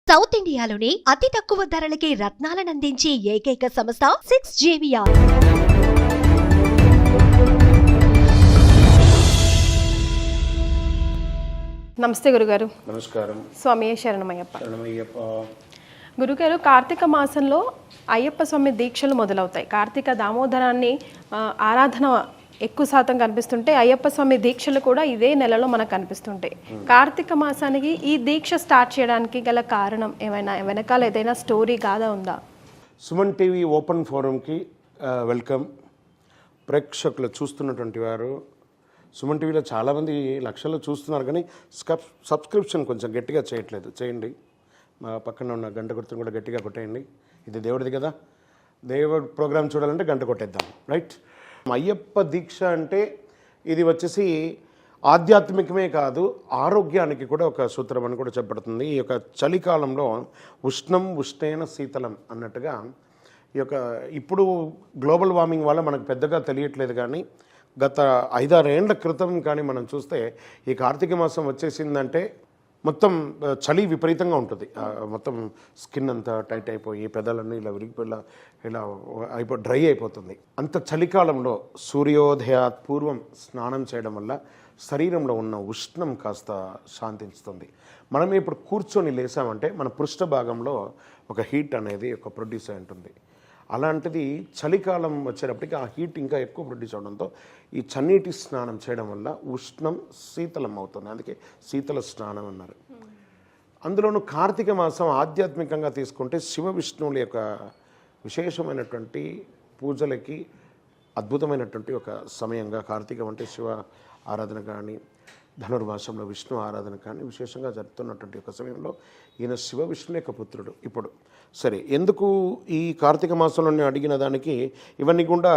South ఇండియాలోని అతి తక్కువ ధరలకి రత్నాలనందించే ఏకైక సంస్థ 6JVR. నమస్తే గురుగారు. నమస్కారం. స్వామి శరణమయ్యప్ప. శరణమయ్యప్ప. గురుగారు, కార్తీక మాసంలో అయ్యప్ప స్వామి దీక్షలు మొదలవుతాయి. కార్తీక దామోదరాన్ని ఆరాధన ఎక్కువ శాతం కనిపిస్తుంటే అయ్యప్ప స్వామి దీక్షలు కూడా ఇదే నెలలో మనకు కనిపిస్తుంటాయి. కార్తీక మాసానికి ఈ దీక్ష స్టార్ట్ చేయడానికి గల కారణం ఏమైనా, వెనకాల ఏదైనా స్టోరీ గాథ ఉందా? సుమన్ టీవీ ఓపెన్ ఫోరంకి వెల్కమ్. ప్రేక్షకులు చూస్తున్నటువంటి వారు సుమన్ టీవీలో చాలామంది లక్షల్లో చూస్తున్నారు, కానీ సబ్స్క్రిప్షన్ కొంచెం గట్టిగా చేయట్లేదు. చేయండి. మా పక్కన ఉన్న గంట గుర్తును కూడా గట్టిగా కొట్టేయండి. ఇది దేవుడిది కదా, దేవుడి ప్రోగ్రామ్ చూడాలంటే గంట కొట్టేద్దాం. రైట్. అయ్యప్ప దీక్ష అంటే ఇది వచ్చేసి ఆధ్యాత్మికమే కాదు, ఆరోగ్యానికి కూడా ఒక సూత్రం అని కూడా చెప్పబడుతుంది. ఈ యొక్క చలికాలంలో ఉష్ణం ఉష్ణేన శీతలం అన్నట్టుగా ఈ యొక్క ఇప్పుడు గ్లోబల్ వార్మింగ్ వల్ల మనకు పెద్దగా తెలియట్లేదు, కానీ గత 5-6 ఏళ్ల క్రితం కానీ మనం చూస్తే ఈ కార్తీక మాసం వచ్చేసిందంటే మొత్తం చలి విపరీతంగా ఉంటుంది. మొత్తం స్కిన్ అంతా టైట్ అయిపోయి పెదాలన్నీ ఇలా విరిగిపోయి ఇలా డ్రై అయిపోతుంది. అంత చలికాలంలో సూర్యోదయాత్ పూర్వం స్నానం చేయడం వల్ల శరీరంలో ఉన్న ఉష్ణం కాస్త శాంతిస్తుంది. మనం ఇప్పుడు కూర్చొని లేసామంటే మన పృష్ఠ భాగంలో ఒక హీట్ అనేది ఒక ప్రొడ్యూస్ అయి ఉంటుంది. అలాంటిది చలికాలం వచ్చేటప్పటికి ఆ హీట్ ఇంకా ఎక్కువ ప్రొడ్యూస్ అవడంతో ఈ చన్నీటి స్నానం చేయడం వల్ల ఉష్ణం శీతలం అవుతుంది. అందుకే శీతల స్నానం అన్నారు. అందులోనూ కార్తీక మాసం ఆధ్యాత్మికంగా తీసుకుంటే శివ విష్ణువుల యొక్క విశేషమైనటువంటి పూజలకి అద్భుతమైనటువంటి ఒక సమయంగా కార్తీకం అంటే శివ ఆరాధన కానీ, ధనుర్మాసంలో విష్ణు ఆరాధన కానీ విశేషంగా జరుపుతున్నటువంటి ఒక సమయంలో ఈయన శివ విష్ణు యొక్క పుత్రుడు. ఇప్పుడు సరే, ఎందుకు ఈ కార్తీక మాసంలో అడిగిన దానికి ఇవన్నీ కూడా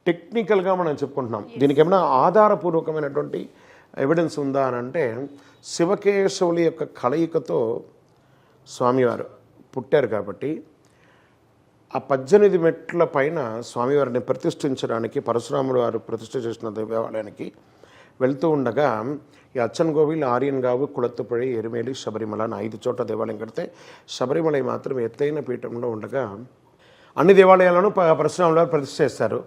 టెక్నికల్గా మనం చెప్పుకుంటున్నాం. దీనికి ఏమైనా ఆధారపూర్వకమైనటువంటి ఎవిడెన్స్ ఉందా అని అంటే, శివకేశవుల యొక్క కలయికతో స్వామివారు పుట్టారు కాబట్టి ఆ 18 మెట్ల పైన స్వామివారిని ప్రతిష్ఠించడానికి పరశురాముడు వారు ప్రతిష్ఠ చేసిన దేవాలయానికి వెళ్తూ ఉండగా ఈ అచ్చన్కోవిల్, ఆర్యన్గావు, కుళత్తుపడి, ఎరుమేలి, శబరిమల అని 5 చోట్ల దేవాలయం కడితే శబరిమల మాత్రం ఎత్తైన పీఠంలో ఉండగా అన్ని దేవాలయాలను పరశురాముల వారు ప్రతిష్ఠ చేస్తారు.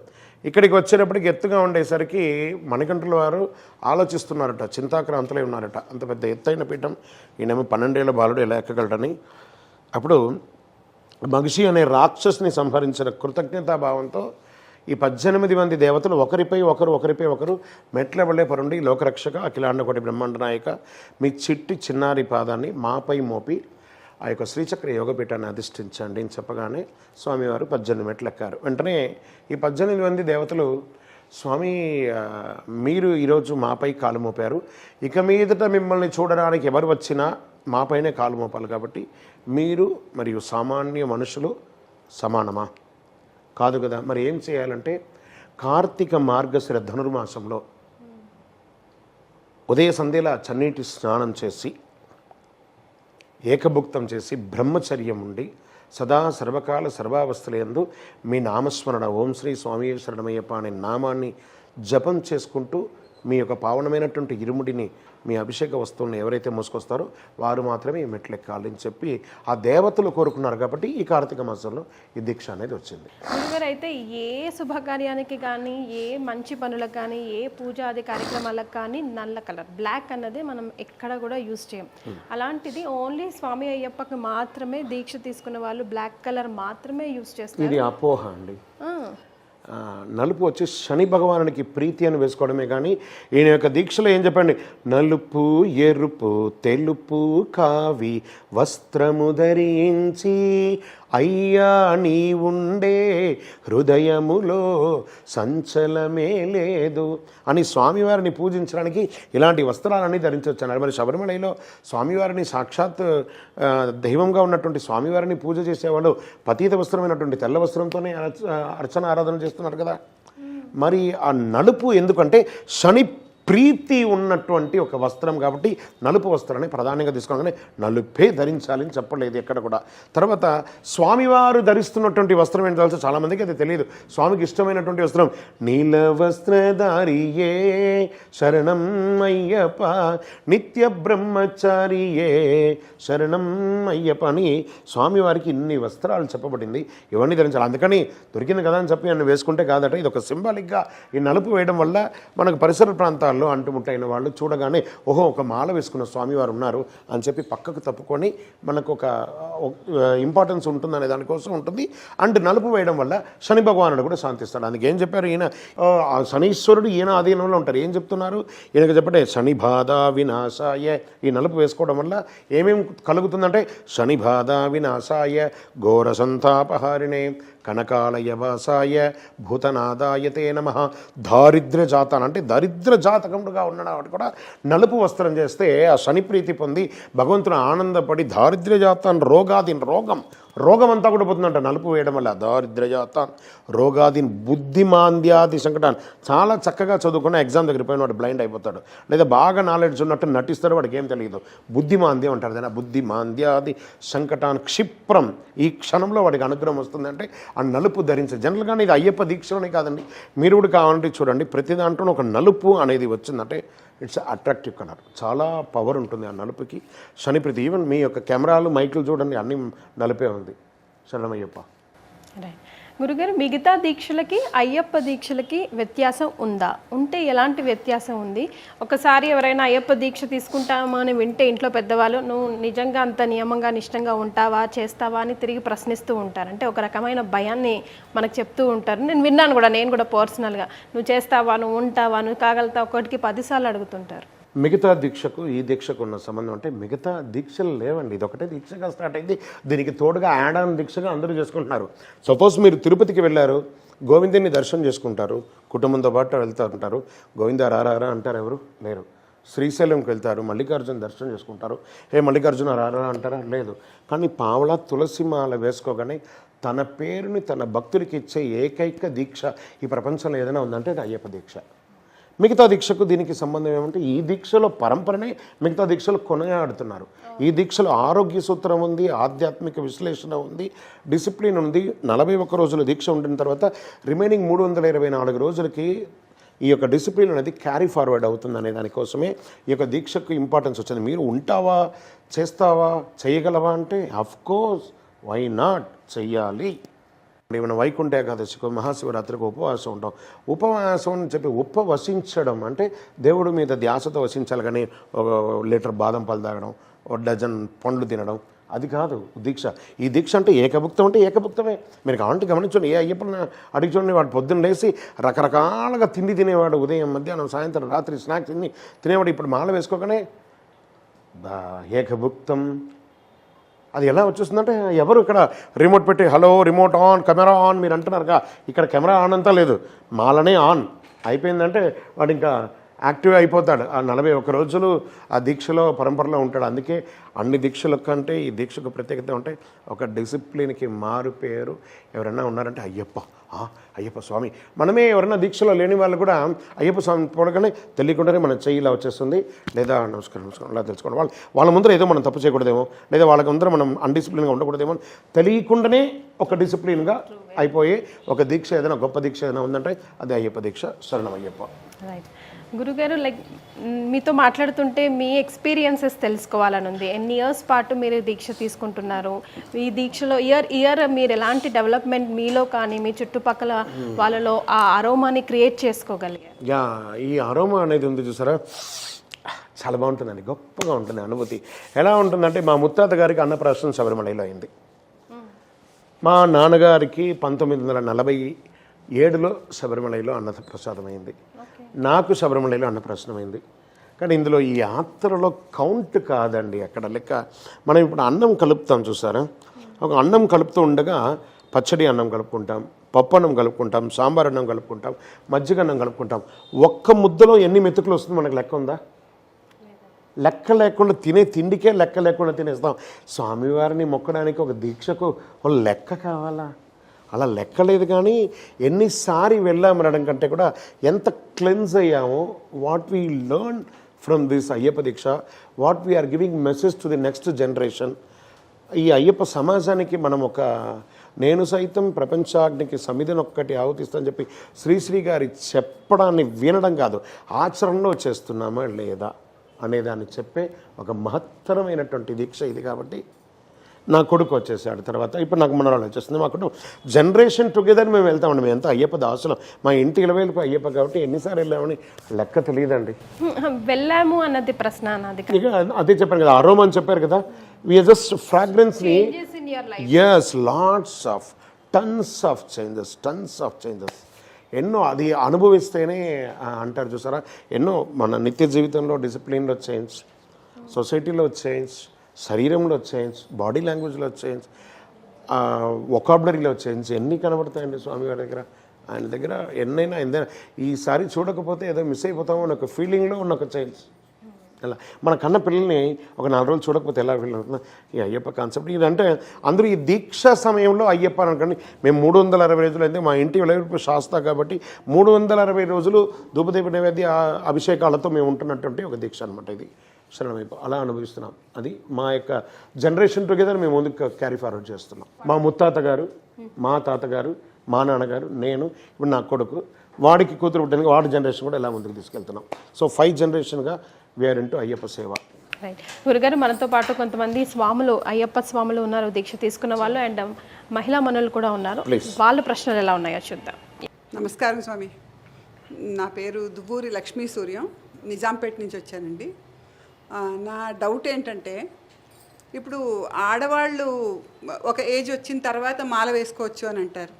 ఇక్కడికి వచ్చేటప్పటికి ఎత్తుగా ఉండేసరికి మణికంఠుల వారు ఆలోచిస్తున్నారట, చింతాక్రాంతలై ఉన్నారట. అంత పెద్ద ఎత్తైన పీఠం ఈయనేమో 12 ఏళ్ల బాలుడు ఎలా ఎక్కగలడని. అప్పుడు మగిషి అనే రాక్షసుని సంహరించిన కృతజ్ఞతాభావంతో ఈ 18 మంది దేవతలు ఒకరిపై ఒకరు మెట్లబడే పరుండి లోకరక్షక అఖిలాండకోటి బ్రహ్మాండ నాయక మీ చిన్నారి పాదాన్ని మాపై మోపి ఆ యొక్క శ్రీచక్ర యోగపీఠాన్ని అధిష్ఠించండి అని చెప్పగానే స్వామివారు 18 మెట్లు ఎక్కారు. వెంటనే ఈ 18 మంది దేవతలు, స్వామి మీరు ఈరోజు మాపై కాలు మోపారు, ఇక మీదట మిమ్మల్ని చూడడానికి ఎవరు వచ్చినా మాపైనే కాలు మోపాలి, కాబట్టి మీరు మరియు సామాన్య మనుషులు సమానమా? కాదు కదా. మరి ఏం చేయాలంటే కార్తీక మార్గశిర ధనుర్మాసంలో ఉదయ సంధ్యలా చన్నీటి స్నానం చేసి ఏకభుక్తం చేసి బ్రహ్మచర్యం ఉండి సదా సర్వకాల సర్వావస్థలందు మీ నామస్మరణ ఓం శ్రీ స్వామి శరణమయ్యప్ప అనే నామాన్ని జపం చేసుకుంటూ మీ యొక్క పావనమైనటువంటి ఇరుముడిని, మీ అభిషేక వస్తువులను ఎవరైతే మోసుకొస్తారో వారు మాత్రమే ఈ మెట్లు ఎక్కాలని చెప్పి ఆ దేవతలు కోరుకున్నారు. కాబట్టి ఈ కార్తీక మాసంలో ఈ దీక్ష అనేది వచ్చింది. గురుగారు, అయితే ఏ శుభకార్యానికి కానీ, ఏ మంచి పనులకు కానీ, ఏ పూజాది కార్యక్రమాలకు కానీ నల్ల కలర్ బ్లాక్ అన్నది మనం ఎక్కడ కూడా యూజ్ చేయం. అలాంటిది ఓన్లీ స్వామి అయ్యప్పకి మాత్రమే దీక్ష తీసుకున్న వాళ్ళు బ్లాక్ కలర్ మాత్రమే యూజ్ చేస్తారు. ఇది అపోహ అండి. నలుపు వచ్చి శని భగవానునికి ప్రీతి అని వేసుకోవడమే, కానీ ఈయన యొక్క దీక్షలో ఏం చెప్పండి, నలుపు ఎరుపు తెలుపు కావి వస్త్రము ధరించి అయ్యా నీ ఉండే హృదయములో సంచలమే లేదు అని స్వామివారిని పూజించడానికి ఇలాంటి వస్త్రాలన్నీ ధరించవచ్చున్నారు. మరి శబరిమలలో స్వామివారిని సాక్షాత్ దైవంగా ఉన్నటువంటి స్వామివారిని పూజ చేసేవాళ్ళు పతీత వస్త్రమైనటువంటి తెల్ల వస్త్రంతోనే అర్చన ఆరాధన చేస్తున్నారు కదా. మరి ఆ నలుపు ఎందుకంటే శని ప్రీతి ఉన్నటువంటి ఒక వస్త్రం కాబట్టి నలుపు వస్త్రాన్ని ప్రధానంగా తీసుకోగానే నలుపే ధరించాలని చెప్పలేదు ఎక్కడ కూడా. తర్వాత స్వామివారు ధరిస్తున్నటువంటి వస్త్రం ఏంటి తెలుసు, చాలామందికి అది తెలియదు. స్వామికి ఇష్టమైనటువంటి వస్త్రం నీల వస్త్రధారియే శరణం అయ్యప్ప నిత్య బ్రహ్మచారియే శరణం అయ్యప్ప అని స్వామివారికి ఇన్ని వస్త్రాలు చెప్పబడింది. ఇవన్నీ ధరించాలి. అందుకని దొరికింది కదా అని చెప్పి అన్ని వేసుకుంటే కాదట. ఇది ఒక సింబాలిక్గా ఈ నలుపు వేయడం వల్ల మనకు పరిసర ప్రాంతాల్లో అంటుముట్టైన వాళ్ళు చూడగానే ఓహో ఒక మాల వేసుకున్న స్వామివారు ఉన్నారు అని చెప్పి పక్కకు తప్పుకొని మనకు ఒక ఇంపార్టెన్స్ ఉంటుందనే దానికోసం ఉంటుంది. అండ్ నలుపు వేయడం వల్ల శని భగవానుడు కూడా శాంతిస్తాడు. అందుకే ఏం చెప్పారు, ఈయన శనీశ్వరుడు ఈయన ఆధీనంలో ఉంటారు. ఏం చెప్తున్నారు ఈయనకు చెప్పండి, శని బాధ వినాశాయ. ఈ నలుపు వేసుకోవడం వల్ల ఏమేమి కలుగుతుందంటే శని బాధ వినాశాయ ఘోర సంతాపహారిణే కనకాలయ వాసాయ భూతనాదాయతే నమః దారిద్ర్య జాతాన్ అంటే దరిద్ర జాతకముడుగా ఉన్నాడు కాబట్టి కూడా నలుపు వస్త్రం చేస్తే ఆ శని ప్రీతి పొంది భగవంతుడు ఆనందపడి దారిద్ర్య జాతాన్ రోగాదిన్ రోగం అంతా కూడా పోతుందంట నలుపు వేయడం వల్ల. దారిద్ర్యజాతాన్ రోగాదిన్ బుద్ధిమాంద్యాది సంకటాన్ని చాలా చక్కగా చదువుకున్న ఎగ్జామ్ దగ్గర పోయిన వాడు బ్లైండ్ అయిపోతాడు, లేదా బాగా నాలెడ్జ్ ఉన్నట్టు నటిస్తాడు, వాడికి ఏం తెలియదు. బుద్ధిమాంద్యం అంటారు దాన్ని. బుద్ధిమాంద్యాది సంకటాన్ క్షిప్రం ఈ క్షణంలో వాడికి అనుగ్రహం వస్తుందంటే ఆ నలుపు ధరించే. జనరల్గానే ఇది అయ్యప్ప దీక్షలోనే కాదండి, మీరు కూడా కావాలంటే చూడండి ప్రతి దాంట్లో ఒక నలుపు అనేది వచ్చిందంటే ఇట్స్ అట్రాక్టివ్ కలర్, చాలా పవర్ ఉంటుంది ఆ నలుపుకి. శనిప్రీతి ఈవెన్ మీ యొక్క కెమెరాలు మైకులు చూడండి అన్నీ నలుపే ఉంది. శరణమయ్యప్ప. గురుగారు, మిగతా దీక్షలకి అయ్యప్ప దీక్షలకి వ్యత్యాసం ఉందా? ఉంటే ఎలాంటి వ్యత్యాసం ఉంది? ఒకసారి ఎవరైనా అయ్యప్ప దీక్ష తీసుకుంటామా అని వింటే ఇంట్లో పెద్దవాళ్ళు నువ్వు నిజంగా అంత నియమంగా నిష్టంగా ఉంటావా చేస్తావా అని తిరిగి ప్రశ్నిస్తూ ఉంటారు. అంటే ఒక రకమైన భయాన్ని మనకు చెప్తూ ఉంటారు. నేను విన్నాను కూడా, నేను కూడా పర్సనల్గా నువ్వు చేస్తావా, నువ్వు ఉంటావా, నువ్వు కాగలుగుతావు, ఒకటికి 10 సార్లు అడుగుతుంటారు. మిగతా దీక్షకు ఈ దీక్షకు ఉన్న సంబంధం అంటే మిగతా దీక్షలు లేవండి, ఇది ఒకటే దీక్షగా స్టార్ట్ అయింది. దీనికి తోడుగా యాడ్ ఆన్ దీక్షగా అందరూ చేసుకుంటున్నారు. సపోజ్ మీరు తిరుపతికి వెళ్ళారు, గోవిందుని దర్శనం చేసుకుంటారు, కుటుంబంతో పాటు వెళ్తూ ఉంటారు, గోవింద రారా అంటారు, ఎవరు లేరు. శ్రీశైలంకి వెళ్తారు, మల్లికార్జున దర్శనం చేసుకుంటారు, మల్లికార్జున రారా అంటారా, లేదు. కానీ పావలా తులసి మాల వేసుకోగానే తన పేరుని తన భక్తుడికి ఇచ్చే ఏకైక దీక్ష ఈ ప్రపంచంలో ఏదైనా ఉందంటే అది అయ్యప్ప దీక్ష. మిగతా దీక్షకు దీనికి సంబంధం ఏమంటే ఈ దీక్షలో పరంపరనే మిగతా దీక్షలు కొనయాడుతున్నారు. ఈ దీక్షలో ఆరోగ్య సూత్రం ఉంది, ఆధ్యాత్మిక విశ్లేషణ ఉంది, డిసిప్లిన్ ఉంది. 41 రోజుల దీక్ష ఉండిన తర్వాత రిమైనింగ్ 324 రోజులకి ఈ యొక్క డిసిప్లిన్ అనేది క్యారీ ఫార్వర్డ్ అవుతుంది అనే దానికోసమే ఈ యొక్క దీక్షకు ఇంపార్టెన్స్ వచ్చింది. మీరు ఉంటావా, చేస్తావా, చేయగలవా అంటే అఫ్కోర్స్ వై నాట్, చెయ్యాలి. మనం వైకుంఠ ఏకాదశికి మహాశివరాత్రికి ఉపవాసం ఉంటాం. ఉపవాసం అని చెప్పి ఉపవసించడం అంటే దేవుడి మీద ధ్యాసతో వసించాలి, కానీ ఒక లీటర్ బాదం పాలు తాగడం, ఒక డజన్ పండ్లు తినడం అది కాదు దీక్ష. ఈ దీక్ష అంటే ఏకభుక్తం అంటే ఏకభుక్తమే. మీరు కావాలంటే గమనించండి, ఏ అయ్యప్పని అడిగి చూడండి, వాడు పొద్దున్న లేసి రకరకాలుగా తిండి తినేవాడు, ఉదయం మధ్యాహ్నం సాయంత్రం రాత్రి స్నాక్స్ తినేవాడు. ఇప్పుడు మాల వేసుకోగానే ఏకభుక్తం. అది ఎలా వచ్చేస్తుందంటే ఎవరు ఇక్కడ రిమోట్ పెట్టి hello remote on camera on మీరు అంటున్నారుగా, ఇక్కడ కెమెరా ఆన్ అంతా లేదు, మాలనే ఆన్ అయిపోయిందంటే వాడు ఇంకా యాక్టివ్ అయిపోతాడు. ఆ 41 రోజులు ఆ దీక్షలో పరంపరలో ఉంటాడు. అందుకే అన్ని దీక్షల కంటే ఈ దీక్షకు ప్రత్యేకత ఉంటే ఒక డిసిప్లిన్కి మారు పేరు ఎవరైనా ఉన్నారంటే అయ్యప్ప స్వామి. మనమే ఎవరైనా దీక్షలో లేని వాళ్ళు కూడా అయ్యప్ప స్వామి పోడగానే తెలియకుండానే మన చెయ్యి ఇలా వచ్చేస్తుంది, లేదా నమస్కారం అలా తెలుసుకోండి. వాళ్ళ ముందర ఏదో మనం తప్పు చేయకూడదేమో, లేదా వాళ్ళకి ముందర మనం అన్డిసిప్లిన్గా ఉండకూడదేమో, తెలియకుండానే ఒక డిసిప్లిన్గా అయిపోయే ఒక దీక్ష ఏదైనా గొప్ప దీక్ష ఏదైనా ఉందంటే అది అయ్యప్ప దీక్ష. శరణం అయ్యప్ప. రైట్ గురుగారు, లైక్ మీతో మాట్లాడుతుంటే మీ ఎక్స్పీరియన్సెస్ తెలుసుకోవాలని ఉంది. ఎన్ని ఇయర్స్ పాటు మీరు దీక్ష తీసుకుంటున్నారు? ఈ దీక్షలో ఇయర్ మీరు ఎలాంటి డెవలప్మెంట్ మీలో కానీ మీ చుట్టుపక్కల వాళ్ళలో ఆ అరోమాని క్రియేట్ చేసుకోగలిగారు? ఈ అరోమా అనేది ఉంది చూసారా, చాలా బాగుంటుందండి, గొప్పగా ఉంటుంది అనుభూతి. ఎలా ఉంటుందంటే మా ముత్తాత గారికి అన్నప్రాసన శబరిమలలో అయింది. మా నాన్నగారికి 1947లో శబరిమలలో అన్నప్రసాదం అయింది. నాకు శబరిమలలో అన్నప్రాసనం అయింది. కానీ ఇందులో ఈ యాత్రలో కౌంట్ కాదండి అక్కడ లెక్క. మనం ఇప్పుడు అన్నం కలుపుతాం చూసారా, ఒక అన్నం కలుపుతూ ఉండగా పచ్చడి అన్నం కలుపుకుంటాం, పప్పు అన్నం కలుపుకుంటాం, సాంబార్ అన్నం కలుపుకుంటాం, మజ్జిగ అన్నం కలుపుకుంటాం. ఒక్క ముద్దలో ఎన్ని మెతుకులు వస్తుంది మనకు లెక్క ఉందా? లెక్క లేకుండా తినే తిండికే లెక్క లేకుండా తినేస్తాం. స్వామివారిని మొక్కడానికి ఒక దీక్షకు ఒక లెక్క కావాలా? అలా లెక్కలేదు. కానీ ఎన్నిసారి వెళ్ళామనడం కంటే కూడా ఎంత క్లెన్స్ అయ్యామో, what we learn from this Ayyappa deeksha, what we are giving message to the next generation. ఈ అయ్యప్ప సమాజానికి మనం ఒక నేను సైతం ప్రపంచాగ్నికి సమిధినొక్కటి ఆహుతిస్తానని చెప్పి శ్రీశ్రీ గారి చెప్పడాన్ని వినడం కాదు, ఆచరణలో చేస్తున్నామా లేదా అనేదాన్ని చెప్పే ఒక మహత్తరమైనటువంటి దీక్ష ఇది. కాబట్టి నా కొడుకు వచ్చేసాడు, తర్వాత ఇప్పుడు నాకు మనరాలు వచ్చేస్తుంది. మా కుటుంబం జనరేషన్ టుగెదర్ మేము వెళ్తామండి. మేము ఎంత అయ్యప్ప దాసులం, మా ఇంటి ఇలవేలుపు అయ్యప్ప కాబట్టి ఎన్నిసార్లు వెళ్ళామని లెక్క తెలియదండి. వెళ్ళాము అన్నది ప్రశ్న నాది. ఇక అదే చెప్పాను కదా, అరోమా అని చెప్పారు కదా, వీఆర్ జస్ట్ ఫ్రాగ్రెన్స్ని. Yes, lots of tons of changes ఎన్నో అది అనుభవిస్తేనే అంటారు చూసారా, ఎన్నో మన నిత్య జీవితంలో డిసిప్లిన్లో చేంజ్, సొసైటీలో చేంజ్, శరీరంలో చేంజ్, బాడీ లాంగ్వేజ్లో చేంజ్, వొకాబులరీలో చేంజ్ ఎన్ని కనబడతాయండి స్వామివారి దగ్గర. ఆయన దగ్గర ఎన్నైనా ఈసారి చూడకపోతే ఏదో మిస్ అయిపోతామో అన్న ఒక ఫీలింగ్లో ఉన్న ఒక చేంజ్. అలా మన కన్న పిల్లల్ని ఒక 4 రోజులు చూడకపోతే ఎలా ఫీల్ అవుతుంది ఈ అయ్యప్ప కాన్సెప్ట్. ఇదంటే అందరూ ఈ దీక్ష సమయంలో అయ్యప్ప అనుకోండి, మేము 360 రోజులు అయితే మా ఇంటి వెలుగు శాస్త్ర కాబట్టి 360 రోజులు ధూపదీప నైవేద్య అభిషేకాలతో మేము ఉంటున్నటువంటి ఒక దీక్ష అనమాట ఇది. శరణమైపు అలా అనుభవిస్తున్నాం. అది మా యొక్క జనరేషన్ టుగెదర్ మేము ముందుకు క్యారీ ఫార్వర్డ్ చేస్తున్నాం. మా ముత్తాత గారు, మా తాతగారు, మా నాన్నగారు, నేను, ఇప్పుడు నా కొడుకు, వాడికి కూతురు పుట్టడానికి వాడి జనరేషన్ కూడా ఇలా ముందుకు తీసుకెళ్తున్నాం. సో 5 జనరేషన్గా వీఆర్ ఇంటూ అయ్యప్ప సేవ. రైట్ గురుగారు, మనతో పాటు కొంతమంది స్వాములు, అయ్యప్ప స్వాములు ఉన్నారు, దీక్ష తీసుకున్న వాళ్ళు, అండ్ మహిళా మనులు కూడా ఉన్నారు. వాళ్ళ ప్రశ్నలు ఎలా ఉన్నాయో చూద్దాం. నమస్కారం స్వామి, నా పేరు దువ్వూరి లక్ష్మీ సూర్యం, నిజాంపేట నుంచి వచ్చానండి. నా డౌట్ ఏంటంటే, ఇప్పుడు ఆడవాళ్ళు ఒక ఏజ్ వచ్చిన తర్వాత మాల వేసుకోవచ్చు అని అంటారు,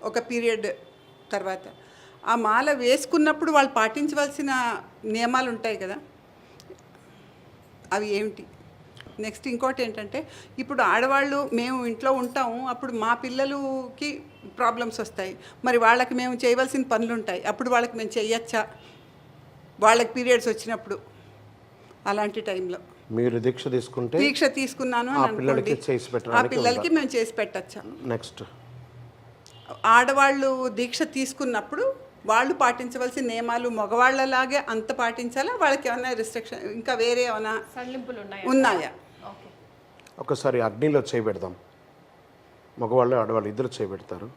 ఒక పీరియడ్ తర్వాత. ఆ మాల వేసుకున్నప్పుడు వాళ్ళు పాటించవలసిన నియమాలు ఉంటాయి కదా, అవి ఏమిటి? నెక్స్ట్ ఇంకోటి ఏంటంటే, ఇప్పుడు ఆడవాళ్ళు మేము ఇంట్లో ఉంటాము, అప్పుడు మా పిల్లలకి ప్రాబ్లమ్స్ వస్తాయి, మరి వాళ్ళకి మేము చేయవలసిన పనులు ఉంటాయి, అప్పుడు వాళ్ళకి మేము చేయొచ్చా? వాళ్ళకి పీరియడ్స్ వచ్చినప్పుడు అలాంటి టైంలో మీరు దీక్ష తీసుకుంటే, దీక్ష తీసుకున్నాను అని అనుకోండి, ఆ పిల్లలకి మేము చేసి పెట్టచ్చా? నెక్స్ట్ ఆడవాళ్ళు దీక్ష తీసుకున్నప్పుడు వాళ్ళు పాటించవలసిన నియమాలు మగవాళ్ళలాగే అంత పాటించాలా? వాళ్ళకి ఏమైనా రిస్ట్రిక్షన్ ఇంకా వేరే ఏమైనా ఉన్నాయా? ఒకసారి అగ్నిలో చేయబెడదాం. మగవాళ్ళు ఆడవాళ్ళు ఇద్దరు చేయబెడతారు.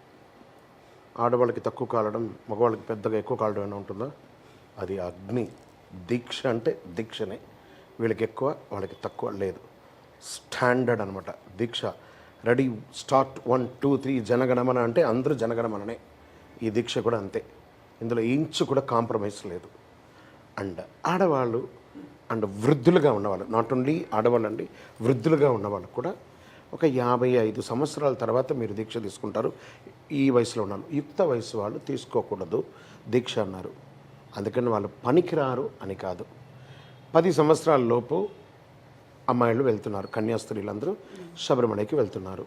ఆడవాళ్ళకి తక్కువ కాలడం, మగవాళ్ళకి పెద్దగా ఎక్కువ కాలడం ఏమైనా ఉంటుందా? అది అగ్ని. దీక్ష అంటే దీక్షనే, వీళ్ళకి ఎక్కువ వాళ్ళకి తక్కువ లేదు. స్టాండర్డ్ అనమాట దీక్ష. రెడీ, స్టార్ట్, 1 2 3 జనగణమన అంటే అందరూ జనగణమననే. ఈ దీక్ష కూడా అంతే, ఇందులో ఇంచు కూడా కాంప్రమైజ్ లేదు. అండ్ ఆడవాళ్ళు అండ్ వృద్ధులుగా ఉన్నవాళ్ళు, నాట్ ఓన్లీ ఆడవాళ్ళు అండి, వృద్ధులుగా ఉన్నవాళ్ళు కూడా ఒక 55 సంవత్సరాల తర్వాత మీరు దీక్ష తీసుకుంటారు. ఈ వయసులో ఉన్నారు, యుక్త వయసు వాళ్ళు తీసుకోకూడదు దీక్ష అన్నారు. అందుకని వాళ్ళు పనికిరారు అని కాదు. 10 సంవత్సరాల లోపు అమ్మాయిలు వెళ్తున్నారు, కన్యాస్త్రీలందరూ శబరిమలకి వెళ్తున్నారు.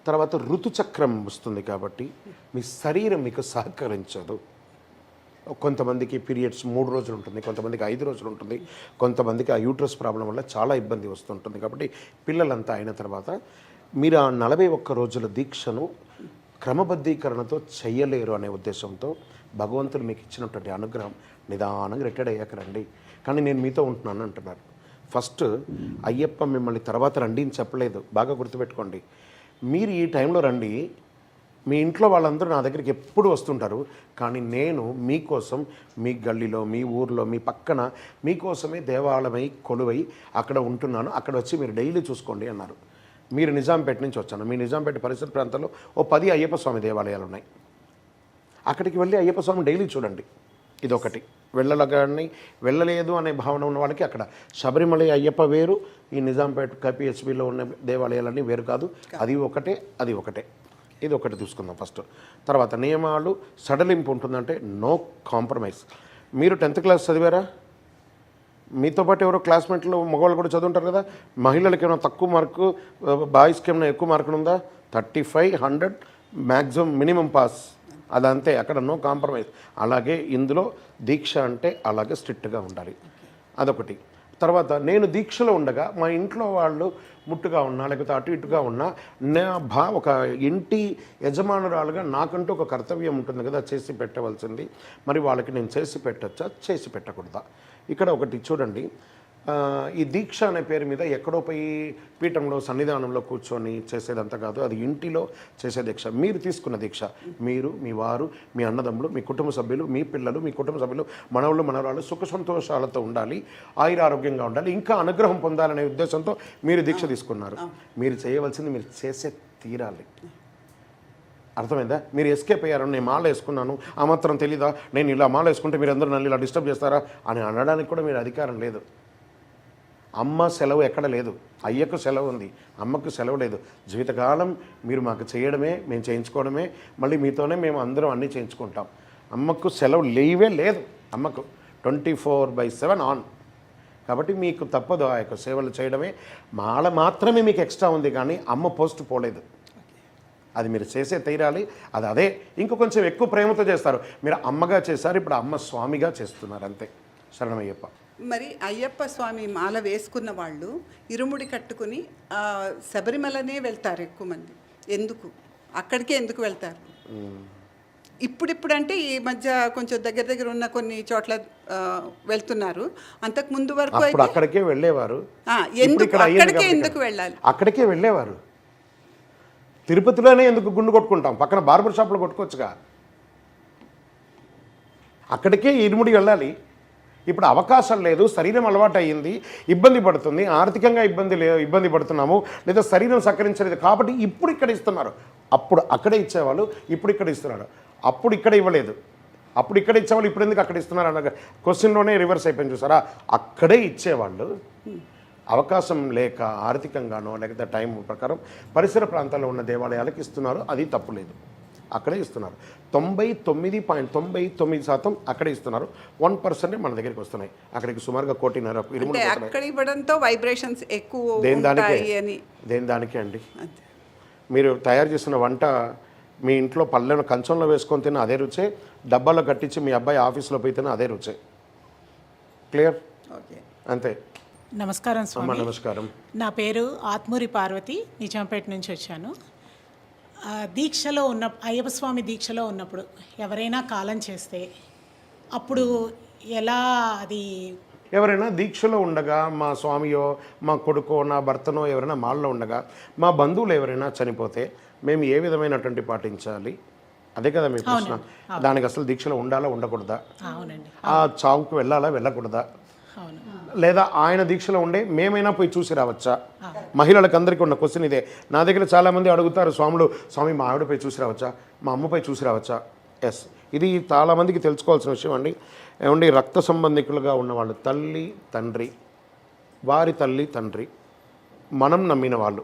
తర్వాత ఋతుచక్రం వస్తుంది కాబట్టి మీ శరీరం మీకు సహకరించదు. కొంతమందికి పీరియడ్స్ 3 రోజులు ఉంటుంది, కొంతమందికి 5 రోజులు ఉంటుంది, కొంతమందికి ఆ యూట్రస్ ప్రాబ్లం వల్ల చాలా ఇబ్బంది వస్తుంటుంది. కాబట్టి పిల్లలంతా అయిన తర్వాత మీరు ఆ 41 రోజుల దీక్షను క్రమబద్ధీకరణతో చెయ్యలేరు అనే ఉద్దేశంతో భగవంతుడు మీకు ఇచ్చినటువంటి అనుగ్రహం, నిదానంగా రిటైర్డ్ అయ్యాక రండి, కానీ నేను మీతో ఉంటున్నాను అంటున్నారు. ఫస్ట్ అయ్యప్ప మిమ్మల్ని తర్వాత రండి అని చెప్పలేదు, బాగా గుర్తుపెట్టుకోండి. మీరు ఈ టైంలో రండి, మీ ఇంట్లో వాళ్ళందరూ నా దగ్గరికి ఎప్పుడు వస్తుంటారు, కానీ నేను మీకోసం మీ గల్లీలో, మీ ఊర్లో, మీ పక్కన మీకోసమే దేవాలయమై కొలువై అక్కడ ఉంటున్నాను, అక్కడ వచ్చి మీరు డైలీ చూసుకోండి అన్నారు. మీరు నిజాంపేట నుంచి వచ్చాను, మీ నిజాంపేట పరిసర ప్రాంతాల్లో 10 అయ్యప్ప స్వామి దేవాలయాలు ఉన్నాయి. అక్కడికి వెళ్ళి అయ్యప్ప స్వామి డైలీ చూడండి. ఇదొకటి. వెళ్ళలేదు అనే భావన ఉన్న వాళ్ళకి అక్కడ శబరిమల అయ్యప్ప వేరు, ఈ నిజాంపేట KPHBలో ఉన్న దేవాలయాలన్నీ వేరు కాదు. అది ఒకటే. ఇది ఒకటి చూసుకుందాం ఫస్ట్. తర్వాత నియమాలు సడలింపు ఉంటుందంటే నో కాంప్రమైజ్. మీరు 10th క్లాస్ చదివారా? మీతో పాటు ఎవరో క్లాస్మేట్లు మగవాళ్ళు కూడా చదువుంటారు కదా. మహిళలకి ఏమైనా తక్కువ మార్కు, బాయ్స్కి ఏమైనా ఎక్కువ మార్కులు ఉందా? 35, 100 మ్యాక్సిమం మినిమం పాస్, అదంతే, అక్కడ నో కాంప్రమైజ్. అలాగే ఇందులో దీక్ష అంటే అలాగే స్ట్రిక్ట్గా ఉండాలి, అదొకటి. తర్వాత నేను దీక్షలో ఉండగా మా ఇంట్లో వాళ్ళు ముట్టుగా ఉన్నా లేకపోతే అటు ఇటుగా ఉన్నా ఒక ఇంటి యజమానురాలుగా నాకంటూ ఒక కర్తవ్యం ఉంటుంది కదా, చేసి పెట్టవలసింది. మరి వాళ్ళకి నేను చేసి పెట్టచ్చా, చేసి పెట్టకూడదా? ఇక్కడ ఒకటి చూడండి, ఈ దీక్ష అనే పేరు మీద ఎక్కడో పోయి పీఠంలో సన్నిధానంలో కూర్చొని చేసేదంతా కాదు, అది ఇంటిలో చేసే దీక్ష. మీరు తీసుకున్న దీక్ష, మీరు, మీ వారు, మీ అన్నదమ్ములు, మీ కుటుంబ సభ్యులు, మీ పిల్లలు, మీ కుటుంబ సభ్యులు, మనవళ్ళు మనవరాళ్ళు సుఖ సంతోషాలతో ఉండాలి, ఆరోగ్యంగా ఉండాలి, ఇంకా అనుగ్రహం పొందాలనే ఉద్దేశంతో మీరు దీక్ష తీసుకున్నారు. మీరు చేయవలసింది మీరు చేసే తీరాలి. అర్థమైందా? మీరు ఎస్కేప్ అయ్యారు, నేను మాల వేసుకున్నాను, ఆ మాత్రం తెలీదా, నేను ఇలా మాల వేసుకుంటే మీరు అందరూ నన్ను ఇలా డిస్టర్బ్ చేస్తారా అని అనడానికి కూడా మీరు అధికారం లేదు. అమ్మ సెలవు ఎక్కడ లేదు, అయ్యకు సెలవు ఉంది, అమ్మకు సెలవు లేదు. జీవితకాలం మీరు మాకు చేయడమే, మేము చేయించుకోవడమే, మళ్ళీ మీతోనే మేము అందరం అన్నీ చేయించుకుంటాం. అమ్మకు సెలవు లేవే లేదు, అమ్మకు 24/7 ఆన్. కాబట్టి మీకు తప్పదు ఆ యొక్క సేవలు చేయడమే. మాల మాత్రమే మీకు ఎక్స్ట్రా ఉంది, కానీ అమ్మ పోస్ట్ పోలేదు. అది మీరు చేసే తీరాలి. అది అదే ఇంకో కొంచెం ఎక్కువ ప్రేమతో చేస్తారు. మీరు అమ్మగా చేశారు, ఇప్పుడు అమ్మ స్వామిగా చేస్తున్నారు, అంతే. శరణమయ్యప్ప. మరి అయ్యప్ప స్వామి మాల వేసుకున్న వాళ్ళు ఇరుముడి కట్టుకుని శబరిమలనే వెళ్తారు ఎక్కువ మంది. ఎందుకు అక్కడికే ఎందుకు వెళ్తారు? ఇప్పుడంటే ఈ మధ్య కొంచెం దగ్గర ఉన్న కొన్ని చోట్ల వెళ్తున్నారు. అంతకు ముందు వరకు అక్కడికే వెళ్ళేవారు. ఎందుకు వెళ్ళాలి? అక్కడికే వెళ్ళేవారు. తిరుపతిలోనే ఎందుకు గుండు కొట్టుకుంటాం? పక్కన బార్బర్ షాప్లో కొట్టుకోవచ్చుగా. అక్కడికే ఇరుముడి వెళ్ళాలి. ఇప్పుడు అవకాశం లేదు, శరీరం అలవాటు అయ్యింది, ఇబ్బంది పడుతుంది, ఆర్థికంగా ఇబ్బంది పడుతున్నాము, లేదా శరీరం సహకరించలేదు కాబట్టి ఇప్పుడు ఇక్కడ ఇస్తున్నారు. అప్పుడు అక్కడే ఇచ్చేవాళ్ళు, ఇప్పుడు ఇక్కడ ఇస్తున్నారు. అప్పుడు ఇక్కడ ఇవ్వలేదు, అప్పుడు ఇక్కడ ఇచ్చేవాళ్ళు ఇప్పుడు ఎందుకు అక్కడ ఇస్తున్నారు అన్న క్వశ్చన్లోనే రివర్స్ అయిపోయింది. చూసారా? అక్కడే ఇచ్చేవాళ్ళు అవకాశం లేక ఆర్థికంగానో లేకపోతే టైం ప్రకారం పరిసర ప్రాంతాల్లో ఉన్న దేవాలయాలకు ఇస్తున్నారు. అది తప్పులేదు, అక్కడే ఇస్తున్నారు. 99.99% అక్కడే ఇస్తున్నారు. 1% మన దగ్గరికి వస్తున్నాయి. అక్కడికి సుమారుగా 1.5 వైబ్రేషన్స్ ఎక్కువ. దేని దానికే అండి. మీరు తయారు చేసిన వంట మీ ఇంట్లో పళ్ళెను కంచంలో వేసుకొని తిన్న అదే రుచే, డబ్బాలో కట్టించి మీ అబ్బాయి ఆఫీస్లో పోయి తిన్న అదే రుచే. క్లియర్? అంతే. నమస్కారం స్వామి. నమస్కారం. నా పేరు ఆత్మూరి పార్వతి, నిజాంపేట నుంచి వచ్చాను. దీక్షలో అయ్యప్ప స్వామి దీక్షలో ఉన్నప్పుడు ఎవరైనా కాలం చేస్తే అప్పుడు ఎలా అది? ఎవరైనా దీక్షలో ఉండగా, మా స్వామియో మా కొడుకో నా భర్తనో ఎవరైనా మాల్లో ఉండగా, మా బంధువులు ఎవరైనా చనిపోతే మేము ఏ విధమైనటువంటి పాటించాలి? అదే కదా మీ ప్రశ్న. దానికి అసలు దీక్షలో ఉండాలా ఉండకూడదా? అవునండి. ఆ చావుకు వెళ్ళాలా వెళ్ళకూడదా? లేదా ఆయన దీక్షలో ఉండే మేమైనా పోయి చూసి రావచ్చా? మహిళలకు అందరికీ ఉన్న క్వశ్చన్ ఇదే. నా దగ్గర చాలామంది అడుగుతారు, స్వామి మా ఆవిడపై చూసి రావచ్చా, మా అమ్మపై చూసి రావచ్చా? ఎస్, ఇది చాలామందికి తెలుసుకోవాల్సిన విషయం అండి. ఏమండి, రక్త సంబంధికులుగా ఉన్నవాళ్ళు, తల్లి తండ్రి, వారి తల్లి తండ్రి, మనం నమ్మిన వాళ్ళు,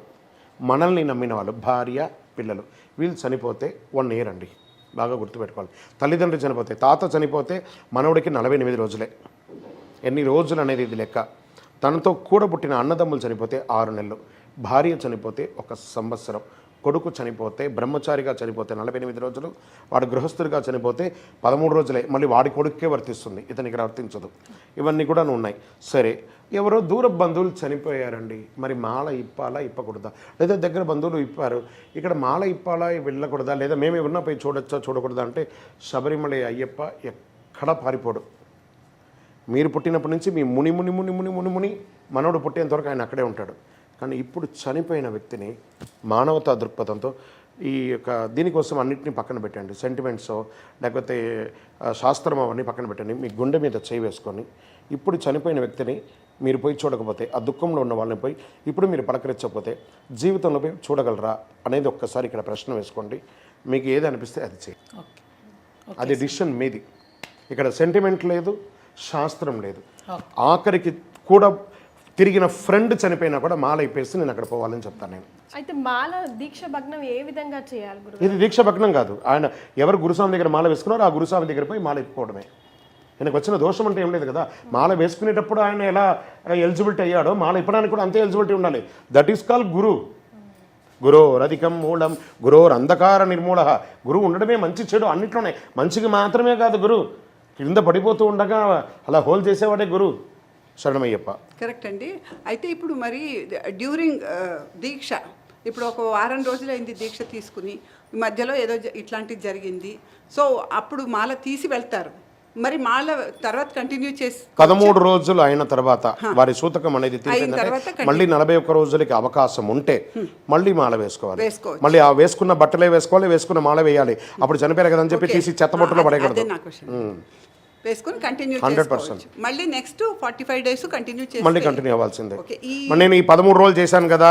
మనల్ని నమ్మిన వాళ్ళు, భార్య పిల్లలు, వీళ్ళు చనిపోతే 1 year అండి. బాగా గుర్తుపెట్టుకోవాలి. తల్లిదండ్రి చనిపోతే, తాత చనిపోతే మనవుడికి 48 రోజులే. ఎన్ని రోజులు అనేది ఇది లెక్క. తనతో కూడబుట్టిన అన్నదమ్ములు చనిపోతే 6 నెలలు, భార్య చనిపోతే 1 సంవత్సరం, కొడుకు చనిపోతే బ్రహ్మచారిగా చనిపోతే 48 రోజులు, వాడు గృహస్థుడిగా చనిపోతే 13 రోజులే. మళ్ళీ వాడి కొడుకే వర్తిస్తుంది, ఇతనికి వర్తించదు. ఇవన్నీ కూడా ఉన్నాయి. సరే, ఎవరో దూర బంధువులు చనిపోయారండి, మరి మాల ఇప్పాలా ఇప్పకూడదా? లేదా దగ్గర బంధువులు ఇప్పారు, ఇక్కడ మాల ఇప్పాలా వెళ్ళకూడదా? లేదా మేము ఎవరినా పోయి చూడొచ్చా చూడకూడదా అంటే శబరిమల అయ్యప్ప ఎక్కడా పారిపోడు. మీరు పుట్టినప్పటి నుంచి మీ ముని ముని ముని ముని ముని ముని మనోడు పుట్టేంతవరకు ఆయన అక్కడే ఉంటాడు. కానీ ఇప్పుడు చనిపోయిన వ్యక్తిని మానవతా దృక్పథంతో ఈ యొక్క దీనికోసం అన్నింటినీ పక్కన పెట్టండి. సెంటిమెంట్సో లేకపోతే శాస్త్రం అవన్నీ పక్కన పెట్టండి. మీ గుండె మీద చేయి వేసుకొని ఇప్పుడు చనిపోయిన వ్యక్తిని మీరు పోయి చూడకపోతే, ఆ దుఃఖంలో ఉన్న వాళ్ళని పోయి ఇప్పుడు మీరు పలకరించకపోతే జీవితంలో పోయి చూడగలరా అనేది ఒక్కసారి ఇక్కడ ప్రశ్న వేసుకోండి. మీకు ఏది అనిపిస్తే అది చేయండి. అది డిసిషన్ మీది. ఇక్కడ సెంటిమెంట్ లేదు, శాస్త్రం లేదు. ఆఖరికి కూడా తిరిగిన ఫ్రెండ్ చనిపోయినా కూడా మాల ఇప్పేసి నేను అక్కడ పోవాలని చెప్తాను నేను. అయితే మాల దీక్ష భగ్నం ఏ విధంగా చేయాలి గురు? ఇది దీక్ష భగ్నం కాదు. ఆయన ఎవరు గురుస్వామి దగ్గర మాల వేసుకున్నారో ఆ గురుస్వామి దగ్గర పోయి మాల ఇప్పుకోవడమే. ఆయనకు వచ్చిన దోషం అంటే ఏం లేదు కదా. మాల వేసుకునేటప్పుడు ఆయన ఎలా ఎలిజిబిలిటీ అయ్యాడో మాల ఇప్పడానికి కూడా అంతే ఎలిజిబిలిటీ ఉండాలి. దట్ ఈస్ కాల్ గురు. గురోరధికం మూలం గురోరంధకార నిర్మూల. గురువు ఉండడమే మంచి చెడు అన్నిట్లోనే. మంచికి మాత్రమే కాదు గురు, కింద పడిపోతూ ఉండగా అలా హోల్ చేసేవాడే గురు. శరణమయ్యప్ప. కరెక్ట్ అండి. అయితే ఇప్పుడు మరి డ్యూరింగ్ దీక్ష ఇప్పుడు ఒక వారం రోజులైంది దీక్ష తీసుకుని, మధ్యలో ఏదో ఇట్లాంటిది జరిగింది, సో అప్పుడు మాల తీసి వెళ్తారు. మరి మాల తర్వాత కంటిన్యూ చేసి 13 రోజులు అయిన తర్వాత వారి సూతకం అనేది తర్వాత తీసిందంటే మళ్ళీ 41 రోజులకి అవకాశం ఉంటే మళ్ళీ మాల వేసుకోవాలి. వేసుకోవచ్చు. మళ్ళీ ఆ వేసుకున్న బట్టలే వేసుకోవాలి, వేసుకున్న మాల వేయాలి. అప్పుడు చనిపోయారు కదా అని చెప్పి తీసి చెత్తబొట్టులో పడేయకూడదు. అదే నా క్వశ్చన్. వేసుకుని కంటిన్యూ 100%. మళ్ళీ నెక్స్ట్ 45 డేస్ కంటిన్యూ చేసి మళ్ళీ కంటిన్యూ అవ్వాల్సిందే. ఓకే. మరి నేను ఈ 13 రోజులు చేశాను కదా,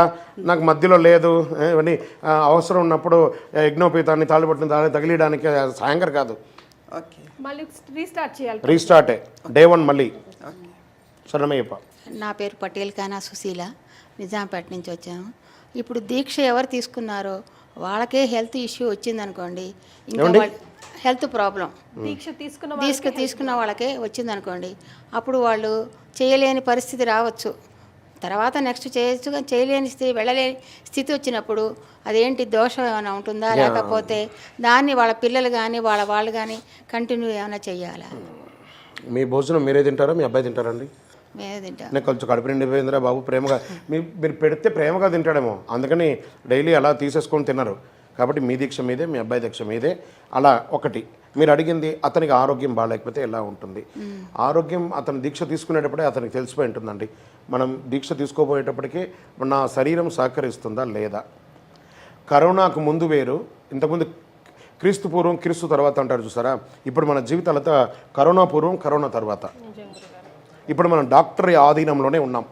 నాకు మధ్యలో లేదు ఇవన్నీ అవసరం ఉన్నప్పుడు యజ్ఞోపేతాన్ని తాళిబొట్టుని తగిలియడానికి సాయంకర్ కాదు, ఓకే. మళ్ళీ రీస్టార్ట్ చేయాలి. రీస్టార్టే డే 1 మళ్ళీ. శరణమయ్యప్ప. నా పేరు పటేల్ ఖానా సుశీల, నిజాంపేట నుంచి వచ్చాము. ఇప్పుడు దీక్ష ఎవరు తీసుకున్నారో వాళ్ళకే హెల్త్ ఇష్యూ వచ్చిందనుకోండి, ఇంకా వాళ్ళు హెల్త్ ప్రాబ్లం దీక్ష తీసుకున్న వాళ్ళకే వచ్చిందనుకోండి, అప్పుడు వాళ్ళు చేయలేని పరిస్థితి రావచ్చు. తర్వాత నెక్స్ట్ చేయొచ్చు, కానీ చేయలేని స్థితి, వెళ్ళలేని స్థితి వచ్చినప్పుడు అదేంటి దోషం ఏమైనా ఉంటుందా, లేకపోతే దాన్ని వాళ్ళ పిల్లలు కానీ వాళ్ళు కానీ కంటిన్యూ ఏమైనా చెయ్యాలా? మీ భోజనం మీరే తింటారా, మీ అబ్బాయి తింటారండి? మేమే తింటాం. నేను కొంచెం కడుపు నిండిపోయిందిరా బాబు, ప్రేమగా మీరు పెడితే ప్రేమగా తింటాడేమో, అందుకని డైలీ అలా తీసేసుకొని తిన్నారు. కాబట్టి మీ దీక్ష మీదే, మీ అబ్బాయి దీక్ష మీదే. అలా ఒకటి మీరు అడిగింది, అతనికి ఆరోగ్యం బాగాలేకపోతే ఎలా ఉంటుంది? ఆరోగ్యం అతను దీక్ష తీసుకునేటప్పుడే అతనికి తెలిసిపోయి ఉంటుందండి. మనం దీక్ష తీసుకోబోయేటప్పటికీ నా శరీరం సహకరిస్తుందా లేదా. కరోనాకు ముందు వేరు, ఇంతకుముందు క్రీస్తు పూర్వం క్రీస్తు తర్వాత అంటారు చూసారా. ఇప్పుడు మన జీవితాలతో కరోనా పూర్వం కరోనా తర్వాత. ఇప్పుడు మనం డాక్టర్ ఆధీనంలోనే ఉన్నాం.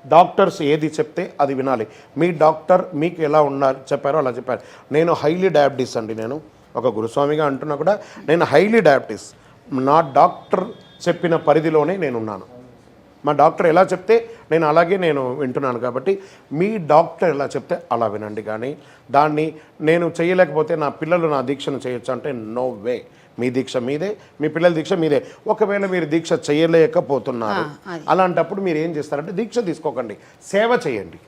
డాక్టర్స్ ఏది చెప్తే అది వినాలి. మీ డాక్టర్ మీకు ఎలా ఉండాలి చెప్పారో అలా చెప్పారు. నేను హైలీ డయాబెటీస్ అండి, నేను ఒక గురుస్వామిగా అంటున్నా కూడా నేను హైలీ డయాబెటీస్. నా డాక్టర్ చెప్పిన పరిధిలోనే నేను ఉన్నాను. మా డాక్టర్ ఎలా చెప్తే నేను అలాగే నేను వింటున్నాను. కాబట్టి మీ డాక్టర్ ఎలా చెప్తే అలా వినండి. కానీ దాన్ని నేను చేయలేకపోతే నా పిల్లలు నా దీక్షను చేయొచ్చు అంటే నో వే. మీ దీక్ష మీదే, మీ పిల్లల దీక్ష మీదే. ఒకవేళ మీరు దీక్ష చేయలేకపోతున్నారు, అలాంటప్పుడు మీరు ఏం చేస్తారంటే దీక్ష తీసుకోకండి, సేవ చేయండి.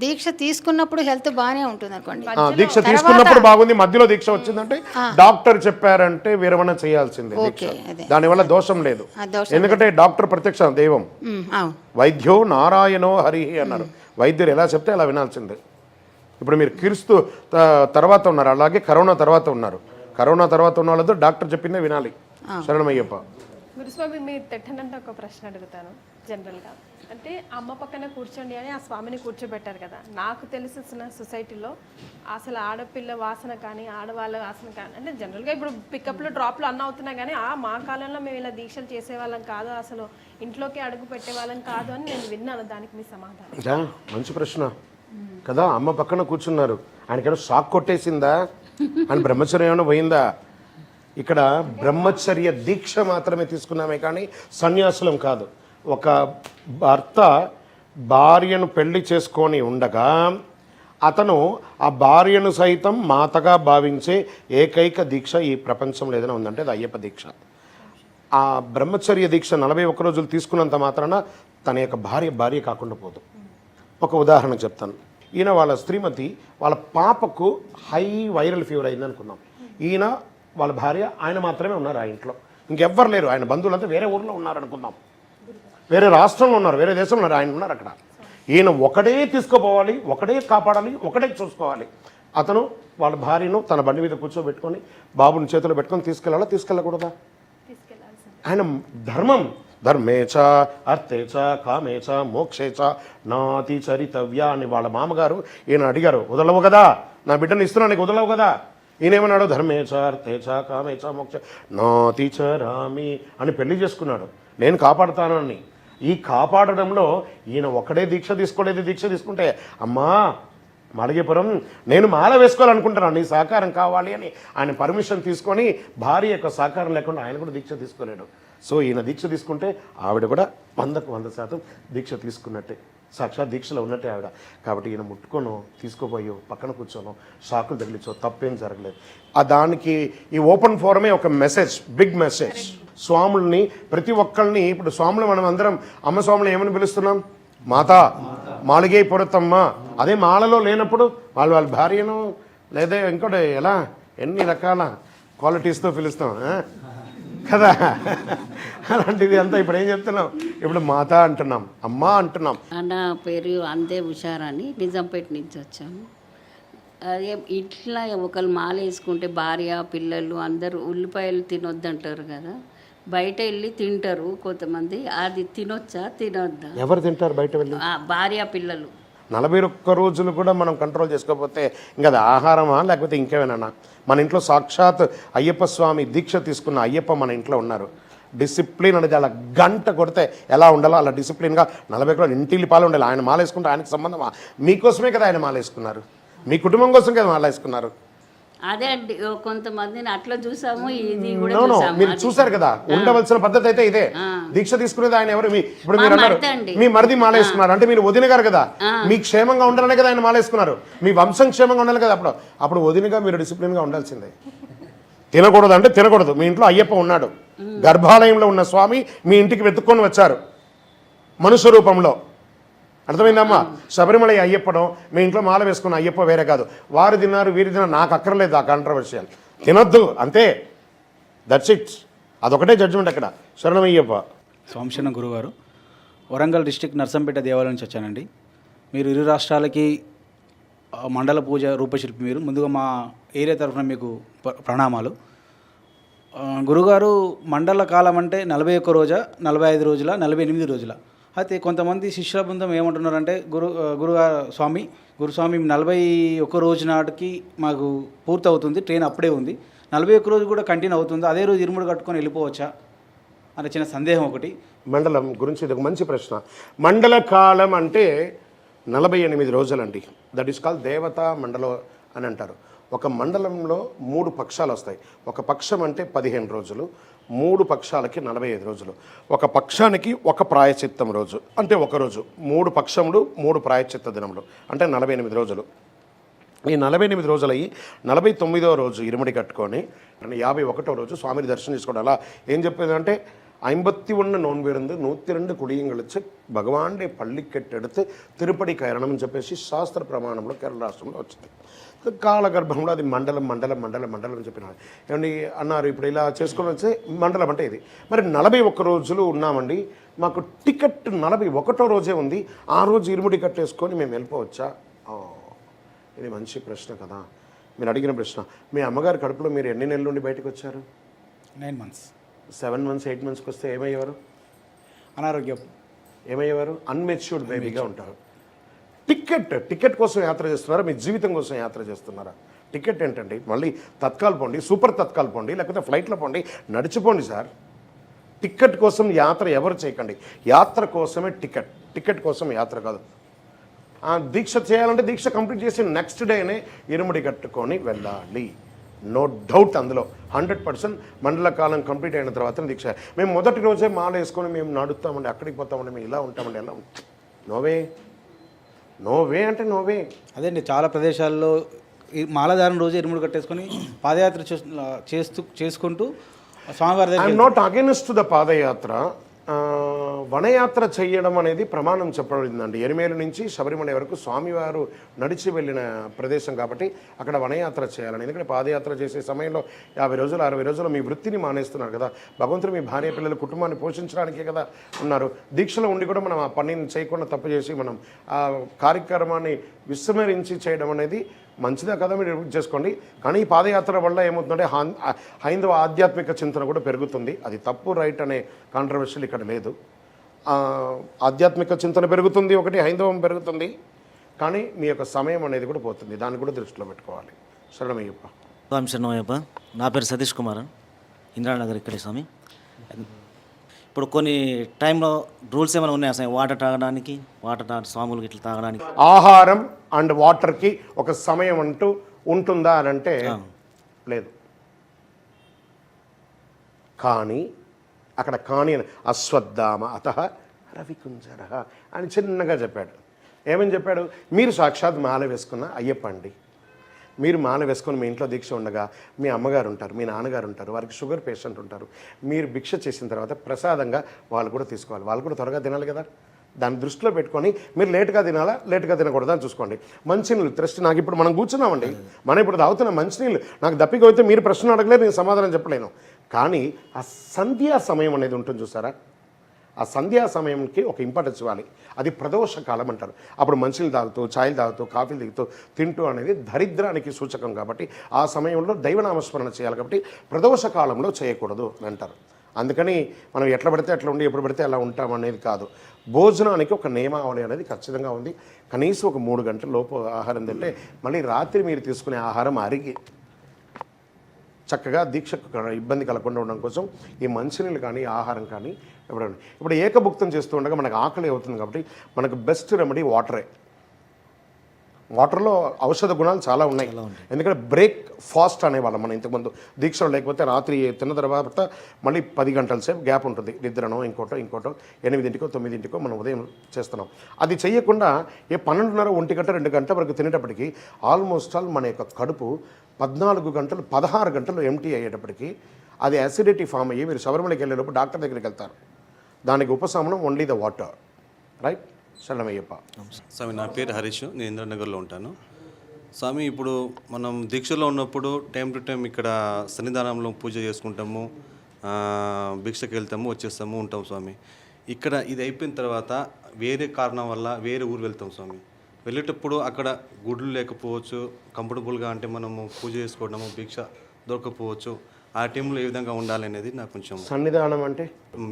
దీక్ష తీసుకున్నప్పుడు హెల్త్ బాగానే ఉంటుంది అనుకోండి. దీక్ష తీసుకున్నప్పుడు బాగుంది, మధ్యలో దీక్ష వచ్చిందంటే డాక్టర్ చెప్పారంటే విరమణ చేయాల్సిందే దీక్ష. దానివల్ల దోషం లేదు. ఎందుకంటే డాక్టర్ ప్రత్యక్ష దైవం. వైద్యో నారాయణో హరి అన్నారు. వైద్యులు ఎలా చెప్తే అలా వినాల్సిందే. ఇప్పుడు మీరు క్రీస్తు తర్వాత ఉన్నారు, అలాగే కరోనా తర్వాత ఉన్నారు. కరోనా తర్వాత ఉన్న వాళ్ళతో డాక్టర్ చెప్పిందే వినాలి. శరణమయ్యప్ప. గురుస్వామి, మీరు తెట్టనంటే ఒక ప్రశ్న అడుగుతాను. జనరల్గా అంటే అమ్మ పక్కన కూర్చోండి అని ఆ స్వామిని కూర్చోబెట్టారు కదా. నాకు తెలిసిన సొసైటీలో అసలు ఆడపిల్ల వాసన కానీ ఆడవాళ్ళ వాసన కానీ, అంటే జనరల్గా ఇప్పుడు పికప్లు డ్రాప్లు అన్న అవుతున్నాయి, కానీ మా కాలంలో మేము ఇలా దీక్షలు చేసేవాళ్ళం కాదు, అసలు ఇంట్లోకి అడుగు పెట్టేవాళ్ళం కాదు అని నేను విన్నాను. దానికి మీ సమాధానం? మంచి ప్రశ్న కదా. అమ్మ పక్కన కూర్చున్నారు, ఆయనకేదో షాక్ కొట్టేసిందా, ఆయన బ్రహ్మచర్యం ఏమైనా పోయిందా? ఇక్కడ బ్రహ్మచర్య దీక్ష మాత్రమే తీసుకున్నామే కానీ సన్యాసులం కాదు. ఒక భర్త భార్యను పెళ్లి చేసుకొని ఉండగా అతను ఆ భార్యను సైతం మాతగా భావించే ఏకైక దీక్ష ఈ ప్రపంచంలో ఏదైనా ఉందంటే అది అయ్యప్ప దీక్ష. ఆ బ్రహ్మచర్య దీక్ష 41 రోజులు తీసుకున్నంత మాత్రాన తన యొక్క భార్య కాకుండా పోదు. ఒక ఉదాహరణ చెప్తాను. ఈయన వాళ్ళ శ్రీమతి వాళ్ళ పాపకు హై వైరల్ ఫీవర్ అయింది అనుకుందాం. ఈయన వాళ్ళ భార్య ఆయన మాత్రమే ఉన్నారు ఆ ఇంట్లో, ఇంకెవ్వరు లేరు. ఆయన బంధువులంతా వేరే ఊర్లో ఉన్నారనుకుందాం, వేరే రాష్ట్రంలో ఉన్నారు, వేరే దేశంలో ఉన్నారు, ఆయన ఉన్నారు అక్కడ. ఈయన ఒకడే తీసుకుపోవాలి, ఒకడే కాపాడాలి, ఒకటే చూసుకోవాలి. అతను వాళ్ళ భార్యను తన బండి మీద కూర్చోబెట్టుకొని బాబుని చేతిలో పెట్టుకొని తీసుకెళ్ళకూడదా? ఆయన ధర్మం. ధర్మేచ అర్థేచ కామేచ మోక్షేచ నాతి చరితవ్య అని వాళ్ళ మామగారు ఈయన అడిగారు, వదలవు కదా నా బిడ్డను ఇస్తున్నా, నీకు వదలవు కదా. ఈయనేమన్నాడు? ధర్మేచ అర్థేచ కామేచ మోక్ష నాతి చరామి అని పెళ్లి చేసుకున్నాడు, నేను కాపాడుతాను అని. ఈ కాపాడడంలో ఈయన ఒకడే దీక్ష తీసుకోలేదు. దీక్ష తీసుకుంటే అమ్మా మాళగేపురం నేను మాల వేసుకోవాలనుకుంటున్నాను, నీ సహకారం కావాలి అని ఆయన పర్మిషన్ తీసుకొని భార్య యొక్క సహకారం లేకుండా ఆయన కూడా దీక్ష తీసుకోలేడు. సో ఈయన దీక్ష తీసుకుంటే ఆవిడ కూడా 100% దీక్ష తీసుకున్నట్టే, సాక్షాత్ దీక్షలో ఉన్నట్టే ఆవిడ. కాబట్టి ఈయన ముట్టుకోను, తీసుకోపోయో, పక్కన కూర్చోను, షాకులు తగిలించో, తప్పేం జరగలేదు. దానికి ఈ ఓపెన్ ఫోరమే ఒక మెసేజ్, బిగ్ మెసేజ్. స్వాముల్ని ప్రతి ఒక్కరిని, ఇప్పుడు స్వాములు మనం అందరం అమ్మ స్వాములు ఏమని పిలుస్తున్నాం? మాతా మాళిగే పొరతమ్మ. అదే మాలలో లేనప్పుడు వాళ్ళ భార్యను లేదా ఇంకోటి ఎలా ఎన్ని రకాల క్వాలిటీస్తో పిలుస్తాం. కదా. అలాంటిది అంతా ఇప్పుడు ఏం చెప్తున్నాం, ఇప్పుడు మాత అంటున్నాం, అమ్మ అంటున్నాం. నా పేరు అందే ఉషారని నిజాంపేట నుంచి వచ్చాము. అదే ఇట్లా ఒకరు మాల వేసుకుంటే భార్య పిల్లలు అందరూ ఉల్లిపాయలు తినొద్దంటారు కదా, బయట వెళ్ళి తింటారు కొంతమంది, అది తినొచ్చా తినొద్దా? ఎవరు తింటారు బయట వెళ్ళి? భార్య పిల్లలు 41 రోజులు కూడా మనం కంట్రోల్ చేసుకోకపోతే ఇంకా అది ఆహారమా లేకపోతే ఇంకేమైనా? మన ఇంట్లో సాక్షాత్ అయ్యప్ప స్వామి దీక్ష తీసుకున్న అయ్యప్ప మన ఇంట్లో ఉన్నారు. డిసిప్లిన్ అనేది అలా గంట కొడితే ఎలా ఉండాలో అలా డిసిప్లిన్గా 40 కిలోలు ఇంటిల్లి పాలు ఉండాలి. ఆయన మాల వేసుకుంటే ఆయనకు సంబంధమా? మీకోసమే కదా ఆయన మాల వేసుకున్నారు, మీ కుటుంబం కోసం కదా మాల వేసుకున్నారు. అదే అండి, కొంతమందిని అట్లా చూసాము, ఇది కూడా నో చూసాము. మీరు చూసారు కదా, ఉండవలసిన పద్ధతి అయితే ఇదే. దీక్ష తీసుకునేది ఆయన ఎవరు? ఇప్పుడు మీరు అన్నారు మీ మరిది మాల వేసుకున్నారు అంటే మీరు వదిన గారు కదా, మీ క్షేమంగా ఉండాలనే కదా ఆయన మాల వేసుకున్నారు, మీ వంశం క్షేమంగా ఉండాలి కదా. అప్పుడు వదినగా మీరు డిసిప్లిన్గా ఉండాల్సిందే. తినకూడదు అంటే తినకూడదు. మీ ఇంట్లో అయ్యప్ప ఉన్నాడు, గర్భాలయంలో ఉన్న స్వామి మీ ఇంటికి వెతుక్కొని వచ్చారు మనుష్య రూపంలో. అర్థమైందమ్మా? శబరిమల అయ్యప్పడం మీ ఇంట్లో మాల వేసుకున్న అయ్యప్ప వేరే కాదు. వారు తిన్నారు వీరు తిన్నారు నాకు అక్కర్లేదు ఆ కాంట్రవర్షియల్. తినొద్దు అంతే, దట్స్ ఇట్. అదొకటే జడ్జిమెంట్ అక్కడ. శరణమయ్యప్ప. సోమశరణ గురుగారు, వరంగల్ డిస్టిక్ నర్సంపేట దేవాలయం నుంచి వచ్చానండి. మీరు ఇరు రాష్ట్రాలకి మండల పూజ రూపశిల్పి. మీరు ముందుగా మా ఏరియా తరఫున మీకు ప్రణామాలు. గురుగారు, మండల కాలం అంటే 41 రోజా, 45 రోజుల, 48 రోజుల? అయితే కొంతమంది శిష్యుల బృందం ఏమంటున్నారంటే గురుస్వామి 41 రోజు నాటికి మాకు పూర్తి అవుతుంది, ట్రైన్ అప్పుడే ఉంది, 41 రోజు కూడా కంటిన్యూ అవుతుంది, అదే రోజు ఇరుముడు కట్టుకొని వెళ్ళిపోవచ్చా అనే చిన్న సందేహం ఒకటి. మండలం గురించి ఇది ఒక మంచి ప్రశ్న. మండల కాలం అంటే 48 రోజులండి. దట్ ఈస్ కాల్ దేవతా మండలం అని అంటారు. ఒక మండలంలో 3 పక్షాలు వస్తాయి. ఒక పక్షం అంటే 15 రోజులు, 3 పక్షాలకి 45 రోజులు. ఒక పక్షానికి ఒక ప్రాయచిత్తం రోజు అంటే ఒక రోజు. 3 పక్షములు 3 ప్రాయచిత్త దినములు అంటే 48 రోజులు. ఈ 48 రోజులయ్యి 49వ రోజు ఇరుముడి కట్టుకొని 51వ రోజు స్వామిని దర్శనం చేసుకోవడం. అలా ఏం చెప్పేదంటే 51 నోన్బిருந்து 102 కుడియంగళిച്ച് భగవానుడే పళ్ళికెట్టెడితే తిరుపతి కైరణం అని చెప్పేసి శాస్త్ర ప్రమాణంలో కేరళ రాష్ట్రంలో వచ్చింది. కాలగర్భంలో అది మండలం మండలం మండలం మండలం అని చెప్పినారు. ఏమండి అన్నారు, ఇప్పుడు ఇలా చేసుకొని వచ్చే మండలం అంటే ఇది. మరి 41 రోజులు ఉన్నామండి, మాకు టికెట్ 41వ రోజే ఉంది, ఆ రోజు ఇరుముడి కట్టేసుకొని మేము వెళ్ళిపోవచ్చా? ఇది మంచి ప్రశ్న కదా మీరు అడిగిన ప్రశ్న. మీ అమ్మగారి కడుపులో మీరు ఎన్ని నెలల నుండి బయటకు వచ్చారు? 9 months. 7 months 8 monthsకి వస్తే ఏమయ్యేవారు? అనారోగ్యం. ఏమయ్యేవారు? అన్మెచ్యూర్డ్ బేబీగా ఉంటారు. టికెట్ కోసం యాత్ర చేస్తున్నారా, మీ జీవితం కోసం యాత్ర చేస్తున్నారా? టికెట్ ఏంటండి? మళ్ళీ తత్కాల్ పోండి, సూపర్ తత్కాల్ పోండి, లేకపోతే ఫ్లైట్లో పోండి, నడిచిపోండి సార్. టికెట్ కోసం యాత్ర ఎవరు చేయకండి. యాత్ర కోసమే టికెట్ కోసం యాత్ర కాదు. దీక్ష చేయాలంటే దీక్ష కంప్లీట్ చేసి నెక్స్ట్ డేనే ఇరుముడి కట్టుకొని వెళ్ళాలి. నో డౌట్ అందులో 100%. మండల కాలం కంప్లీట్ అయిన తర్వాత దీక్ష. మేము మొదటి రోజే మాల వేసుకొని మేము నడుస్తామండి, అక్కడికి పోతామండి, మేము ఇలా ఉంటామండి, ఎలా నోవే అంటే నోవే. అదే అండి, చాలా ప్రదేశాల్లో ఈ మాలధారణ రోజు ఇరుముడు కట్టేసుకొని పాదయాత్ర చేసుకుంటూ స్వామివారి దగ్గర. ఐఎమ్ నాట్ అగెన్స్ట్ ద పాదయాత్ర. వనయాత్ర చేయడం అనేది ప్రమాణం చెప్పబడిందండి. ఎరిమేలు నుంచి శబరిమల వరకు స్వామివారు నడిచి వెళ్ళిన ప్రదేశం కాబట్టి అక్కడ వనయాత్ర చేయాలని. ఎందుకంటే పాదయాత్ర చేసే సమయంలో 50 రోజులు 60 రోజులు మీ వృత్తిని మానేస్తున్నారు కదా. భగవంతుడు మీ భార్య పిల్లలు కుటుంబాన్ని పోషించడానికే కదా ఉన్నారు. దీక్షలో ఉండి కూడా మనం ఆ పనిని చేయకుండా తప్పు చేసి మనం ఆ కార్యక్రమాన్ని విస్మరించి చేయడం అనేది మంచిదే కదా, మీరు చేసుకోండి. కానీ ఈ పాదయాత్ర వల్ల ఏమవుతుందంటే హైందవ ఆధ్యాత్మిక చింతన కూడా పెరుగుతుంది. అది తప్పు రైట్ అనే కాంట్రవర్షియల్ ఇక్కడ లేదు. ఆధ్యాత్మిక చింతన పెరుగుతుంది, ఒకటి హైందవం పెరుగుతుంది, కానీ మీ యొక్క సమయం అనేది కూడా పోతుంది. దాన్ని కూడా దృష్టిలో పెట్టుకోవాలి. శరణమయ్యప్ప. స్వామి శరణమయ్యప్ప. నా పేరు సతీష్ కుమార్, ఇంద్రానగర్ ఇక్కడే స్వామి. ఇప్పుడు కొన్ని టైంలో రూల్స్ ఏమైనా ఉన్నాయా స్వామి? వాటర్ తాగడానికి, స్వాములకి ఇట్లా తాగడానికి ఆహారం అండ్ వాటర్కి ఒక సమయం అంటూ ఉంటుందా అని అంటే లేదు. కానీ అక్కడ అశ్వత్థామ అతః రవికుంజర అని చిన్నగా చెప్పాడు. ఏమని చెప్పాడు? మీరు సాక్షాత్ మాల వేసుకున్న అయ్యప్ప అండి. మీరు మాల వేసుకొని మీ ఇంట్లో దీక్ష ఉండగా మీ అమ్మగారు ఉంటారు, మీ నాన్నగారు ఉంటారు, వారికి షుగర్ పేషెంట్ ఉంటారు. మీరు భిక్ష చేసిన తర్వాత ప్రసాదంగా వాళ్ళు కూడా తీసుకోవాలి. వాళ్ళు కూడా త్వరగా తినాలి కదా. దాన్ని దృష్టిలో పెట్టుకొని మీరు లేట్గా తినాలా లేట్గా తినకూడదా అని చూసుకోండి. మంచినీళ్ళు త్రెస్ట్ నాకు ఇప్పుడు మనం కూర్చున్నామండి, మనం ఇప్పుడు తాగుతున్నాం మంచినీళ్ళు, నాకు దప్పిక అయితే మీరు ప్రశ్న అడగలేరు, నేను సమాధానం చెప్పలేను. కానీ ఆ సంధ్యా సమయం అనేది ఉంటుంది చూసారా, ఆ సంధ్యా సమయంకి ఒక ఇంపార్టెన్స్ ఇవ్వాలి. అది ప్రదోష కాలం అంటారు. అప్పుడు మంచినీళ్ళు తాగుతూ, ఛాయలు తాగుతూ, కాఫీలు దిగుతూ తింటూ అనేది దరిద్రానికి సూచకం కాబట్టి ఆ సమయంలో దైవనామస్మరణ చేయాలి. కాబట్టి ప్రదోష కాలంలో చేయకూడదు అని అంటారు. అందుకని మనం ఎట్లా పడితే అట్లా ఉండి ఎప్పుడు పడితే అలా ఉంటాం అనేది కాదు. భోజనానికి ఒక నియమావళి అనేది ఖచ్చితంగా ఉంది. కనీసం ఒక 3 గంటల లోపు ఆహారం తింటే మళ్ళీ రాత్రి మీరు తీసుకునే ఆహారం అరిగి చక్కగా దీక్షకు ఇబ్బంది కలగకుండా ఉండడం కోసం ఈ మంచినీళ్ళు కానీ ఆహారం కానీ ఇప్పుడు ఏకభుక్తం చేస్తూ ఉండగా మనకు ఆకలి అవుతుంది. కాబట్టి మనకు బెస్ట్ రెమెడీ వాటరే. వాటర్లో ఔషధ గుణాలు చాలా ఉన్నాయి. ఎందుకంటే బ్రేక్ ఫాస్ట్ అనేవాళ్ళం మనం ఇంతకుముందు దీక్షలో. లేకపోతే రాత్రి తిన్న తర్వాత మళ్ళీ 10 గంటల సేపు గ్యాప్ ఉంటుంది, నిద్రనో ఇంకోటో 8కో 9కో మనం ఉదయం చేస్తున్నాం. అది చేయకుండా 12:30, 1 గంట 2 గంటల వరకు తినేటప్పటికి ఆల్మోస్ట్ ఆల్ మన యొక్క కడుపు 14 గంటలు 16 గంటలు ఎంటీ అయ్యేటప్పటికి అది యాసిడిటీ ఫామ్ అయ్యి మీరు శబరిమలకి వెళ్ళేటప్పుడు డాక్టర్ దగ్గరికి వెళ్తారు. దానికి ఉపశమనం ఓన్లీ ద వాటర్. రైట్? శరణమయ్యప్ప. స్వామి, నా పేరు హరీష్, నేను ఇంద్రనగర్లో ఉంటాను. స్వామి, ఇప్పుడు మనం దీక్షలో ఉన్నప్పుడు టైం టు టైం ఇక్కడ సన్నిధానంలో పూజ చేసుకుంటాము, భిక్షకి వెళ్తాము, వచ్చేస్తాము, ఉంటాం స్వామి. ఇక్కడ ఇది అయిపోయిన తర్వాత వేరే కారణం వల్ల వేరే ఊరు వెళ్తాం స్వామి. వెళ్ళేటప్పుడు అక్కడ గుడ్లు లేకపోవచ్చు, కంఫర్టబుల్గా అంటే మనము పూజ చేసుకోవడము, భిక్ష దొరకపోవచ్చు. ఆ టైంలో ఏ విధంగా ఉండాలి అనేది నాకు కొంచెం. సన్నిధానం అంటే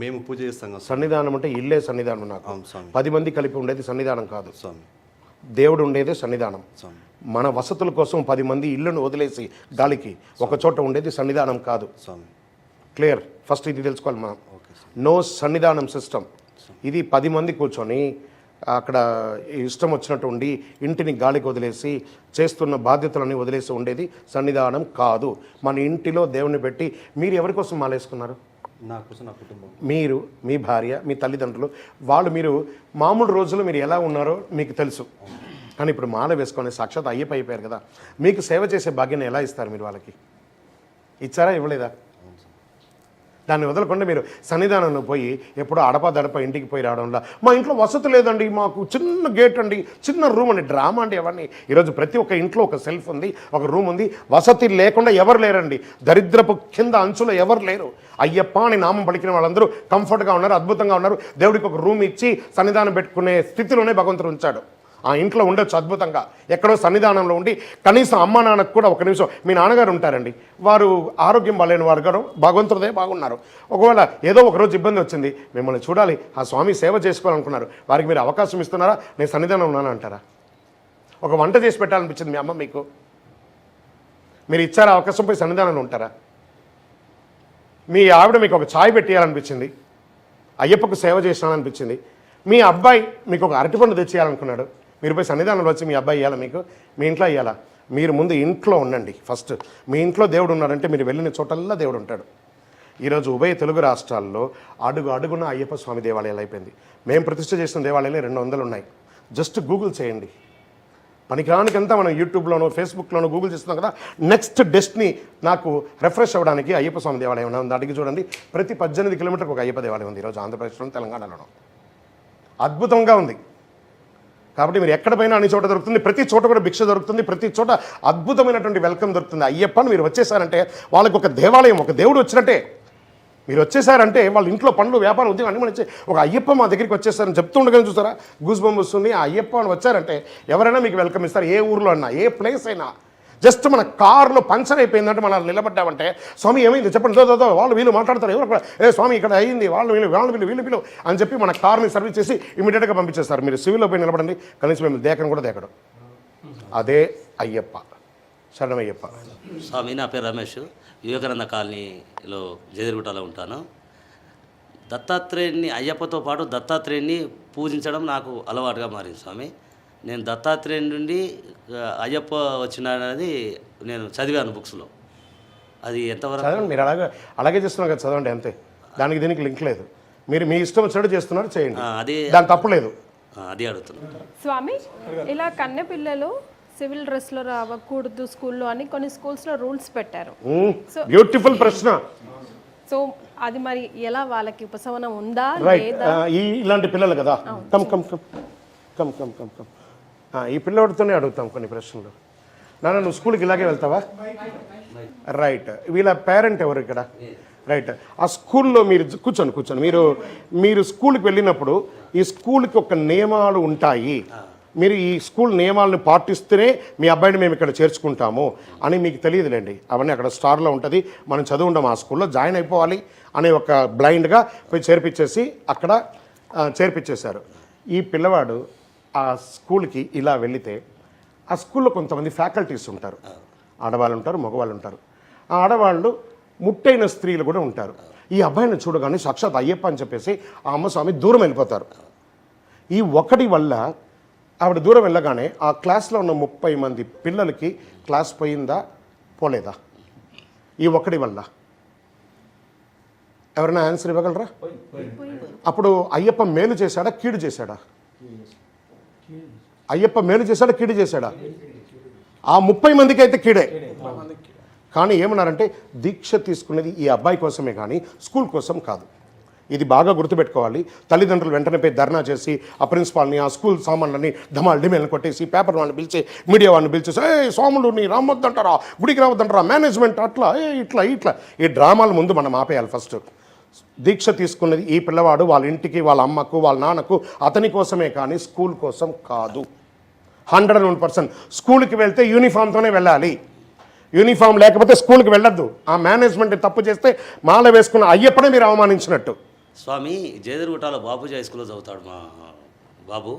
మేము పూజ చేస్తాం కదా సన్నిధానం అంటే ఇల్లే సన్నిధానం. నాకు అవును స్వామి. 10 మంది కలిపి ఉండేది సన్నిధానం కాదు స్వామి. దేవుడు ఉండేదే సన్నిధానం. స్వామి, మన వసతుల కోసం 10 మంది ఇళ్ళను వదిలేసి గాలికి ఒక చోట ఉండేది సన్నిధానం కాదు. స్వామి, క్లియర్? ఫస్ట్ ఇది తెలుసుకోవాలి మనం. ఓకే స్వామి. నో సన్నిధానం సిస్టమ్. ఇది 10 మంది కూర్చొని అక్కడ ఇష్టం వచ్చినట్టు ఉండి ఇంటిని గాలికి వదిలేసి చేస్తున్న బాధ్యతలని వదిలేసి ఉండేది సన్నిధానం కాదు. మన ఇంటిలో దేవుని పెట్టి మీరు ఎవరి కోసం మాలేసుకున్నారు? నా కోసం, నా కుటుంబం. మీరు, మీ భార్య, మీ తల్లిదండ్రులు, వాళ్ళు మీరు మామూలు రోజుల్లో మీరు ఎలా ఉన్నారో మీకు తెలుసు. కానీ ఇప్పుడు మాల వేసుకొని సాక్షాత్ అయ్యప్ప అయిపోయారు కదా, మీకు సేవ చేసే భాగ్యాన్ని ఎలా ఇస్తారు మీరు? వాళ్ళకి ఇచ్చారా, ఇవ్వలేదా? దాన్ని వదలకుండా మీరు సన్నిధానంలో పోయి ఎప్పుడో అడపదడప ఇంటికి పోయి రావడంలో మా ఇంట్లో వసతి లేదండి, మాకు చిన్న గేట్ అండి, చిన్న రూమ్ అండి, డ్రామా అండి అవన్నీ. ఈరోజు ప్రతి ఒక్క ఇంట్లో ఒక సెల్ఫ్ ఉంది, ఒక రూమ్ ఉంది. వసతి లేకుండా ఎవరు లేరండి. దరిద్రపు కింద అంచులో ఎవరు లేరు. అయ్యప్ప అని నామం పలికిన వాళ్ళందరూ కంఫర్ట్గా ఉన్నారు, అద్భుతంగా ఉన్నారు. దేవుడికి ఒక రూమ్ ఇచ్చి సన్నిధానం పెట్టుకునే స్థితిలోనే భగవంతుడు ఉంచాడు. ఆ ఇంట్లో ఉండొచ్చు అద్భుతంగా. ఎక్కడో సన్నిధానంలో ఉండి కనీసం అమ్మ నాన్నకు కూడా ఒక నిమిషం, మీ నాన్నగారు ఉంటారండి, వారు ఆరోగ్యం బాలేని వారు గారు భగవంతుడే బాగున్నారు. ఒకవేళ ఏదో ఒకరోజు ఇబ్బంది వచ్చింది, మిమ్మల్ని చూడాలి, ఆ స్వామి సేవ చేసుకోవాలనుకున్నారు, వారికి మీరు అవకాశం ఇస్తున్నారా? నేను సన్నిధానం ఉన్నాను అంటారా? ఒక వంట చేసి పెట్టాలనిపించింది మీ అమ్మ మీకు, మీరు ఇచ్చారా అవకాశం? పోయి సన్నిధానంలో ఉంటారా? మీ ఆవిడ మీకు ఒక ఛాయ్ పెట్టేయాలనిపించింది, అయ్యప్పకు సేవ చేసినాననిపించింది. మీ అబ్బాయి మీకు ఒక అరటిపండు తెచ్చేయాలనుకున్నాడు, మీరు పోయి సన్నిధానంలో వచ్చి మీ అబ్బాయి ఇవ్వాలా? మీకు మీ ఇంట్లో ఇవ్వాలా? మీరు ముందు ఇంట్లో ఉండండి ఫస్ట్. మీ ఇంట్లో దేవుడు ఉన్నాడంటే మీరు వెళ్ళిన చోటల్లా దేవుడు ఉంటాడు. ఈరోజు ఉభయ తెలుగు రాష్ట్రాల్లో అడుగున అయ్యప్ప స్వామి దేవాలయాలు అయిపోయింది. మేము ప్రతిష్ఠ చేసిన దేవాలయాలు 200 ఉన్నాయి. జస్ట్ గూగుల్ చేయండి. పనికిరానికంతా మనం యూట్యూబ్లోనో ఫేస్బుక్లోనో గూగుల్ చేస్తున్నాం కదా. నెక్స్ట్ డెస్టినీ నాకు రిఫ్రెష్ అవ్వడానికి అయ్యప్ప స్వామి దేవాలయం ఉంది. అడిగి చూడండి, ప్రతి 18 కిలోమీటర్కి ఒక అయ్యప్ప దేవాలయం ఉంది ఈరోజు ఆంధ్రప్రదేశ్లో, తెలంగాణలో. అద్భుతంగా ఉంది. కాబట్టి మీరు ఎక్కడ పోయినా అన్ని చోట దొరుకుతుంది, ప్రతి చోట కూడా భిక్ష దొరుకుతుంది, ప్రతి చోట అద్భుతమైనటువంటి వెల్కమ్ దొరుకుతుంది. అయ్యప్పని మీరు వచ్చేసారంటే వాళ్ళకి ఒక దేవాలయం, ఒక దేవుడు వచ్చినట్టే. మీరు వచ్చేసారంటే వాళ్ళ ఇంట్లో పనులు, వ్యాపారం, ఉద్యోగం అన్ని వచ్చి ఒక అయ్యప్ప మా దగ్గరికి వచ్చేసారని చెప్తుండగానే చూసారా గూస్ బంప్ వస్తుంది. ఆ అయ్యప్ప అని వచ్చారంటే ఎవరైనా మీకు వెల్కమ్ ఇస్తారు. ఏ ఊర్లో అయినా, ఏ ప్లేస్ అయినా. జస్ట్ మన కార్లో పంచర్ అయిపోయిందంటే మనం నిలబడ్డామంటే స్వామి ఏమైంది చెప్పండి, వాళ్ళు వీళ్ళు మాట్లాడతారు, ఎవరు ఏ స్వామి ఇక్కడ అయ్యింది, వీళ్ళు అని చెప్పి మన కార్ని సర్వీస్ చేసి ఇమీడియట్గా పంపించేస్తారు. మీరు సివిల్లో పోయి నిలబడండి, కనీసం మేము దేకను కూడా దేకడం. అదే అయ్యప్ప. శరణమయ్యప్ప. స్వామి, నా పేరు రమేష్, వివేకానంద కాలనీలో జదిరుగుట్టలో ఉంటాను. దత్తాత్రేయుని, అయ్యప్పతో పాటు దత్తాత్రేయుని పూజించడం నాకు అలవాటుగా మారింది స్వామి. నేను దత్తాత్రేయుని నుండి అయ్యప్ప వచ్చినాడనేది నేను చదివాను బుక్స్లో. అది ఎంతవరకు చదవండి, మీరు అలాగే చేస్తున్నారు కదా, చదవండి అంతే. దానికి దీనికి లింక్ లేదు. మీరు మీ ఇష్టం వచ్చినట్టు చేస్తున్నారు, చేయండి, అది దాని తప్పు లేదు. అది అడుగుతున్నాను స్వామి. ఇలా కన్నె పిల్లలు సివిల్ డ్రెస్లో రావకూడదు స్కూల్లో అని కొన్ని స్కూల్స్లో రూల్స్ పెట్టారు. బ్యూటిఫుల్ ప్రశ్న. సో అది మరి ఎలా వాళ్ళకి ఉపశమనం ఉందా రైట్ లేదా? ఇలాంటి పిల్లలు కదా come come come come come come come ఈ పిల్లవాడితోనే అడుగుతాం కొన్ని ప్రశ్నలు. నాన్న నువ్వు స్కూల్కి ఇలాగే వెళ్తావా? రైట్. వీళ్ళ పేరెంట్ ఎవరు ఇక్కడ? రైట్. ఆ స్కూల్లో మీరు కూర్చొని మీరు స్కూల్కి వెళ్ళినప్పుడు ఈ స్కూల్కి ఒక నియమాలు ఉంటాయి, మీరు ఈ స్కూల్ నియమాలను పాటిస్తేనే మీ అబ్బాయిని మేము ఇక్కడ చేర్చుకుంటాము అని మీకు తెలియదులేండి. అవన్నీ అక్కడ స్టార్లో ఉంటుంది, మనం చదువుంటాం ఆ స్కూల్లో జాయిన్ అయిపోవాలి అనే ఒక బ్లైండ్గా పోయి చేర్పించేసి అక్కడ చేర్పించేశారు. ఈ పిల్లవాడు ఆ స్కూల్కి ఇలా వెళితే ఆ స్కూల్లో కొంతమంది ఫ్యాకల్టీస్ ఉంటారు, ఆడవాళ్ళు ఉంటారు, మగవాళ్ళు ఉంటారు. ఆ ఆడవాళ్ళు ముట్టైన స్త్రీలు కూడా ఉంటారు. ఈ అబ్బాయిని చూడగానే సాక్షాత్ అయ్యప్ప అని చెప్పేసి ఆ అమ్మ స్వామి దూరం వెళ్ళిపోతారు. ఈ ఒకటి వల్ల ఆవిడ దూరం వెళ్ళగానే ఆ క్లాస్లో ఉన్న 30 మంది పిల్లలకి క్లాస్ పోయిందా పోలేదా? ఈ ఒకటి వల్ల ఎవరైనా ఆన్సర్ ఇవ్వగలరా? అప్పుడు అయ్యప్ప మేలు చేశాడా కీడు చేశాడా? అయ్యప్ప మేలు చేశాడా కీడు చేశాడా? ఆ 30 మందికి అయితే కీడే. కానీ ఏమన్నారంటే దీక్ష తీసుకునేది ఈ అబ్బాయి కోసమే కానీ స్కూల్ కోసం కాదు. ఇది బాగా గుర్తుపెట్టుకోవాలి. తల్లిదండ్రులు వెంటనే పోయి ధర్నా చేసి ఆ ప్రిన్సిపాల్ని ఆ స్కూల్ సామాన్లని డిమెల్ని కొట్టేసి పేపర్ వాళ్ళని పిలిచి మీడియా వాళ్ళని పిలిచేసి సోములు నీ రావద్దంటారా, గుడికి రావద్దంటారా, మేనేజ్మెంట్ అట్లా ఇట్లా ఈ డ్రామాల ముందు మనం ఆపేయాలి. ఫస్ట్ దీక్ష తీసుకున్నది ఈ పిల్లవాడు వాళ్ళ ఇంటికి, వాళ్ళ అమ్మకు, వాళ్ళ నాన్నకు, అతని కోసమే కానీ స్కూల్ కోసం కాదు. 101%. స్కూల్కి వెళ్తే యూనిఫామ్తోనే వెళ్ళాలి. యూనిఫామ్ లేకపోతే స్కూల్కి వెళ్ళొద్దు. ఆ మేనేజ్మెంట్ తప్పు చేస్తే మాల వేసుకున్న అయ్యప్పనే మీరు అవమానించినట్టు. స్వామి జయదుర్గుటాలో బాబుజీ హై స్కూల్లో చదువుతాడు మా బాబు.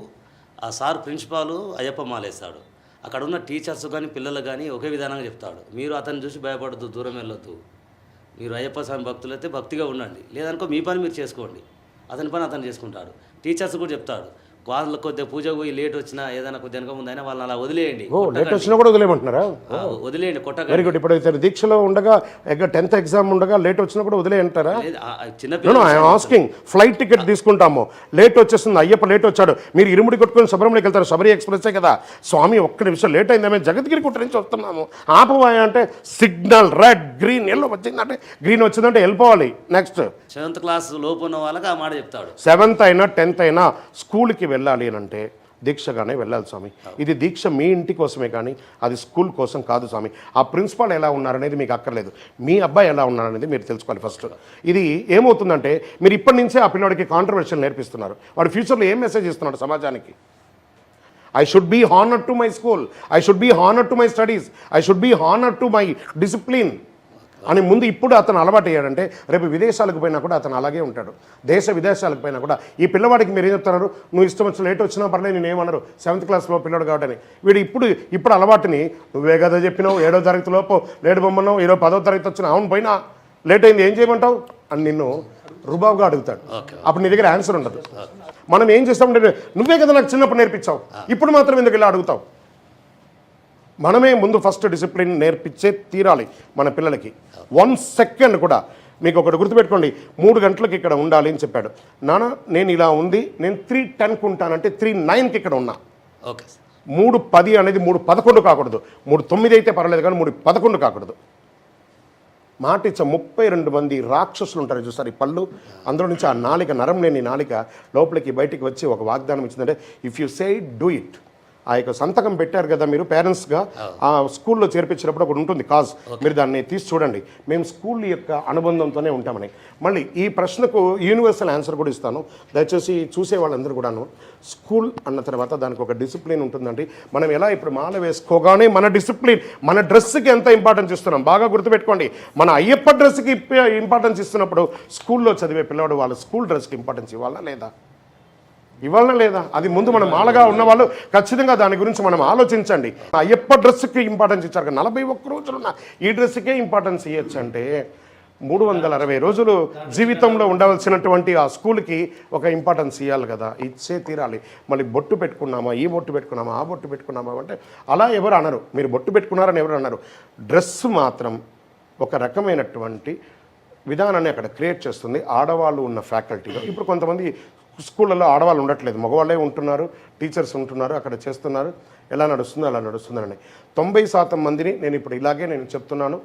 ఆ సార్ ప్రిన్సిపాలు అయ్యప్ప మాలేస్తాడు. అక్కడ ఉన్న టీచర్స్ కానీ పిల్లలు కానీ ఒకే విధానంగా చెప్తాడు. మీరు అతన్ని చూసి భయపడద్దు, దూరం వెళ్ళొద్దు. మీరు అయ్యప్ప స్వామి భక్తులైతే భక్తిగా ఉండండి, లేదనుకో మీ పని మీరు చేసుకోండి, అతని పని అతను చేసుకుంటాడు. టీచర్స్ కూడా చెప్తాడు, వాళ్ళకి కొద్దిగా పూజ పోయి లేట్ వచ్చినా ఏదైనా కొద్దిగా వెనక ముందైనా వాళ్ళని అలా వదిలేయండి. లేట్ వచ్చినా కూడా వదిలేయమంటున్నారా? వదిలేయండి, కొట్టగా. Very good. ఇప్పుడు దీక్షలో ఉండగా 10th ఎగ్జామ్ ఉండగా లేట్ వచ్చినా కూడా వదిలేయంటారా? చిన్న ఆస్కింగ్ ఫ్లైట్ టికెట్ తీసుకుంటాము, లేట్ వచ్చేస్తుంది, అయ్యప్ప లేట్ వచ్చాడు, మీరు ఇరుముడి కొట్టుకొని శబరిమలకి వెళ్తారు, శబరి ఎక్స్ప్రెస్సే కదా, స్వామి ఒక్క నిమిషం లేట్ అయిందా, మేము జగద్గిరి కుట్ట నుంచి వస్తున్నాము, ఆపవాయ అంటే సిగ్నల్ రెడ్ గ్రీన్ ఎల్లో వచ్చిందంటే గ్రీన్ వచ్చిందంటే వెళ్ళిపోవాలి. నెక్స్ట్ 7th క్లాస్ లోపు ఉన్న వాళ్ళకి ఆ మాట చెప్తాడు. 7th అయినా 10th అయినా స్కూల్కి వెళ్ళాలి అని అంటే దీక్షగానే వెళ్ళాలి స్వామి. ఇది దీక్ష మీ ఇంటి కోసమే కానీ అది స్కూల్ కోసం కాదు స్వామి. ఆ ప్రిన్సిపాల్ ఎలా ఉన్నారనేది మీకు అక్కర్లేదు, మీ అబ్బాయి ఎలా ఉన్నారనేది మీరు తెలుసుకోవాలి ఫస్ట్. ఇది ఏమవుతుందంటే మీరు ఇప్పటి నుంచే ఆ పిల్లడికి కాంట్రవర్షియల్ నేర్పిస్తున్నారు. వాడు ఫ్యూచర్లో ఏం మెసేజ్ ఇస్తున్నాడు సమాజానికి? I should be honored to my school, I should be honored to my studies, I should be honored to my discipline అని ముందు ఇప్పుడు అతను అలవాటు అయ్యాడంటే రేపు విదేశాలకు పోయినా కూడా అతను అలాగే ఉంటాడు. దేశ విదేశాలకు పోయినా కూడా ఈ పిల్లవాడికి మీరు ఏం చెప్తున్నారు, నువ్వు ఇష్టం వచ్చిన లేట్ వచ్చినా పర్లేదు నేను ఏమన్నారు, 7th క్లాస్లో పిల్లడు కాబట్టి వీడు ఇప్పుడు అలవాటుని నువ్వే కదా చెప్పినావు, 7వ తరగతి లోపు లేట్ బొమ్మన్నావు, ఈరోజు 10వ తరగతి వచ్చినా అవును పోయినా లేట్ అయింది ఏం చేయమంటావు అని నిన్ను రుబాబుగా అడుగుతాడు. అప్పుడు నీ దగ్గర ఆన్సర్ ఉండదు. మనం ఏం చేస్తామంటే నువ్వే కదా నాకు చిన్నప్పుడు నేర్పించావు, ఇప్పుడు మాత్రం ఎందుకు ఇలా అడుగుతావు? మనమే ముందు ఫస్ట్ డిసిప్లిన్ నేర్పించే తీరాలి మన పిల్లలకి. 1 సెకండ్ కూడా మీకు ఒకటి గుర్తుపెట్టుకోండి, 3 గంటలకు ఇక్కడ ఉండాలి అని చెప్పాడు నాన్న. నేను ఇలా ఉంది, నేను 3:10కు ఉంటానంటే 3:09కి ఇక్కడ ఉన్నా. ఓకే. 3:10 అనేది 3:11 కాకూడదు, 3:09 అయితే పర్వాలేదు కానీ 3:11 కాకూడదు. మాట ఇచ్చ 32 మంది రాక్షసులు ఉంటారు చూస్తారు ఈ పళ్ళు, అందులో నుంచి ఆ నాలిక, నరం లేని నాలిక లోపలికి బయటికి వచ్చి ఒక వాగ్దానం ఇచ్చిందంటే if you say do it. ఆ యొక్క సంతకం పెట్టారు కదా మీరు పేరెంట్స్గా, ఆ స్కూల్లో చేర్పించినప్పుడు ఒకటి ఉంటుంది కాజ్, మీరు దాన్ని తీసి చూడండి. మేము స్కూల్ యొక్క అనుబంధంతోనే ఉంటామని. మళ్ళీ ఈ ప్రశ్నకు యూనివర్సల్ ఆన్సర్ కూడా ఇస్తాను, దయచేసి చూసే వాళ్ళందరూ కూడాను. స్కూల్ అన్న తర్వాత దానికి ఒక డిసిప్లిన్ ఉంటుందండి. మనం ఎలా ఇప్పుడు మాల వేసుకోగానే మన డిసిప్లిన్, మన డ్రెస్కి ఎంత ఇంపార్టెన్స్ ఇస్తున్నాం బాగా గుర్తుపెట్టుకోండి. మన అయ్యప్ప డ్రెస్కి ఇంపార్టెన్స్ ఇస్తున్నప్పుడు స్కూల్లో చదివే పిల్లవాడు వాళ్ళ స్కూల్ డ్రెస్కి ఇంపార్టెన్స్ ఇవ్వాలా లేదా? అది ముందు మనం మాలగా ఉన్నవాళ్ళు ఖచ్చితంగా దాని గురించి మనం ఆలోచించండి. అయ్యప్ప డ్రెస్కి ఇంపార్టెన్స్ ఇచ్చారు, 41 రోజులున్న ఈ డ్రెస్కే ఇంపార్టెన్స్ ఇవ్వచ్చు అంటే 360 రోజులు జీవితంలో ఉండవలసినటువంటి ఆ స్కూల్కి ఒక ఇంపార్టెన్స్ ఇవ్వాలి కదా, ఇచ్చే తీరాలి. మళ్ళీ బొట్టు పెట్టుకున్నామా, ఈ బొట్టు పెట్టుకున్నామా, ఆ బొట్టు పెట్టుకున్నామా అంటే అలా ఎవరు అనరు. మీరు బొట్టు పెట్టుకున్నారని ఎవరు అన్నారు. డ్రెస్ మాత్రం ఒక రకమైనటువంటి విధానాన్ని అక్కడ క్రియేట్ చేస్తుంది ఆడవాళ్ళు ఉన్న ఫ్యాకల్టీలో. ఇప్పుడు కొంతమంది స్కూళ్ళల్లో ఆడవాళ్ళు ఉండట్లేదు, మగవాళ్ళే ఉంటున్నారు, టీచర్స్ ఉంటున్నారు, అక్కడ చేస్తున్నారు. ఎలా నడుస్తుందో అలా నడుస్తుందని 90% మందిని నేను ఇప్పుడు ఇలాగే నేను చెప్తున్నాను.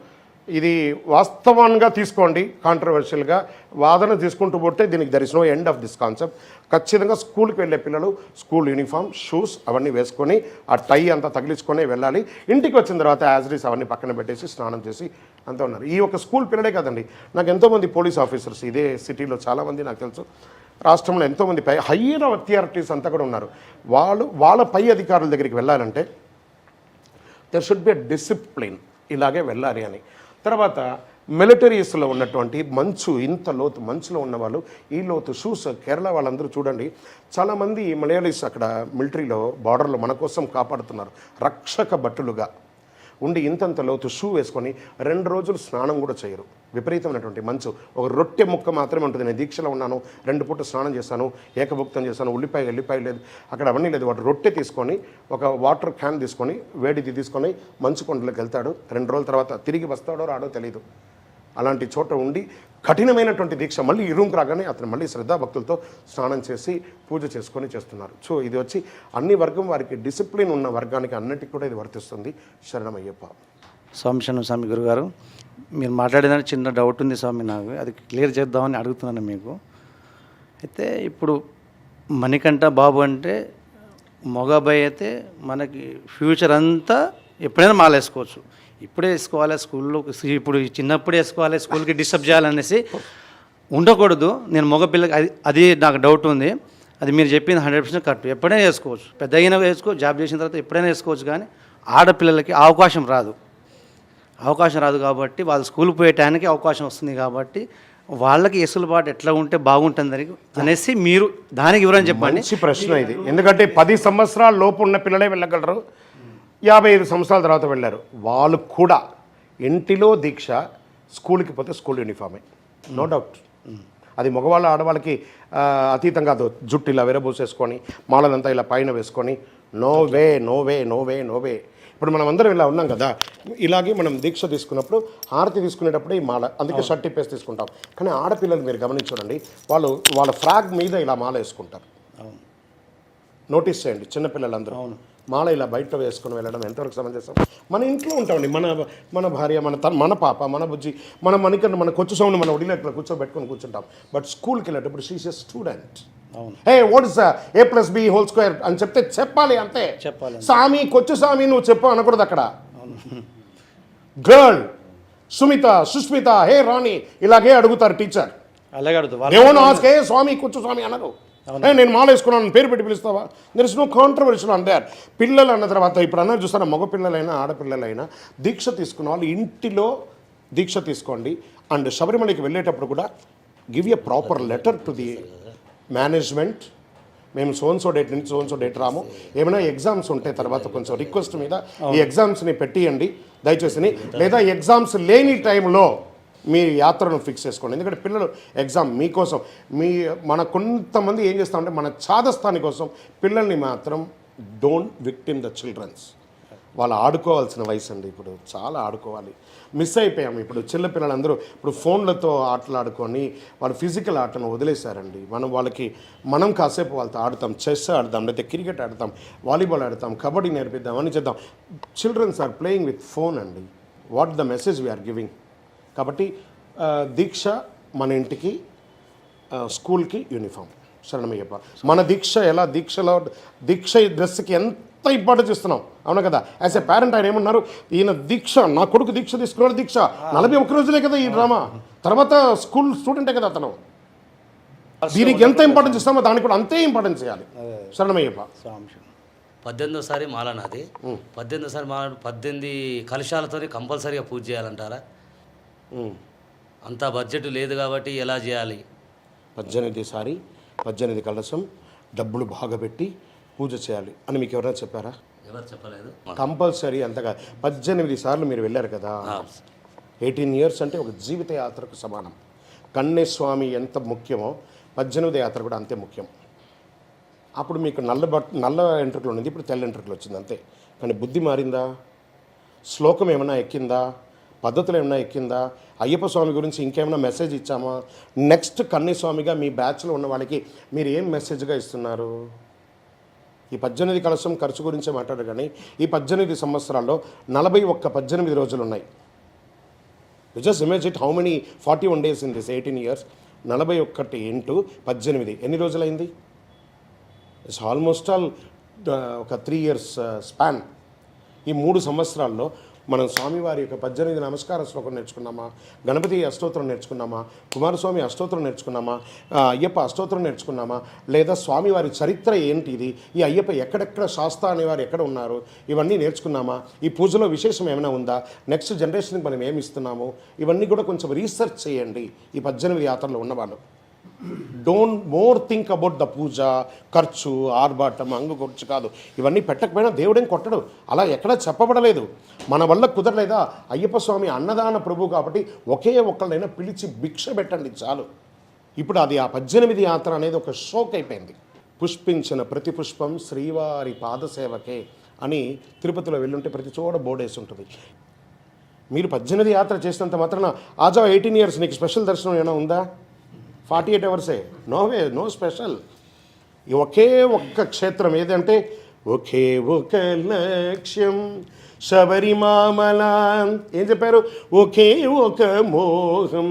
ఇది వాస్తవంగా తీసుకోండి, కాంట్రవర్షియల్గా వాదన తీసుకుంటూ పోతే దీనికి there is no end of this concept. ఖచ్చితంగా స్కూల్కి వెళ్ళే పిల్లలు స్కూల్ యూనిఫామ్, షూస్ అవన్నీ వేసుకొని ఆ టై అంతా తగిలించుకొని వెళ్ళాలి. ఇంటికి వచ్చిన తర్వాత యాజ్రీస్ అవన్నీ పక్కన పెట్టేసి స్నానం చేసి అంతా ఉన్నారు. ఈ ఒక స్కూల్ పిల్లలే కదండి, నాకు ఎంతోమంది పోలీస్ ఆఫీసర్స్ ఇదే సిటీలో చాలామంది నాకు తెలుసు, రాష్ట్రంలో ఎంతోమంది హయ్యర్ అథారిటీస్ అంతా కూడా ఉన్నారు. వాళ్ళ పై అధికారుల దగ్గరికి వెళ్ళాలంటే there should be a discipline, ఇలాగే వెళ్ళాలి అని. తర్వాత మిలిటరీస్లో ఉన్నటువంటి మంచు, ఇంత లోతు మంచులో ఉన్నవాళ్ళు ఈ లోతు షూస్, కేరళ వాళ్ళందరూ చూడండి, చాలామంది మలయాళీస్ అక్కడ మిలిటరీలో బార్డర్లో మన కోసం కాపాడుతున్నారు, రక్షక భటులుగా ఉండి ఇంతంత లోతు షూ వేసుకొని 2 రోజులు స్నానం కూడా చేయరు. విపరీతమైనటువంటి మంచు, ఒక రొట్టె ముక్క మాత్రమే ఉంటుంది. నేను దీక్షలో ఉన్నాను, 2 పూట స్నానం చేశాను, ఏకభుక్తం చేశాను, ఉల్లిపాయ లేదు, అక్కడ అవన్నీ లేదు. వాడు రొట్టె తీసుకొని ఒక వాటర్ క్యాన్ తీసుకొని వేడిది తీసుకొని మంచు కొండలోకి వెళ్తాడు. 2 రోజుల తర్వాత తిరిగి వస్తాడో రాడో తెలియదు. అలాంటి చోట ఉండి కఠినమైనటువంటి దీక్ష, మళ్ళీ ఈ రూమ్కి రాగానే అతను మళ్ళీ శ్రద్ధాభక్తులతో స్నానం చేసి పూజ చేసుకొని చేస్తున్నారు. సో ఇది వచ్చి అన్ని వర్గం వారికి, డిసిప్లిన్ ఉన్న వర్గానికి అన్నిటికీ కూడా ఇది వర్తిస్తుంది. శరణమయ్యప్ప. స్వామి శరణం స్వామి గురుగారు, మీరు మాట్లాడేదానికి చిన్న డౌట్ ఉంది స్వామి, నాకు అది క్లియర్ చేద్దామని అడుగుతున్నాను మీకు. అయితే ఇప్పుడు మణికంఠ బాబు అంటే మగ అబ్బాయి అయితే మనకి ఫ్యూచర్ అంతా ఎప్పుడైనా మాలేసుకోవచ్చు, ఇప్పుడే వేసుకోవాలి స్కూల్లో, ఇప్పుడు చిన్నప్పుడే వేసుకోవాలి, స్కూల్కి డిస్టర్బ్ చేయాలనేసి ఉండకూడదు. నేను మగ పిల్లకి అది నాకు డౌట్ ఉంది. అది మీరు చెప్పింది 100% కరెక్ట్. ఎప్పుడైనా వేసుకోవచ్చు, పెద్ద అయినా వేసుకోవచ్చు, జాబ్ చేసిన తర్వాత ఎప్పుడైనా వేసుకోవచ్చు. కానీ ఆడపిల్లలకి అవకాశం రాదు కాబట్టి వాళ్ళు స్కూల్కి పోయే టైంకి అవకాశం వస్తుంది కాబట్టి వాళ్ళకి ఎసులుబాటు ఎట్లా ఉంటే బాగుంటుంది అనేసి మీరు దానికి వివరణ చెప్పండి. మంచి ప్రశ్న ఇది. ఎందుకంటే 10 సంవత్సరాల లోపు ఉన్న పిల్లలే వెళ్ళగలరు, 55 సంవత్సరాల తర్వాత వెళ్ళారు. వాళ్ళు కూడా ఇంటిలో దీక్ష, స్కూల్కి పోతే స్కూల్ యూనిఫామే, నో డౌట్. అది మగవాళ్ళ ఆడవాళ్ళకి అతీతం కాదు. జుట్టు ఇలా విరబూసేసుకొని మాలనంతా ఇలా పైన వేసుకొని no way no way no way no way. ఇప్పుడు మనం అందరం ఇలా ఉన్నాం కదా, ఇలాగే మనం దీక్ష తీసుకున్నప్పుడు హారతి తీసుకునేటప్పుడు ఈ మాల, అందుకే షర్ట్ ఇప్పేసి తీసుకుంటాం. కానీ ఆడపిల్లలు మీరు గమనించండి, వాళ్ళ ఫ్రాగ్ మీద ఇలా మాల వేసుకుంటారు. నోటీస్ చేయండి, చిన్నపిల్లలందరూ మాల ఇలా బయట వేసుకొని వెళ్ళడం ఎంతవరకు సమంజసం? మన ఇంట్లో ఉంటామండి, మన భార్య, మన పాప, మన బుజ్జి, మన కొచ్చు సౌండ్ మన ఒడిలో ఇట్లా కూర్చోబెట్టుకొని కూర్చుంటాం. బట్ స్కూల్కి వెళ్ళేటప్పుడు she is a student. Hey what is A+B² అని చెప్తే చెప్పాలి, అంతే చెప్పాలి. స్వామి, కొచ్చు స్వామి నువ్వు చెప్పు అనకూడదు అక్కడ. గర్ల్, సుమిత, సుస్మిత, హే రాణి ఇలాగే అడుగుతారు టీచర్. అలాగే అడుగుతారు. ఏమో ఆస్కే స్వామి, కొచ్చు స్వామి అనరు. నేను మాల వేసుకున్నాను పేరు పెట్టి పిలుస్తావా? There is no controversial on that. పిల్లలు అన్న తర్వాత ఇప్పుడు అన్నారు చూస్తారా, మగ పిల్లలైనా ఆడపిల్లలైనా దీక్ష తీసుకున్న వాళ్ళు ఇంటిలో దీక్ష తీసుకోండి. అండ్ శబరిమలకి వెళ్ళేటప్పుడు కూడా give a proper letter to the management. మేము సోన్సో డేట్ నుంచి సోన్సో డేట్ రాము, ఏమైనా ఎగ్జామ్స్ ఉంటే తర్వాత కొంచెం రిక్వెస్ట్ మీద ఈ ఎగ్జామ్స్ని పెట్టియండి దయచేసి, లేదా ఎగ్జామ్స్ లేని టైంలో మీ యాత్రను ఫిక్స్ చేసుకోండి. ఎందుకంటే పిల్లలు ఎగ్జామ్ మీకోసం, మన కొంతమంది ఏం చేస్తామంటే మన ఛాదస్థాని కోసం పిల్లల్ని మాత్రం డోంట్ విక్టిమ్ ద చిల్డ్రన్స్. వాళ్ళు ఆడుకోవాల్సిన వయసు అండి, ఇప్పుడు చాలా ఆడుకోవాలి. మిస్ అయిపోయాము. ఇప్పుడు చిన్నపిల్లలందరూ ఇప్పుడు ఫోన్లతో ఆటలాడుకొని వాళ్ళు ఫిజికల్ ఆటను వదిలేశారండి. మనం కాసేపు వాళ్ళతో ఆడతాం, చెస్ ఆడతాం, లేకపోతే క్రికెట్ ఆడతాం, వాలీబాల్ ఆడతాం, కబడ్డీ నేర్పిద్దాం, అని చేద్దాం. Children's are playing with phone అండి. What the message we are giving? కాబట్టి దీక్ష మన ఇంటికి, స్కూల్కి యూనిఫామ్. శరణమయ్యప్ప. మన దీక్ష ఎలా దీక్ష డ్రెస్కి ఎంత ఇంపార్టెన్స్ ఇస్తున్నాం, అవునా కదా? యాజ్ ఎ పేరెంట్ ఆయన ఏమన్నారు, ఈయన దీక్ష, నా కొడుకు దీక్ష తీసుకున్నాడు, దీక్ష 41 రోజులే కదా ఈ డ్రామా, తర్వాత స్కూల్ స్టూడెంటే కదా అతను. దీనికి ఎంత ఇంపార్టెన్స్ ఇస్తామో దానికి కూడా అంతే ఇంపార్టెన్స్ ఇవ్వాలి. శరణమయ్యప్ప. 18వ మాల నాది. 18వ మాల 18 కలశాలతోనే కంపల్సరీగా పూజ చేయాలంటారా? అంత బడ్జెట్ లేదు కాబట్టి ఎలా చేయాలి? 18 కలశం, డబ్బులు బాగా పెట్టి పూజ చేయాలి అని మీకు ఎవరైనా చెప్పారా? ఎవరు చెప్పలేదు. కంపల్సరీ అంతగా 18 సార్లు మీరు వెళ్ళారు కదా. 18 ఇయర్స్ అంటే ఒక జీవిత యాత్రకు సమానం. కన్యస్వామి ఎంత ముఖ్యమో 18వ యాత్ర కూడా అంతే ముఖ్యం. అప్పుడు మీకు నల్ల ఎంట్రుకలు ఉన్నది, ఇప్పుడు తెల్ల ఎంట్రుకలు వచ్చింది అంతే. కానీ బుద్ధి మారిందా? శ్లోకం ఏమైనా ఎక్కిందా? పద్ధతులు ఏమైనా ఎక్కిందా? అయ్యప్ప స్వామి గురించి ఇంకేమైనా మెసేజ్ ఇచ్చామా? నెక్స్ట్ కన్యస్వామిగా మీ బ్యాచ్లో ఉన్న వాళ్ళకి మీరు ఏం మెసేజ్గా ఇస్తున్నారు? ఈ 18 కలశం ఖర్చు గురించే మాట్లాడారు. కానీ ఈ 18 సంవత్సరాల్లో 41 18 రోజులు ఉన్నాయి. You just imagine how many 41 days in this 18 years. 41 into 18 ఎన్ని రోజులైంది? ఇట్స్ ఆల్మోస్ట్ ఆల్ ఒక 3 years స్పాన్. ఈ 3 సంవత్సరాల్లో మనం స్వామివారి యొక్క 18 నమస్కార శ్లోకం నేర్చుకున్నామా, గణపతి అష్టోత్తరం నేర్చుకున్నామా, కుమారస్వామి అష్టోత్తరం నేర్చుకున్నామా, అయ్యప్ప అష్టోత్తరం నేర్చుకున్నామా, లేదా స్వామివారి చరిత్ర ఏంటి, ఇది ఈ అయ్యప్ప ఎక్కడెక్కడ శాస్త్ర అనేవారు ఎక్కడ ఉన్నారు, ఇవన్నీ నేర్చుకున్నామా, ఈ పూజలో విశేషం ఏమైనా ఉందా, నెక్స్ట్ జనరేషన్కి మనం ఏమి ఇస్తున్నాము, ఇవన్నీ కూడా కొంచెం రీసెర్చ్ చేయండి ఈ 18 యాత్రలో ఉన్నవాళ్ళు. Don't more think about the puja, ఖర్చు, ఆర్భాటం, అంగు ఖర్చు కాదు. ఇవన్నీ పెట్టకపోయినా దేవుడేం కొట్టడు, అలా ఎక్కడా చెప్పబడలేదు. మన వల్ల కుదరలేదా, అయ్యప్ప స్వామి అన్నదాన ప్రభు కాబట్టి ఒకే ఒక్కళ్ళైనా పిలిచి భిక్ష పెట్టండి చాలు. ఇప్పుడు అది ఆ 18 యాత్ర అనేది ఒక షోక్ అయిపోయింది. పుష్పించిన ప్రతి పుష్పం శ్రీవారి పాదసేవకే అని తిరుపతిలో వెళ్ళుంటే ప్రతి చోట బోర్డేసి ఉంటుంది. మీరు 18 యాత్ర చేసినంత మాత్రాన ఆజా 18 years నీకు స్పెషల్ దర్శనం ఏమైనా ఉందా? 48 hours, no way, no special. ఒకే ఒక్క క్షేత్రం ఏదంటే ఒకే ఒక లక్ష్యం శబరిమామల. ఏం చెప్పారు? ఒకే ఒక మోహం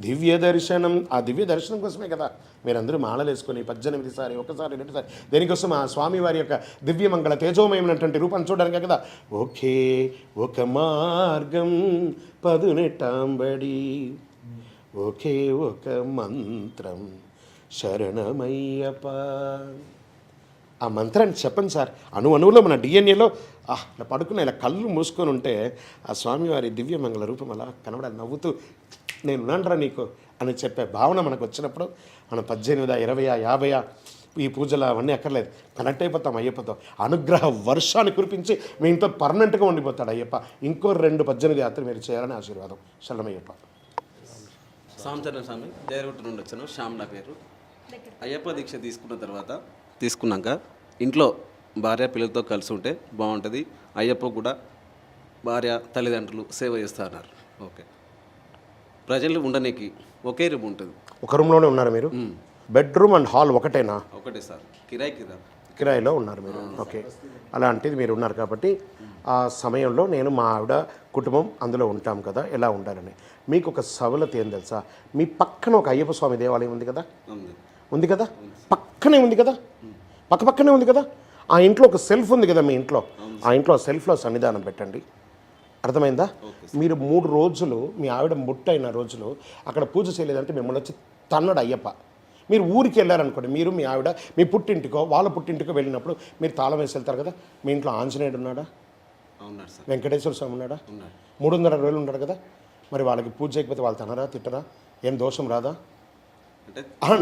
దివ్య దర్శనం. ఆ దివ్య దర్శనం కోసమే కదా మీరందరూ మాలలు వేసుకొని 18 సారి, ఒకసారి, 2 సారి, దేనికోసం? ఆ స్వామివారి యొక్క దివ్యమంగళ తేజోమయమైనటువంటి రూపం చూడడానికే కదా. ఒకే ఒక మార్గం 18 ఒకే ఒక మంత్రం శరణమయ్యప్ప. ఆ మంత్రాన్ని చెప్పండి సార్. అణువులో మన డిఎన్ఏలో ఇలా పడుకున్న ఇలా కళ్ళు మూసుకొని ఉంటే ఆ స్వామివారి దివ్యమంగళ రూపం అలా కనబడాలి, నవ్వుతూ నేను ఉన్నానరా నీకు అని చెప్పే భావన మనకు వచ్చినప్పుడు మనం 18, 20, 50 ఈ పూజలు అవన్నీ అక్కర్లేదు, కనెక్ట్ అయిపోతాం అయ్యప్పతో. అనుగ్రహ వర్షాన్ని కురిపించి మీ ఇంట్లో పర్మనెంట్గా ఉండిపోతాడు అయ్యప్ప. ఇంకో 2 18 యాత్రలు మీరు చేయాలని ఆశీర్వాదం. శరణమయ్యప్ప. సాంచరణ స్వామి, జయరుగుట్ట నుండి వచ్చాను. శ్యామ్ నా పేరు. అయ్యప్ప దీక్ష తీసుకున్నాక ఇంట్లో భార్య పిల్లలతో కలిసి ఉంటే బాగుంటుంది. అయ్యప్ప కూడా భార్య తల్లిదండ్రులు సేవ చేస్తున్నారు. ఓకే, ప్రజలు ఉండడానికి ఒకే రూమ్ ఉంటుంది. ఒక రూమ్లోనే ఉన్నారు మీరు? బెడ్రూమ్ అండ్ హాల్ ఒకటేనా? ఒకటే సార్, కిరాయిలో ఉన్నారు మీరు. ఓకే, అలాంటిది మీరు ఉన్నారు కాబట్టి ఆ సమయంలో నేను మా ఆవిడ కుటుంబం అందులో ఉంటాం కదా, ఎలా ఉండాలని. మీకు ఒక సవలత ఏం తెలుసా? మీ పక్కన ఒక అయ్యప్ప స్వామి దేవాలయం ఉంది కదా, ఉంది కదా, పక్కనే ఉంది కదా, పక్కనే ఉంది కదా. ఆ ఇంట్లో ఒక సెల్ఫ్ ఉంది కదా మీ ఇంట్లో, ఆ ఇంట్లో సెల్ఫ్లో సన్నిధానం పెట్టండి. అర్థమైందా? మీరు 3 రోజులు మీ ఆవిడ ముట్టైన రోజులు అక్కడ పూజ చేయలేదంటే మిమ్మల్ని వచ్చి తన్నడు అయ్యప్ప. మీరు ఊరికి వెళ్ళారనుకోండి, మీరు మీ ఆవిడ మీ పుట్టింటికో వాళ్ళ పుట్టింటికో వెళ్ళినప్పుడు మీరు తాళం వేసి వెళ్తారు కదా, మీ ఇంట్లో ఆంజనేయుడు ఉన్నాడా? వెంకటేశ్వర స్వామి ఉన్నాడా? 360 ఉన్నాడు కదా. మరి వాళ్ళకి పూజ చేయకపోతే వాళ్ళు తనరా, తిట్టరా? ఏం దోషం రాదా?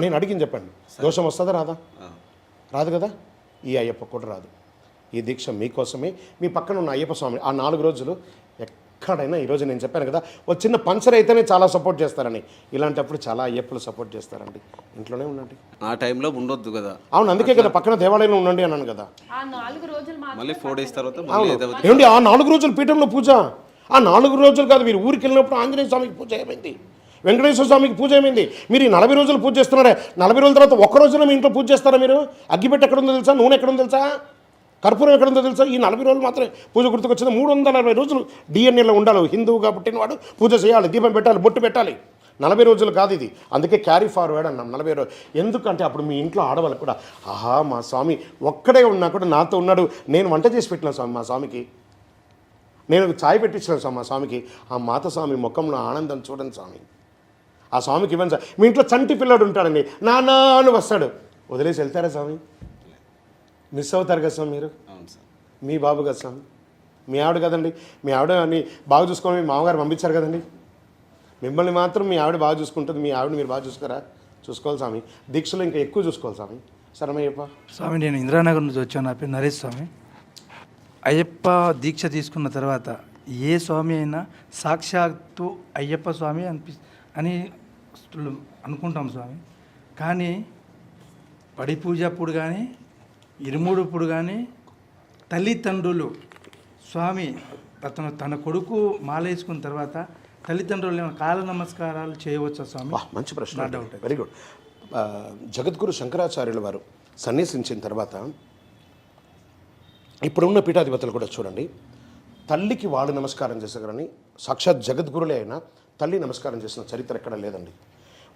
నేను అడిగింది చెప్పండి, దోషం వస్తుందా రాదా? రాదు కదా. ఈ అయ్యప్ప కూడా రాదు. ఈ దీక్ష మీకోసమే. మీ పక్కన ఉన్న అయ్యప్ప స్వామి ఆ 4 రోజులు ఎక్కడైనా, ఈరోజు నేను చెప్పాను కదా ఒక చిన్న పంచర్ అయితేనే చాలా సపోర్ట్ చేస్తారని, ఇలాంటప్పుడు చాలా అయ్యప్పలు సపోర్ట్ చేస్తారండి. ఇంట్లోనే ఉండండి. ఆ టైంలో ఉండొద్దు కదా. అవును, అందుకే కదా పక్కన దేవాలయంలో ఉండండి అన్నాను కదా. మళ్ళీ 4 days తర్వాత ఏమండి ఆ 4 రోజులు పీఠంలో పూజ, ఆ 4 రోజులు కాదు. మీరు ఊరికి వెళ్ళినప్పుడు ఆంజనేయ స్వామికి పూజ ఏమైంది, వెంకటేశ్వర స్వామికి పూజ ఏమైంది? మీరు ఈ 40 రోజులు పూజ చేస్తున్నారే, 40 రోజుల తర్వాత ఒక్క రోజున మీ ఇంట్లో పూజ చేస్తారా? మీరు అగ్గిపెట్టి ఎక్కడుందో తెలుసా, నూనె ఎక్కడుందో తెలుసా, కర్పూరం ఎక్కడుందో తెలుసా? ఈ 40 రోజులు మాత్రమే పూజ గుర్తుకొచ్చింది. 340 రోజులు డిఎన్ఏలో ఉండాలి. హిందువుగా పుట్టినవాడు పూజ చేయాలి, దీపం పెట్టాలి, బొట్టు పెట్టాలి. 40 రోజులు కాదు ఇది, అందుకే క్యారీ ఫార్వర్డ్ అన్నాం 40 రోజులు. ఎందుకంటే అప్పుడు మీ ఇంట్లో ఆడవాళ్ళు కూడా ఆహా మా స్వామి ఒక్కడే ఉన్నా కూడా నాతో ఉన్నాడు, నేను వంట చేసి పెట్టిన స్వామి మా స్వామికి, నేను ఛాయ్ పెట్టించిన స్వామి మా స్వామికి. ఆ మాత స్వామి ముఖంలో ఆనందం చూడండి స్వామి. ఆ స్వామికి ఇవ్వండి సార్. మీ ఇంట్లో చంటి పిల్లడు ఉంటాడండి, నాన్న అని వస్తాడు, వదిలేసి వెళ్తారా స్వామి? మిస్ అవుతారు కదా స్వామి మీరు. మీ బాబు కదా స్వామి, మీ ఆవిడ కదండి. మీ ఆవిడ అని బాగా చూసుకొని మీ మామగారు పంపించారు కదండి. మిమ్మల్ని మాత్రం మీ ఆవిడ బాగా చూసుకుంటుంది, మీ ఆవిడ మీరు బాగా చూసుకోరా? చూసుకోవాలి స్వామి. దీక్షలో ఇంకా ఎక్కువ చూసుకోవాలి స్వామి. శరణమయ్యప్ప. స్వామి, నేను ఇందిరానగర్ నుంచి వచ్చాను. నా పేరు నరేష్ స్వామి. అయ్యప్ప దీక్ష తీసుకున్న తర్వాత ఏ స్వామి అయినా సాక్షాత్తు అయ్యప్ప స్వామి అని అనుకుంటాం స్వామి. కానీ పడి పూజ అప్పుడు కానీ, ఇరుముడుప్పుడు కానీ తల్లిదండ్రులు స్వామి తన కొడుకు మాలేసుకున్న తర్వాత తల్లిదండ్రులు కాల నమస్కారాలు చేయవచ్చా స్వామి? మంచి ప్రశ్న, వెరీ గుడ్. జగద్గురు శంకరాచార్యుల వారు సన్యాసించిన తర్వాత ఇప్పుడున్న పీఠాధిపతులు కూడా చూడండి, తల్లికి వాళ్ళు నమస్కారం చేశారని సాక్షాత్ జగద్గురులే అయినా తల్లి నమస్కారం చేసిన చరిత్ర ఎక్కడ లేదండి.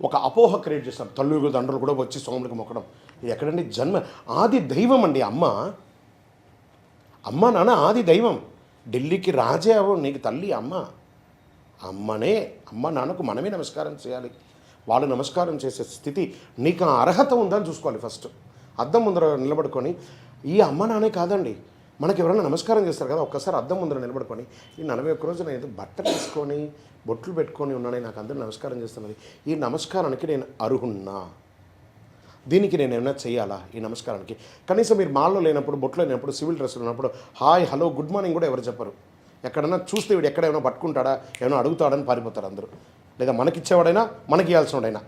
ఒక అపోహ క్రియేట్ చేస్తారు, తల్లులు దండ్రులు కూడా వచ్చి స్వాములకు మొక్కడం. ఇది ఎక్కడండి? జన్మ ఆది దైవం అండి అమ్మ. అమ్మ నాన్న ఆది దైవం. ఢిల్లీకి రాజే అవ్వ, నీకు తల్లి అమ్మ. అమ్మనే, అమ్మ నాన్నకు మనమే నమస్కారం చేయాలి. వాళ్ళు నమస్కారం చేసే స్థితి నీకు ఆ అర్హత ఉందని చూసుకోవాలి. ఫస్ట్ అద్దం ముందర నిలబడుకొని, ఈ అమ్మ నాన్నే కాదండి, మనకి ఎవరైనా నమస్కారం చేస్తారు కదా, ఒక్కసారి అద్దం ముందర నిలబడుకొని, ఈ 41 రోజు నేను బట్టలు వేసుకొని బొట్లు పెట్టుకొని ఉన్నానే, నాకు అందరూ నమస్కారం చేస్తున్నది, ఈ నమస్కారానికి నేను అర్హున్నా, దీనికి నేను ఏమైనా చేయాలా? ఈ నమస్కారానికి కనీసం మీరు మాల్లో లేనప్పుడు, బొట్లో లేనప్పుడు, సివిల్ డ్రెస్లో ఉన్నప్పుడు హాయ్ హలో గుడ్ మార్నింగ్ కూడా ఎవరు చెప్పరు. ఎక్కడన్నా చూస్తే వీడు ఎక్కడ ఏమైనా పట్టుకుంటాడా, ఏమైనా అడుగుతాడని పారిపోతారు అందరూ. లేదా మనకిచ్చేవాడైనా మనకి ఇవ్వాల్సినవాడైనా,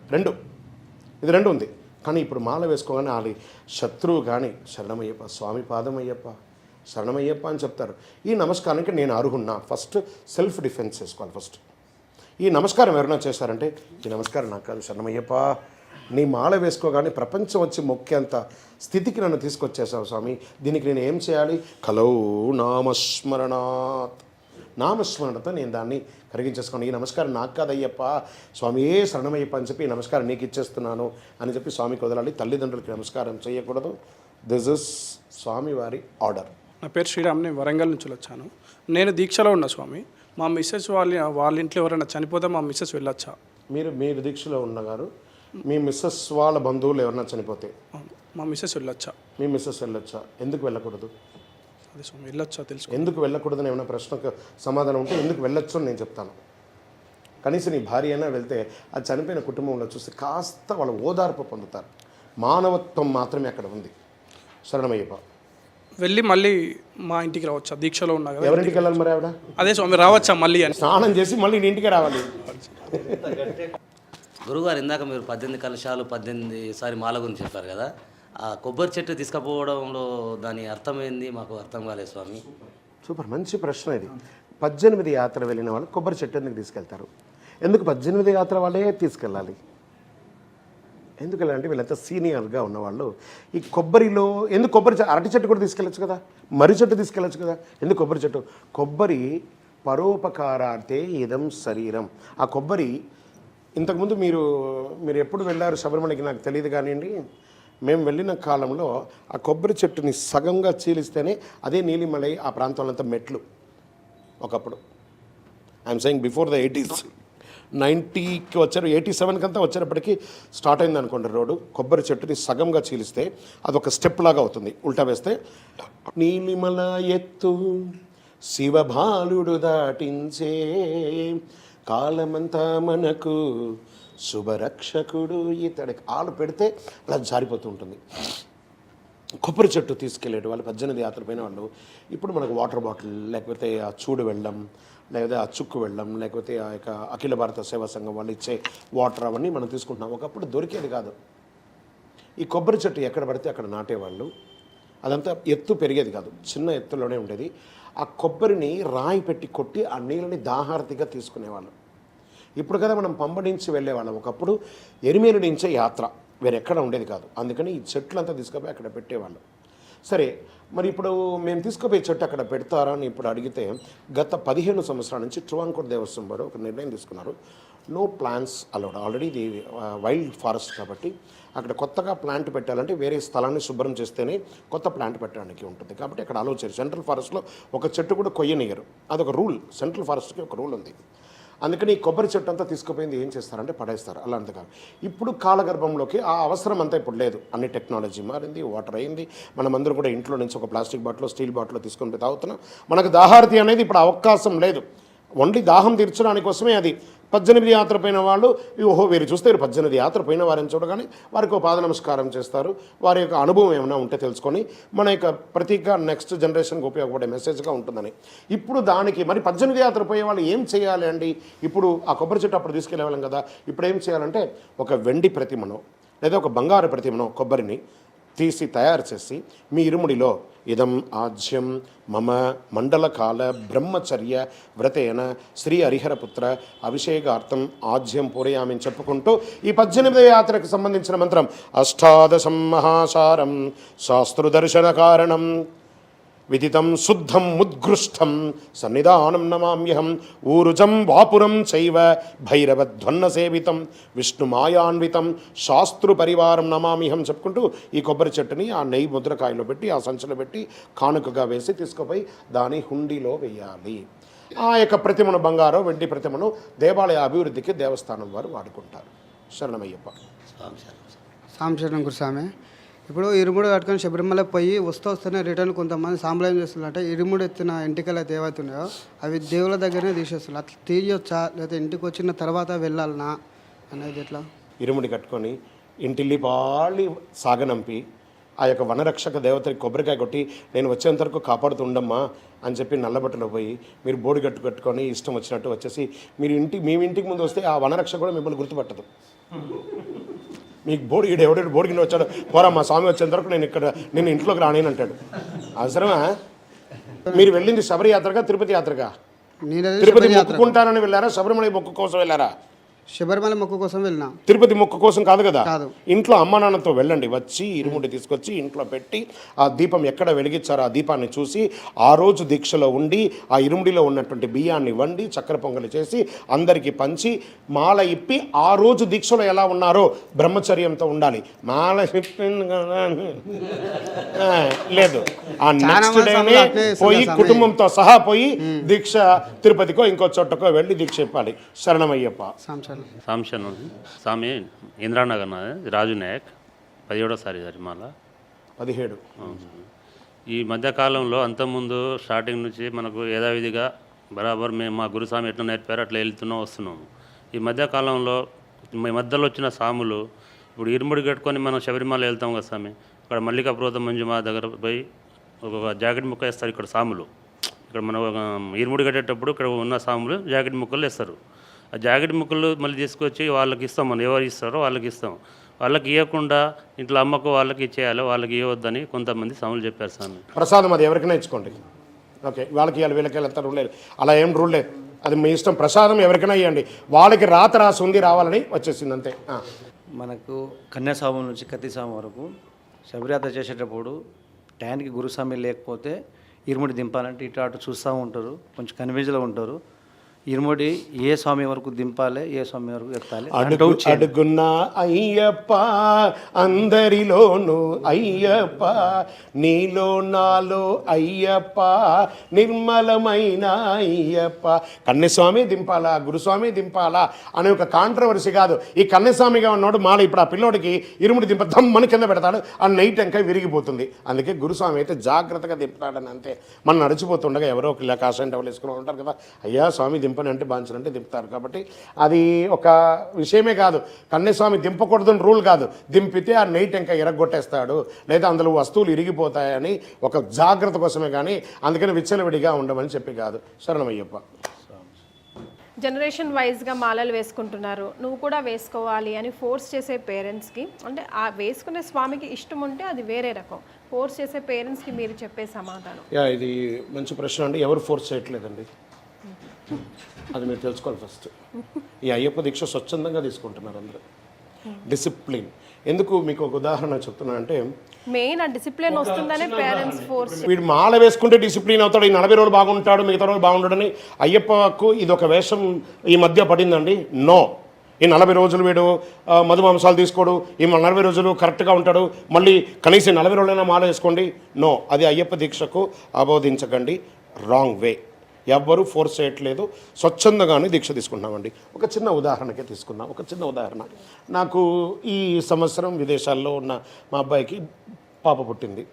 ఇది రెండు ఉంది. కానీ ఇప్పుడు మాల వేసుకోగానే వాళ్ళ శత్రువు కానీ శరణమయ్యప్ప, స్వామి పాదమయ్యప్ప, శరణమయ్యప్ప అని చెప్తారు. ఈ నమస్కారానికి నేను అర్హున్నా. ఫస్ట్ సెల్ఫ్ డిఫెన్స్ చేసుకోవాలి. ఫస్ట్ ఈ నమస్కారం ఎవరైనా చేశారంటే, ఈ నమస్కారం నాకు కాదు, శరణమయ్యప్ప, నీ మాల వేసుకోగానే ప్రపంచం వచ్చి మొక్కేంత స్థితికి నన్ను తీసుకొచ్చేసావు స్వామి, దీనికి నేను ఏం చేయాలి? కలౌ నామస్మరణాత్, నామస్మరణతో నేను దాన్ని కరిగించేసుకోండి. ఈ నమస్కారం నాకు కాదయ్యప్ప, స్వామి ఏ శరణమయ్యప్ప అని చెప్పి ఈ నమస్కారం నీకు ఇచ్చేస్తున్నాను అని చెప్పి స్వామికి వదలాలి. తల్లిదండ్రులకి నమస్కారం చేయకూడదు. దిస్ ఇస్ స్వామివారి ఆర్డర్. నా పేరు శ్రీరామ్, నేను వరంగల్ నుంచి వచ్చాను. నేను దీక్షలో ఉన్నా స్వామి. మా మిస్సెస్ వాళ్ళ ఇంట్లో ఎవరైనా చనిపోతే మా మిస్సెస్ వెళ్ళొచ్చా? మీరు దీక్షలో ఉన్నగారు, మీ మిస్సెస్ వాళ్ళ బంధువులు ఎవరైనా చనిపోతే మా మిస్సెస్ వెళ్ళొచ్చా? మీ మిస్సెస్ వెళ్ళొచ్చా? ఎందుకు వెళ్ళకూడదు? అదే స్వామి, వెళ్ళొచ్చా తెలుసు. ఎందుకు వెళ్ళకూడదని ఏమైనా ప్రశ్నకు సమాధానం ఉంటే ఎందుకు వెళ్ళొచ్చు అని నేను చెప్తాను. కనీసం నీ భార్య అయినా వెళ్తే ఆ చనిపోయిన కుటుంబంలో చూస్తే కాస్త వాళ్ళ ఓదార్పు పొందుతారు. మానవత్వం మాత్రమే అక్కడ ఉంది. శరణమయ్యప్ప. వెళ్ళి మళ్ళీ మా ఇంటికి రావచ్చా? దీక్షలో ఉన్నా కదా. ఎవరింటికి వెళ్ళాలి మరి ఆవిడ? అదే స్వామి, రావచ్చా మళ్ళీ అని? స్నానం చేసి మళ్ళీ నీ ఇంటికే రావాలి. గురుగారు, ఇందాక మీరు 18 కలశాలు 18 మాల గురించి చెప్పారు కదా, ఆ కొబ్బరి చెట్టు తీసుకుపోవడంలో దాని అర్థమైంది మాకు అర్థం కాలేదు స్వామి. సూపర్, మంచి ప్రశ్న ఇది. 18 యాత్ర వెళ్ళిన వాళ్ళు కొబ్బరి చెట్టు ఎందుకు తీసుకెళ్తారు? ఎందుకు 18 యాత్ర వాళ్ళే తీసుకెళ్ళాలి? ఎందుకు వెళ్ళాలంటే వీళ్ళంతా సీనియర్గా ఉన్నవాళ్ళు. ఈ కొబ్బరిలో ఎందుకు అరటి చెట్టు కూడా తీసుకెళ్ళచ్చు కదా, మర్రి చెట్టు తీసుకెళ్ళచ్చు కదా, ఎందుకు కొబ్బరి చెట్టు? కొబ్బరి పరోపకారార్థే ఇదం శరీరం. ఆ కొబ్బరి ఇంతకుముందు మీరు ఎప్పుడు వెళ్ళారు శబరిమలకి నాకు తెలియదు కానివ్వండి, మేము వెళ్ళిన కాలంలో ఆ కొబ్బరి చెట్టుని సగంగా చీలిస్తేనే అదే నీలిమలై ఆ ప్రాంతంలో అంతా మెట్లు. ఒకప్పుడు I'm saying before the 80s, 90కి వచ్చారు, 87 కంతా వచ్చేటప్పటికి స్టార్ట్ అయింది అనుకోండి రోడ్డు. కొబ్బరి చెట్టుని సగంగా చీలిస్తే అదొక స్టెప్ లాగా అవుతుంది. ఉల్టా వేస్తే నీలిమల ఎత్తు శివభాలుడు దాటించే, కాలమంతా మనకు శుభరక్షకుడు ఇతడికి. ఆలు పెడితే అలా జారిపోతూ ఉంటుంది. కొబ్బరి చెట్టు తీసుకెళ్ళేటి వాళ్ళు 18 యాత్ర పోయిన వాళ్ళు ఇప్పుడు మనకు వాటర్ బాటిల్, లేకపోతే ఆ చూడు వెళ్ళడం, లేకపోతే ఆ చుక్కు వెళ్ళడం, లేకపోతే ఆ యొక్క అఖిల భారత సేవా సంఘం వాళ్ళు ఇచ్చే వాటర్ అవన్నీ మనం తీసుకుంటున్నాం. ఒకప్పుడు దొరికేది కాదు. ఈ కొబ్బరి చెట్టు ఎక్కడ పడితే అక్కడ నాటేవాళ్ళు. అదంతా ఎత్తు పెరిగేది కాదు, చిన్న ఎత్తులోనే ఉండేది. ఆ కొబ్బరిని రాయి పెట్టి కొట్టి ఆ నీళ్ళని దాహార్తిగా తీసుకునేవాళ్ళు. ఇప్పుడు కదా మనం పంబడించి వెళ్ళేవాళ్ళం. ఒకప్పుడు ఎరిమేలు నుంచే యాత్ర, వేరెక్కడ ఉండేది కాదు. అందుకని ఈ చెట్లంతా తీసుకుపోయి అక్కడ పెట్టేవాళ్ళు. సరే, మరి ఇప్పుడు మేము తీసుకుపోయే చెట్టు అక్కడ పెడతారా అని ఇప్పుడు అడిగితే, గత 15 సంవత్సరాల నుంచి ట్రువాంకూర్ దేవస్థానం వారు ఒక నిర్ణయం తీసుకున్నారు. No plants allowed. ఆల్రెడీ ఇది వైల్డ్ ఫారెస్ట్ కాబట్టి అక్కడ కొత్తగా ప్లాంట్ పెట్టాలంటే వేరే స్థలాన్ని శుభ్రం చేస్తేనే కొత్త ప్లాంట్ పెట్టడానికి ఉంటుంది. కాబట్టి అక్కడ అలౌ చేయరు. సెంట్రల్ ఫారెస్ట్లో ఒక చెట్టు కూడా కొయ్యనియరు. అదొక రూల్. సెంట్రల్ ఫారెస్ట్కి ఒక రూల్ ఉంది. అందుకని ఈ కొబ్బరి చెట్టు అంతా తీసుకుపోయింది ఏం చేస్తారంటే పడేస్తారు. అలాంటి కాదు. ఇప్పుడు కాలగర్భంలోకి ఆ అవసరం అంతా ఇప్పుడు లేదు. అన్ని టెక్నాలజీ మారింది, వాటర్ అయింది. మనమందరూ కూడా ఇంట్లో నుంచి ఒక ప్లాస్టిక్ బాటిల్, స్టీల్ బాటిల్ తీసుకొని పోయి తాగుతున్నాం. మనకు దాహార్తి అనేది ఇప్పుడు అవకాశం లేదు. ఓన్లీ దాహం తీర్చడానికి కోసమే అది. 18 యాత్ర పోయిన వాళ్ళు ఓహో వీరు చూస్తే 18 యాత్ర పోయిన వారిని చూడగానే వారికి ఒక పాద నమస్కారం చేస్తారు. వారి యొక్క అనుభవం ఏమైనా ఉంటే తెలుసుకొని మన యొక్క ప్రతిగా నెక్స్ట్ జనరేషన్కి ఉపయోగపడే మెసేజ్గా ఉంటుందని. ఇప్పుడు దానికి మరి 18 యాత్ర పోయే వాళ్ళు ఏం చేయాలి అండి? ఇప్పుడు ఆ కొబ్బరి చెట్టు అప్పుడు తీసుకెళ్ళేవాళ్ళం కదా, ఇప్పుడు ఏం చేయాలంటే ఒక వెండి ప్రతిమనో లేదా ఒక బంగారు ప్రతిమనో కొబ్బరిని తీసి తయారు చేసి మీ ఇరుముడిలో ఇదం ఆజ్యం మమ మండలకాల బ్రహ్మచర్య వ్రతేన శ్రీ హరిహరపుత్ర అభిషేకార్థం ఆజ్యం పూరయామని చెప్పుకుంటూ ఈ 18వ యాత్రకు సంబంధించిన మంత్రం అష్టాదశం మహాసారం శాస్త్రదర్శన కారణం విదితం శుద్ధం ఉద్గృష్టం సన్నిధానం నమామ్యహం ఊరుజం వాపురం చైవ భైరవధ్వన్న సేవితం విష్ణుమాయాన్వితం శాస్త్రు పరివారం నమామ్యహం చెప్పుకుంటూ ఈ కొబ్బరి చెట్టుని ఆ నెయ్యి ముద్రకాయలో పెట్టి ఆ సంచిలో పెట్టి కానుకగా వేసి తీసుకుపోయి దాని హుండీలో వేయాలి. ఆ యొక్క ప్రతిమను, బంగారం వెండి ప్రతిమను దేవాలయ అభివృద్ధికి దేవస్థానం వారు వాడుకుంటారు. శరణమయ్యప్ప. సాంశరణం గురుస్వామి. ఇప్పుడు ఇరుముడు కట్టుకొని శబరిమల పోయి వస్తూనే రిటర్న్ కొంతమంది సాంప్రదాయం చేస్తున్నారంటే ఇరుముడు ఎత్తిన ఎంటికల దేవత ఉన్నాయో అవి దేవుల దగ్గరనే తీసేస్తున్నారు. అట్లా తీయొచ్చా లేదా ఇంటికి వచ్చిన తర్వాత వెళ్ళాలనా అనేది ఎట్లా? ఇరుముడి కట్టుకొని ఇంటిల్లి పాళి సాగనంపి ఆ యొక్క వనరక్షక దేవతకి కొబ్బరికాయ కొట్టి నేను వచ్చేంత వరకు కాపాడుతుండమ్మా అని చెప్పి నల్లబట్టలో పోయి మీరు బోడి కట్టుకొని ఇష్టం వచ్చినట్టు వచ్చేసి మీ ఇంటికి ముందు వస్తే ఆ వనరక్షక కూడా మిమ్మల్ని గుర్తుపట్టదు. మీకు బోడి ఎవడో బోడి కింద వచ్చాడు, పోరా మా స్వామి వచ్చేంత వరకు నేను ఇంట్లోకి రానేని అంటాడు. అవసరమా? మీరు వెళ్ళింది శబరి యాత్రగా తిరుపతి యాత్రగా? తిరుపతి మొక్కుకుంటానని వెళ్ళారా, శబరిమల మొక్కు కోసం వెళ్ళారా? శబరిమల మొక్కు కోసం వెళ్ళినా. తిరుపతి మొక్కు కోసం కాదు కదా. ఇంట్లో అమ్మ నాన్నతో వెళ్ళండి, వచ్చి ఇరుముడి తీసుకొచ్చి ఇంట్లో పెట్టి ఆ దీపం ఎక్కడ వెలిగించారో ఆ దీపాన్ని చూసి ఆ రోజు దీక్షలో ఉండి ఆ ఇరుముడిలో ఉన్నటువంటి బియ్యాన్ని వండి చక్కెర పొంగలి చేసి అందరికీ పంచి మాల ఇప్పి ఆ రోజు దీక్షలో ఎలా ఉన్నారో బ్రహ్మచర్యంతో ఉండాలి. మాల లేదు, ఆ నెక్స్ట్ డేనే పోయి కుటుంబంతో సహా పోయి దీక్ష తిరుపతికో ఇంకో చోటకో వెళ్ళి దీక్ష ఇప్పాలి. శరణమయ్యప్ప. సాంశను స్వామి ఇంద్రానగర్ నాది, రాజు నాయక్ 17వ సారి మాల 17. ఈ మధ్యకాలంలో అంతకుముందు స్టార్టింగ్ నుంచి మనకు యథావిధిగా బరాబర్ మేము మా గురుస్వామి ఎట్లా నేర్పారో అట్లా వెళ్తున్నాం వస్తున్నాము. ఈ మధ్యకాలంలో మధ్యలో వచ్చిన స్వాములు ఇప్పుడు ఇరుముడి కట్టుకొని మనం శబరిమల వెళ్తాం కదా స్వామి, అక్కడ మల్లికాపురం మంజుమా దగ్గర పోయి ఒక జాకెట్ ముక్క వేస్తారు. ఇక్కడ స్వాములు ఇక్కడ మనం ఇరుముడి కట్టేటప్పుడు ఇక్కడ ఉన్న స్వాములు జాకెట్ ముక్కలు వేస్తారు. ఆ జాకెట్ ముక్కలు మళ్ళీ తీసుకొచ్చి వాళ్ళకి ఇస్తాం, మనం ఎవరు ఇస్తారో వాళ్ళకి ఇస్తాం. వాళ్ళకి ఇవ్వకుండా ఇంట్లో అమ్మకు వాళ్ళకి ఇచ్చేయాలి, వాళ్ళకి ఇవ్వద్దని కొంతమంది స్వాములు చెప్పారు స్వామి. ప్రసాదం అది ఎవరికైనా ఇచ్చుకోండి, ఓకే, వాళ్ళకి ఇవ్వాలి వీళ్ళకి ఎంత రూల్ లేదు, అలా ఏం రూల్ లేదు, అది మీ ఇష్టం. ప్రసాదం ఎవరికైనా ఇవ్వండి, వాళ్ళకి రాసి ఉంది రావాలని వచ్చేసింది అంతే. మనకు కన్యాస్వామి నుంచి కత్తిస్వామి వరకు శబరియాత్ర చేసేటప్పుడు టైంకి గురుస్వామి లేకపోతే ఇరుముడి దింపాలంటే ఇటు అటు చూస్తూ ఉంటారు, కొంచెం కన్ఫ్యూజ్లో ఉంటారు. ఇరుముడి ఏ స్వామి వరకు దింపాలి, ఏ స్వామి వరకు ఎత్తాలి. అడుగున్న అయ్యప్ప అందరిలోను అయ్యప్ప, నీలో నాలో అయ్యప్ప నిర్మలమైన అయ్యప్ప. కన్యస్వామి దింపాలా గురుస్వామి దింపాలా అనే ఒక కాంట్రవర్సీ కాదు. ఈ కన్యస్వామిగా ఉన్నోడు మాల ఇప్పుడు ఆ పిల్లోడికి ఇరుముడి దింపద్దమ్మని కింద పెడతాడు, ఆ నైట్ ఇంకా విరిగిపోతుంది. అందుకే గురుస్వామి అయితే జాగ్రత్తగా దింపుతాడని అంతే. మనం నడిచిపోతుండగా ఎవరో ఒక కాషాయం టవల్ వేసుకుని ఉంటారు కదా, అయ్యా స్వామి దింపని అంటే బాంచనంటే దింపుతారు. కాబట్టి అది ఒక విషయమే కాదు, కన్యస్వామి దింపకూడదని రూల్ కాదు. దింపితే ఆ నైట్ ఇంకా ఎరగొట్టేస్తాడు లేదా అందులో వస్తువులు ఇరిగిపోతాయని ఒక జాగ్రత్త కోసమే, కానీ అందుకని విచ్చలవిడిగా ఉండమని చెప్పి కాదు. శరణమయ్యప్ప. జనరేషన్ వైజ్గా మాలలు వేసుకుంటున్నారు, నువ్వు కూడా వేసుకోవాలి అని ఫోర్స్ చేసే పేరెంట్స్కి, అంటే ఆ వేసుకునే స్వామికి ఇష్టం ఉంటే అది వేరే రకం, ఫోర్స్ చేసే పేరెంట్స్కి మీరు చెప్పే సమాధానం? ఇది మంచి ప్రశ్న అండి. ఎవరు ఫోర్స్ చేయట్లేదండి, అది మీరు తెలుసుకోవాలి ఫస్ట్. ఈ అయ్యప్ప దీక్ష స్వచ్ఛందంగా తీసుకుంటున్నారు అందరూ, డిసిప్లిన్. ఎందుకు మీకు ఒక ఉదాహరణ చెప్తున్నా అంటే, మెయిన్ ఆ డిసిప్లిన్ వస్తుందనే పేరెంట్స్ ఫోర్స్. వీడు మాల వేసుకుంటే డిసిప్లిన్ అవుతాడు, ఈ 40 రోజులు బాగుంటాడు, మిగతా రోజులు బాగుంటాడని. అయ్యప్పకు ఇది ఒక వేషం ఈ మధ్య పడిందండి. నో, ఈ 40 రోజులు వీడు మధుమాంసాలు తీసుకోడు, ఈ 40 రోజులు కరెక్ట్గా ఉంటాడు, మళ్ళీ కనీసం 40 రోజులైనా మాల వేసుకోండి. నో, అది అయ్యప్ప దీక్షకు ఆబోధించకండి. Wrong way. ఎవ్వరూ ఫోర్స్ చేయట్లేదు, స్వచ్ఛందంగానే దీక్ష తీసుకుంటున్నామండి. ఒక చిన్న ఉదాహరణకే తీసుకున్నాం. ఒక చిన్న ఉదాహరణ, నాకు ఈ సంవత్సరం విదేశాల్లో ఉన్న మా అబ్బాయికి పాప పుట్టింది.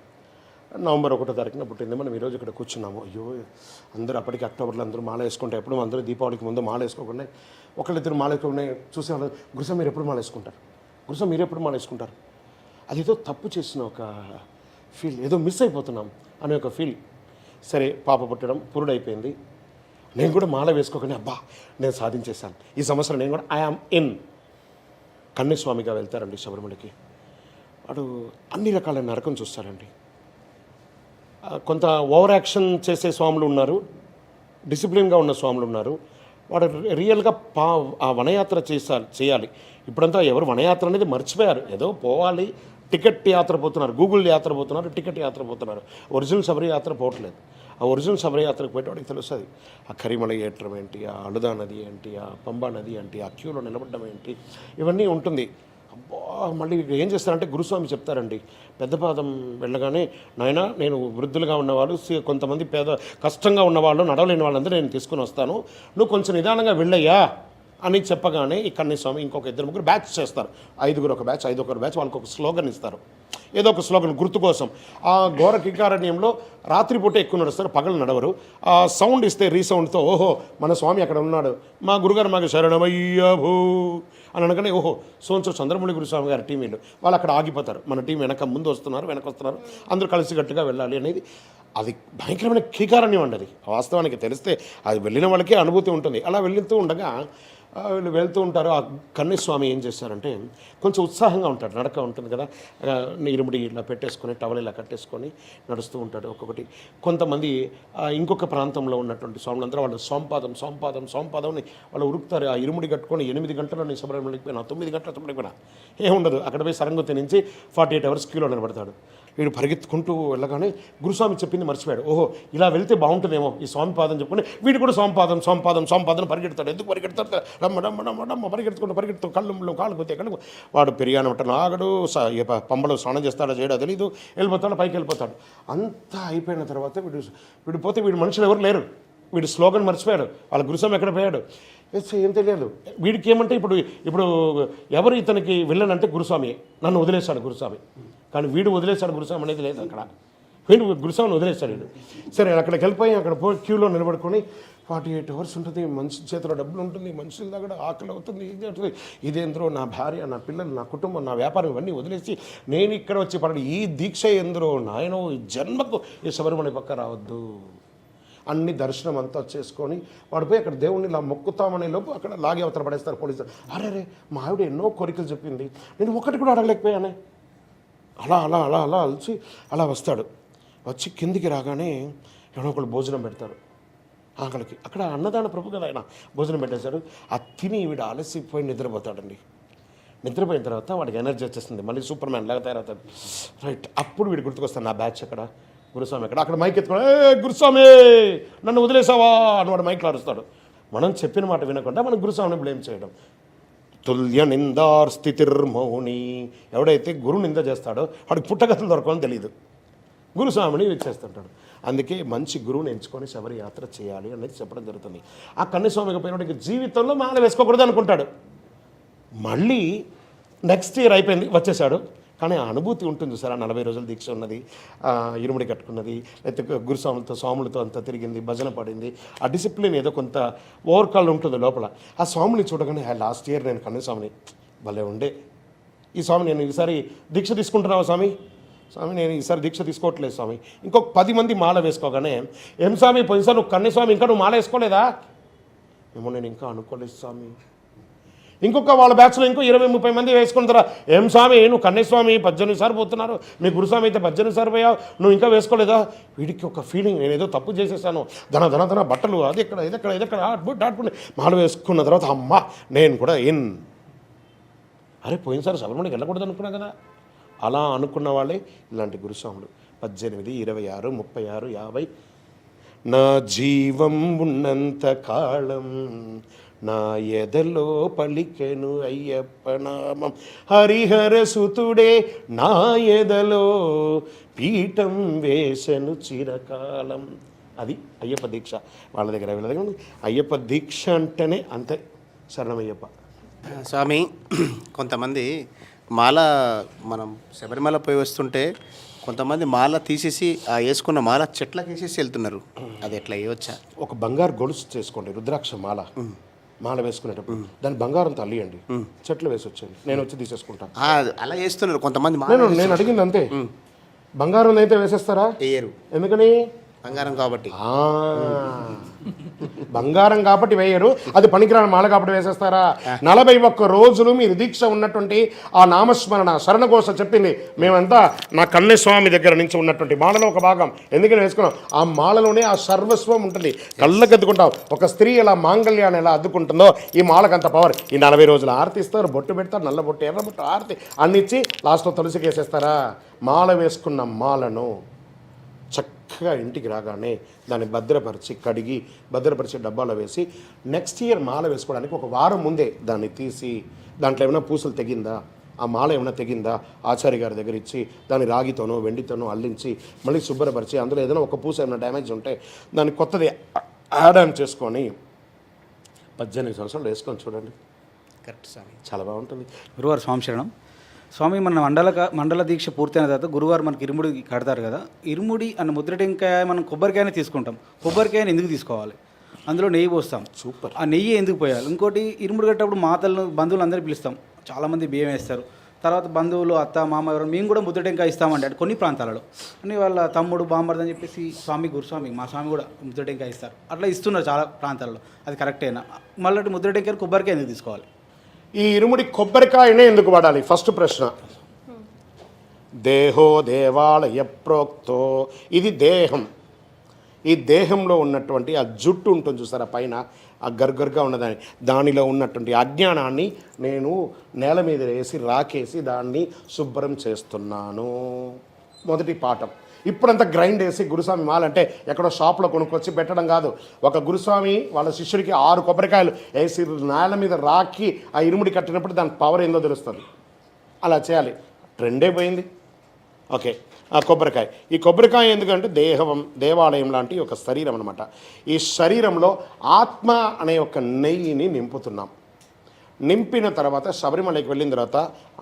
నవంబర్ 1వ తారీఖున పుట్టింది. మనం ఈరోజు ఇక్కడ కూర్చున్నాము. అయ్యో, అందరూ అప్పటికి అక్టోబర్లో అందరూ మాల వేసుకుంటే, ఎప్పుడు అందరూ దీపావళికి ముందు మాల వేసుకోకుండా ఒకళ్ళిద్దరు మాల వేసుకునే చూసేవాళ్ళు. గురుసా మీరు ఎప్పుడు మాల వేసుకుంటారు, గురుసా మీరు ఎప్పుడు మాల వేసుకుంటారు. అదేదో తప్పు చేసిన ఒక ఫీల్, ఏదో మిస్ అయిపోతున్నాం అనే ఒక ఫీల్. సరే, పాప పుట్టడం పురుడైపోయింది. నేను కూడా మాల వేసుకోకుండా అబ్బా నేను సాధించేశాను, ఈ సంవత్సరం నేను కూడా ఐఆమ్ ఇన్. కన్యస్వామిగా వెళ్తారండి శబరిమలకి. వాడు అన్ని రకాల నరకం చూస్తారండి. కొంత ఓవర్ యాక్షన్ చేసే స్వాములు ఉన్నారు, డిసిప్లిన్గా ఉన్న స్వాములు ఉన్నారు. వాడు రియల్గా ఆ వనయాత్ర చేయాలి. ఇప్పుడంతా ఎవరు వనయాత్ర అనేది మర్చిపోయారు. ఏదో పోవాలి, టికెట్ యాత్ర పోతున్నారు, గూగుల్ యాత్ర పోతున్నారు, టికెట్ యాత్ర పోతున్నారు. ఒరిజినల్ శబరి యాత్ర పోవట్లేదు. ఆ ఒరిజినల్ శబరి యాత్రకు పోయేవాడికి తెలుస్తుంది ఆ కరిమల ఏట్రం ఏంటి, ఆ అలుదా నది ఏంటి, ఆ పంబా నది ఏంటి, ఆ క్యూలో నిలబడడం ఏంటి, ఇవన్నీ ఉంటుంది. అబ్బా మళ్ళీ ఏం చేస్తారంటే గురుస్వామి చెప్తారండి, పెద్దపాదం వెళ్ళగానే నాయన నేను వృద్ధులుగా ఉన్నవాళ్ళు, కొంతమంది కష్టంగా ఉన్నవాళ్ళు, నడవలేని వాళ్ళందరూ నేను తీసుకుని వస్తాను, నువ్వు కొంచెం నిదానంగా వెళ్ళయ్యా అని చెప్పగానే ఈ కన్నస్వామి ఇంకొక 2-3 బ్యాచ్ చేస్తారు. 5 ఒక బ్యాచ్, 5 ఒక బ్యాచ్, వాళ్ళకి ఒక స్లోగన్ ఇస్తారు, ఏదో ఒక స్లోగన్ గుర్తు కోసం. ఆ ఘోర కికారణ్యంలో రాత్రిపూట ఎక్కువ నడుస్తారు, పగలు నడవరు. ఆ సౌండ్ ఇస్తే రీసౌండ్తో ఓహో మన స్వామి అక్కడ ఉన్నాడు, మా గురుగారు మాకు శరణమయ్యభూ అని అనగానే ఓహో సోంచో చంద్రమౌళి గురుస్వామి గారి టీం వీళ్ళు, వాళ్ళు అక్కడ ఆగిపోతారు. మన టీం ముందు వస్తున్నారు, వెనక వస్తున్నారు, అందరూ కలిసికట్టుగా వెళ్ళాలి అనేది అది భయంకరమైన కీకారణ్యం అండి. అది వాస్తవానికి తెలిస్తే అది వెళ్ళిన వాళ్ళకే అనుభూతి ఉంటుంది. అలా వెళ్తూ ఉండగా వీళ్ళు వెళ్తూ ఉంటారు. ఆ కన్నస్వామి ఏం చేస్తారంటే కొంచెం ఉత్సాహంగా ఉంటాడు, నడక ఉంటుంది కదా, ఇరుముడి ఇలా పెట్టేసుకొని టవల్ ఇలా కట్టేసుకొని నడుస్తూ ఉంటాడు. ఒక్కొక్కటి కొంతమంది ఇంకొక ప్రాంతంలో ఉన్నటువంటి స్వాములందరూ వాళ్ళు సోంపాదం వాళ్ళు ఉరుకుతారు. ఆ ఇరుముడి కట్టుకొని 8 గంటలు నేను శబరిమలకి పోయినా, 9 గంటల శబరిమలకి పోయినా ఏముండదు. అక్కడ పోయి సరంగతి నుంచి 48 అవర్స్ క్యూలో నిలబడతాడు. వీడు పరిగెత్తుకుంటూ వెళ్ళగానే గురుస్వామి చెప్పింది మర్చిపోయాడు. ఓహో ఇలా వెళ్తే బాగుంటుందేమో ఈ స్వామి పాదం చెప్పుకొని వీడు కూడా సోంపాదం పరిగెడతాడు. ఎందుకు పరిగెడతాడు, రమ్మ పరిగెడుతూ కాళ్ళు పోతే కళ్ళు వాడు పెరిగానమాట నాగడు, పంబలో స్నానం చేస్తాడో చేయడో తెలీదు, వెళ్ళిపోతాడు, పైకి వెళ్ళిపోతాడు. అంతా అయిపోయిన తర్వాత వీడు పోతే వీడు మనుషులు ఎవరు లేరు, వీడు స్లోగన్ మర్చిపోయాడు, వాళ్ళ గురుస్వామి ఎక్కడ పోయాడు ఏం తెలియదు. వీడికి ఏమంటే ఇప్పుడు ఎవరు ఇతనికి వెళ్ళనంటే గురుస్వామి, నన్ను వదిలేశాడు గురుస్వామి. కానీ వీడు వదిలేశాడు గురుస్వామి అనేది లేదు అక్కడ, వీడు గురుస్వామిని వదిలేశాడు వీడు. సరే అక్కడికి వెళ్ళిపోయి అక్కడ పోయి క్యూలో నిలబడుకొని 48 అవర్స్ ఉంటుంది, మనిషి చేతిలో డబ్బులు ఉంటుంది, మనుషుల దగ్గర ఆకలి అవుతుంది, ఇది అవుతుంది, ఇదేంద్రో నా భార్య, నా పిల్లలు, నా కుటుంబం, నా వ్యాపారం ఇవన్నీ వదిలేసి నేను ఇక్కడ వచ్చి పడి ఈ దీక్ష ఎందరో నాయనో ఈ జన్మకు ఈ శబరిమల పక్క రావద్దు అన్ని దర్శనం అంతా చేసుకొని వాడిపోయి అక్కడ దేవుణ్ణి ఇలా మొక్కుతామనే లోపు అక్కడ లాగి అవతల పడేస్తారు పోలీసులు. అరే మా ఆవిడ ఎన్నో కోరికలు చెప్పింది, నేను ఒకటి కూడా అడగలేకపోయానే. అలా అలసి అలా వస్తాడు. వచ్చి కిందికి రాగానే ఎవరో ఒకళ్ళు భోజనం పెడతారు ఆకలికి. అక్కడ అన్నదాన ప్రభు కదా ఆయన భోజనం పెట్టేశాడు. ఆ తిని వీడు అలసిపోయి నిద్రపోతాడండి. నిద్రపోయిన తర్వాత వాడికి ఎనర్జీ వచ్చేస్తుంది, మళ్ళీ సూపర్ మ్యాన్ లాగా తయారవుతాడు. రైట్ అప్పుడు వీడు గుర్తుకొస్తాడు, నా బ్యాచ్ అక్కడ, గురుస్వామి అక్కడ. అక్కడ మైక్ ఎత్తుకోవడం, గురుస్వామి నన్ను వదిలేసావా అని వాడు మైక్లో అరుస్తాడు. మనం చెప్పిన మాట వినకుండా మనం గురుస్వామిని బ్లేమ్ చేయడం. తుల్య నిందార్ స్థితిర్మౌని, ఎవడైతే గురు నింద చేస్తాడో వాడికి పుట్టగతులు దొరకని తెలియదు, గురుస్వామిని ఇచ్చేస్తుంటాడు. అందుకే మంచి గురువుని ఎంచుకొని శబరి యాత్ర చేయాలి అనేది చెప్పడం జరుగుతుంది. ఆ కన్నస్వామికి పోయినోడికి జీవితంలో మాల వేసుకోకూడదు అనుకుంటాడు. మళ్ళీ నెక్స్ట్ ఇయర్ అయిపోయింది, వచ్చేసాడు. కానీ ఆ అనుభూతి ఉంటుంది సార్. ఆ 40 రోజుల దీక్ష ఉన్నది, ఇరుముడి కట్టుకున్నది, లేకపోతే స్వాములతో అంతా తిరిగింది, భజన పడింది, ఆ డిసిప్లిన్ ఏదో కొంత ఓవర్కాల్ ఉంటుంది లోపల. ఆ స్వామిని చూడగానే లాస్ట్ ఇయర్ నేను కన్నస్వామిని భలే ఉండే, ఈ స్వామి నేను ఈసారి దీక్ష తీసుకుంటున్నావా స్వామి, నేను ఈసారి దీక్ష తీసుకోవట్లేదు స్వామి. ఇంకొక 10 మంది మాల వేసుకోగానే ఏం స్వామి పోయినసారి నువ్వు కన్నస్వామి ఇంకా నువ్వు మాల వేసుకోలేదా, ఏమో నేను ఇంకా అనుకోలేదు స్వామి. ఇంకొక వాళ్ళ బ్యాచ్లో ఇంకో 20-30 మంది వేసుకున్న తర్వాత ఏం స్వామి నువ్వు కన్నస్వామి 18 సార్లు పోతున్నారు, మీ గురుస్వామి అయితే 18 సార్లు పోయావు, నువ్వు ఇంకా వేసుకోలేదా. వీడికి ఒక ఫీలింగ్, నేను ఏదో తప్పు చేసేసాను, ధన బట్టలు అది ఎక్కడ ఆడుకుంటే మాల వేసుకున్న తర్వాత అమ్మ నేను కూడా అరే పోయినసారి శబరిమలకి వెళ్ళకూడదు అనుకున్నా కదా. అలా అనుకున్న వాళ్ళే ఇలాంటి గురుస్వాములు. 18, 26, 36, 50 నా జీవం ఉన్నంత కాలం నా ఎదలో పలికెను అయ్యప్ప నామం, హరిహర సుతుడే నా ఎదలో పీఠం వేసెను చిరకాలం. అది అయ్యప్ప దీక్ష. వాళ్ళ దగ్గర వీళ్ళ దగ్గర అయ్యప్ప దీక్ష అంటేనే అంతే, శరణమయ్యప్ప. స్వామి కొంతమంది మాల మనం శబరిమల పోయి వస్తుంటే కొంతమంది మాల తీసేసి ఆ వేసుకున్న మాల చెట్లకి వేసేసి వెళ్తున్నారు, అది ఎట్లా వేయవచ్చా? ఒక బంగారు గొలుసు చేసుకోండి, రుద్రాక్ష మాల వేసుకునేటప్పుడు దాన్ని బంగారంతో అల్లియండి, చెట్లు వేసి వచ్చేయండి, నేను వచ్చి తీసేసుకుంటాను. అలా వేస్తున్నారు కొంతమంది. నేను అడిగింది అంతే. బంగారం అయితే వేసేస్తారా? వేయరు. ఎందుకని? బంగారం కాబట్టి. బంగారం కాబట్టి వేయరు, అది పనికిరాని మాల కాబట్టి వేసేస్తారా? 41 రోజులు మీరు దీక్ష ఉన్నటువంటి ఆ నామస్మరణ శరణఘోష చెప్పింది మేమంతా నా కన్యస్వామి దగ్గర నుంచి ఉన్నటువంటి మాలలో ఒక భాగం. ఎందుకని వేసుకున్నాం? ఆ మాలలోనే ఆ సర్వస్వం ఉంటుంది. కళ్ళకద్దుకుంటాం. ఒక స్త్రీ ఎలా మాంగళ్యాన్ని ఎలా అద్దుకుంటుందో ఈ మాలకు అంత పవర్. ఈ 40 రోజులు ఆరతి ఇస్తారు, బొట్టు పెడతారు, నల్ల బొట్టు, ఎర్ర బొట్టు, ఆరతి అన్ని ఇచ్చి లాస్ట్లో తులసికేసేస్తారా? మాల వేసుకున్న మాలను చక్కగా ఇంటికి రాగానే దాన్ని భద్రపరిచి కడిగి భద్రపరిచి డబ్బాలో వేసి నెక్స్ట్ ఇయర్ మాల వేసుకోవడానికి ఒక వారం ముందే దాన్ని తీసి దాంట్లో ఏమైనా పూసలు తెగిందా, ఆ మాల ఏమైనా తెగిందా ఆచార్య గారి దగ్గర ఇచ్చి దాన్ని రాగితోనో వెండితోనో అల్లించి మళ్ళీ శుభ్రపరిచి అందులో ఏదైనా ఒక పూస ఏమైనా డ్యామేజ్ ఉంటే దాన్ని కొత్తది యాడ్ ఆన్ చేసుకొని 18 సంవత్సరాలు వేసుకొని చూడండి. కరెక్ట్ స్వామి, చాలా బాగుంటుంది. గురువారు స్వామి శరణం. స్వామి మన మండల దీక్ష పూర్తయిన తర్వాత గురువారు మనకి ఇరుముడి కడతారు కదా, ఇరుముడి అన్న ముద్రటెంకాయ మనం కొబ్బరికాయనే తీసుకుంటాం. కొబ్బరికాయని ఎందుకు తీసుకోవాలి? అందులో నెయ్యి పోస్తాం. సూపర్. ఆ నెయ్యి ఎందుకు పోయాలి? ఇంకోటి ఇరుముడి కట్టేటప్పుడు మాతలను బంధువులు అందరినీ పిలుస్తాం. చాలామంది బియ్యం వేస్తారు. తర్వాత బంధువులు అత్త మామ ఎవరు మేము కూడా ముద్రటెంకాయ ఇస్తామంటే అంటే కొన్ని ప్రాంతాలలో అని వాళ్ళ తమ్ముడు బామ్మర్ది అని చెప్పేసి స్వామి గురుస్వామి మా స్వామి కూడా ముద్రటెంకాయ ఇస్తారు. అట్లా ఇస్తున్నారు చాలా ప్రాంతాలలో. అది కరెక్టేనా? మళ్ళీ ముద్రటెంకాయ కొబ్బరికాయ ఎందుకు తీసుకోవాలి? ఈ ఇరుముడి కొబ్బరికాయనే ఎందుకు వాడాలి? ఫస్ట్ ప్రశ్న. దేహో దేవాలయ ప్రోక్తో, ఇది దేహం. ఈ దేహంలో ఉన్నటువంటి ఆ జుట్టు ఉంటుంది చూసారా పైన, ఆ గర్గర్గా ఉన్నదాన్ని, దానిలో ఉన్నటువంటి అజ్ఞానాన్ని నేను నేల మీద వేసి రాకేసి దాన్ని శుభ్రం చేస్తున్నాను. మొదటి పాఠం. ఇప్పుడంతా గ్రైండ్ వేసి గురుస్వామి మాలంటే ఎక్కడో షాప్లో కొనుక్కొచ్చి పెట్టడం కాదు. ఒక గురుస్వామి వాళ్ళ శిష్యుడికి 6 కొబ్బరికాయలు వేసి నేల మీద రాకి ఆ ఇరుముడి కట్టినప్పుడు దాని పవర్ ఏందో తెలుస్తుంది. అలా చేయాలి. ట్రెండే పోయింది. ఓకే, ఆ కొబ్బరికాయ. ఈ కొబ్బరికాయ ఎందుకంటే దేవాలయం లాంటి ఒక శరీరం అనమాట. ఈ శరీరంలో ఆత్మ అనే ఒక నెయ్యిని నింపుతున్నాం. నింపిన తర్వాత శబరిమలకి వెళ్ళిన తర్వాత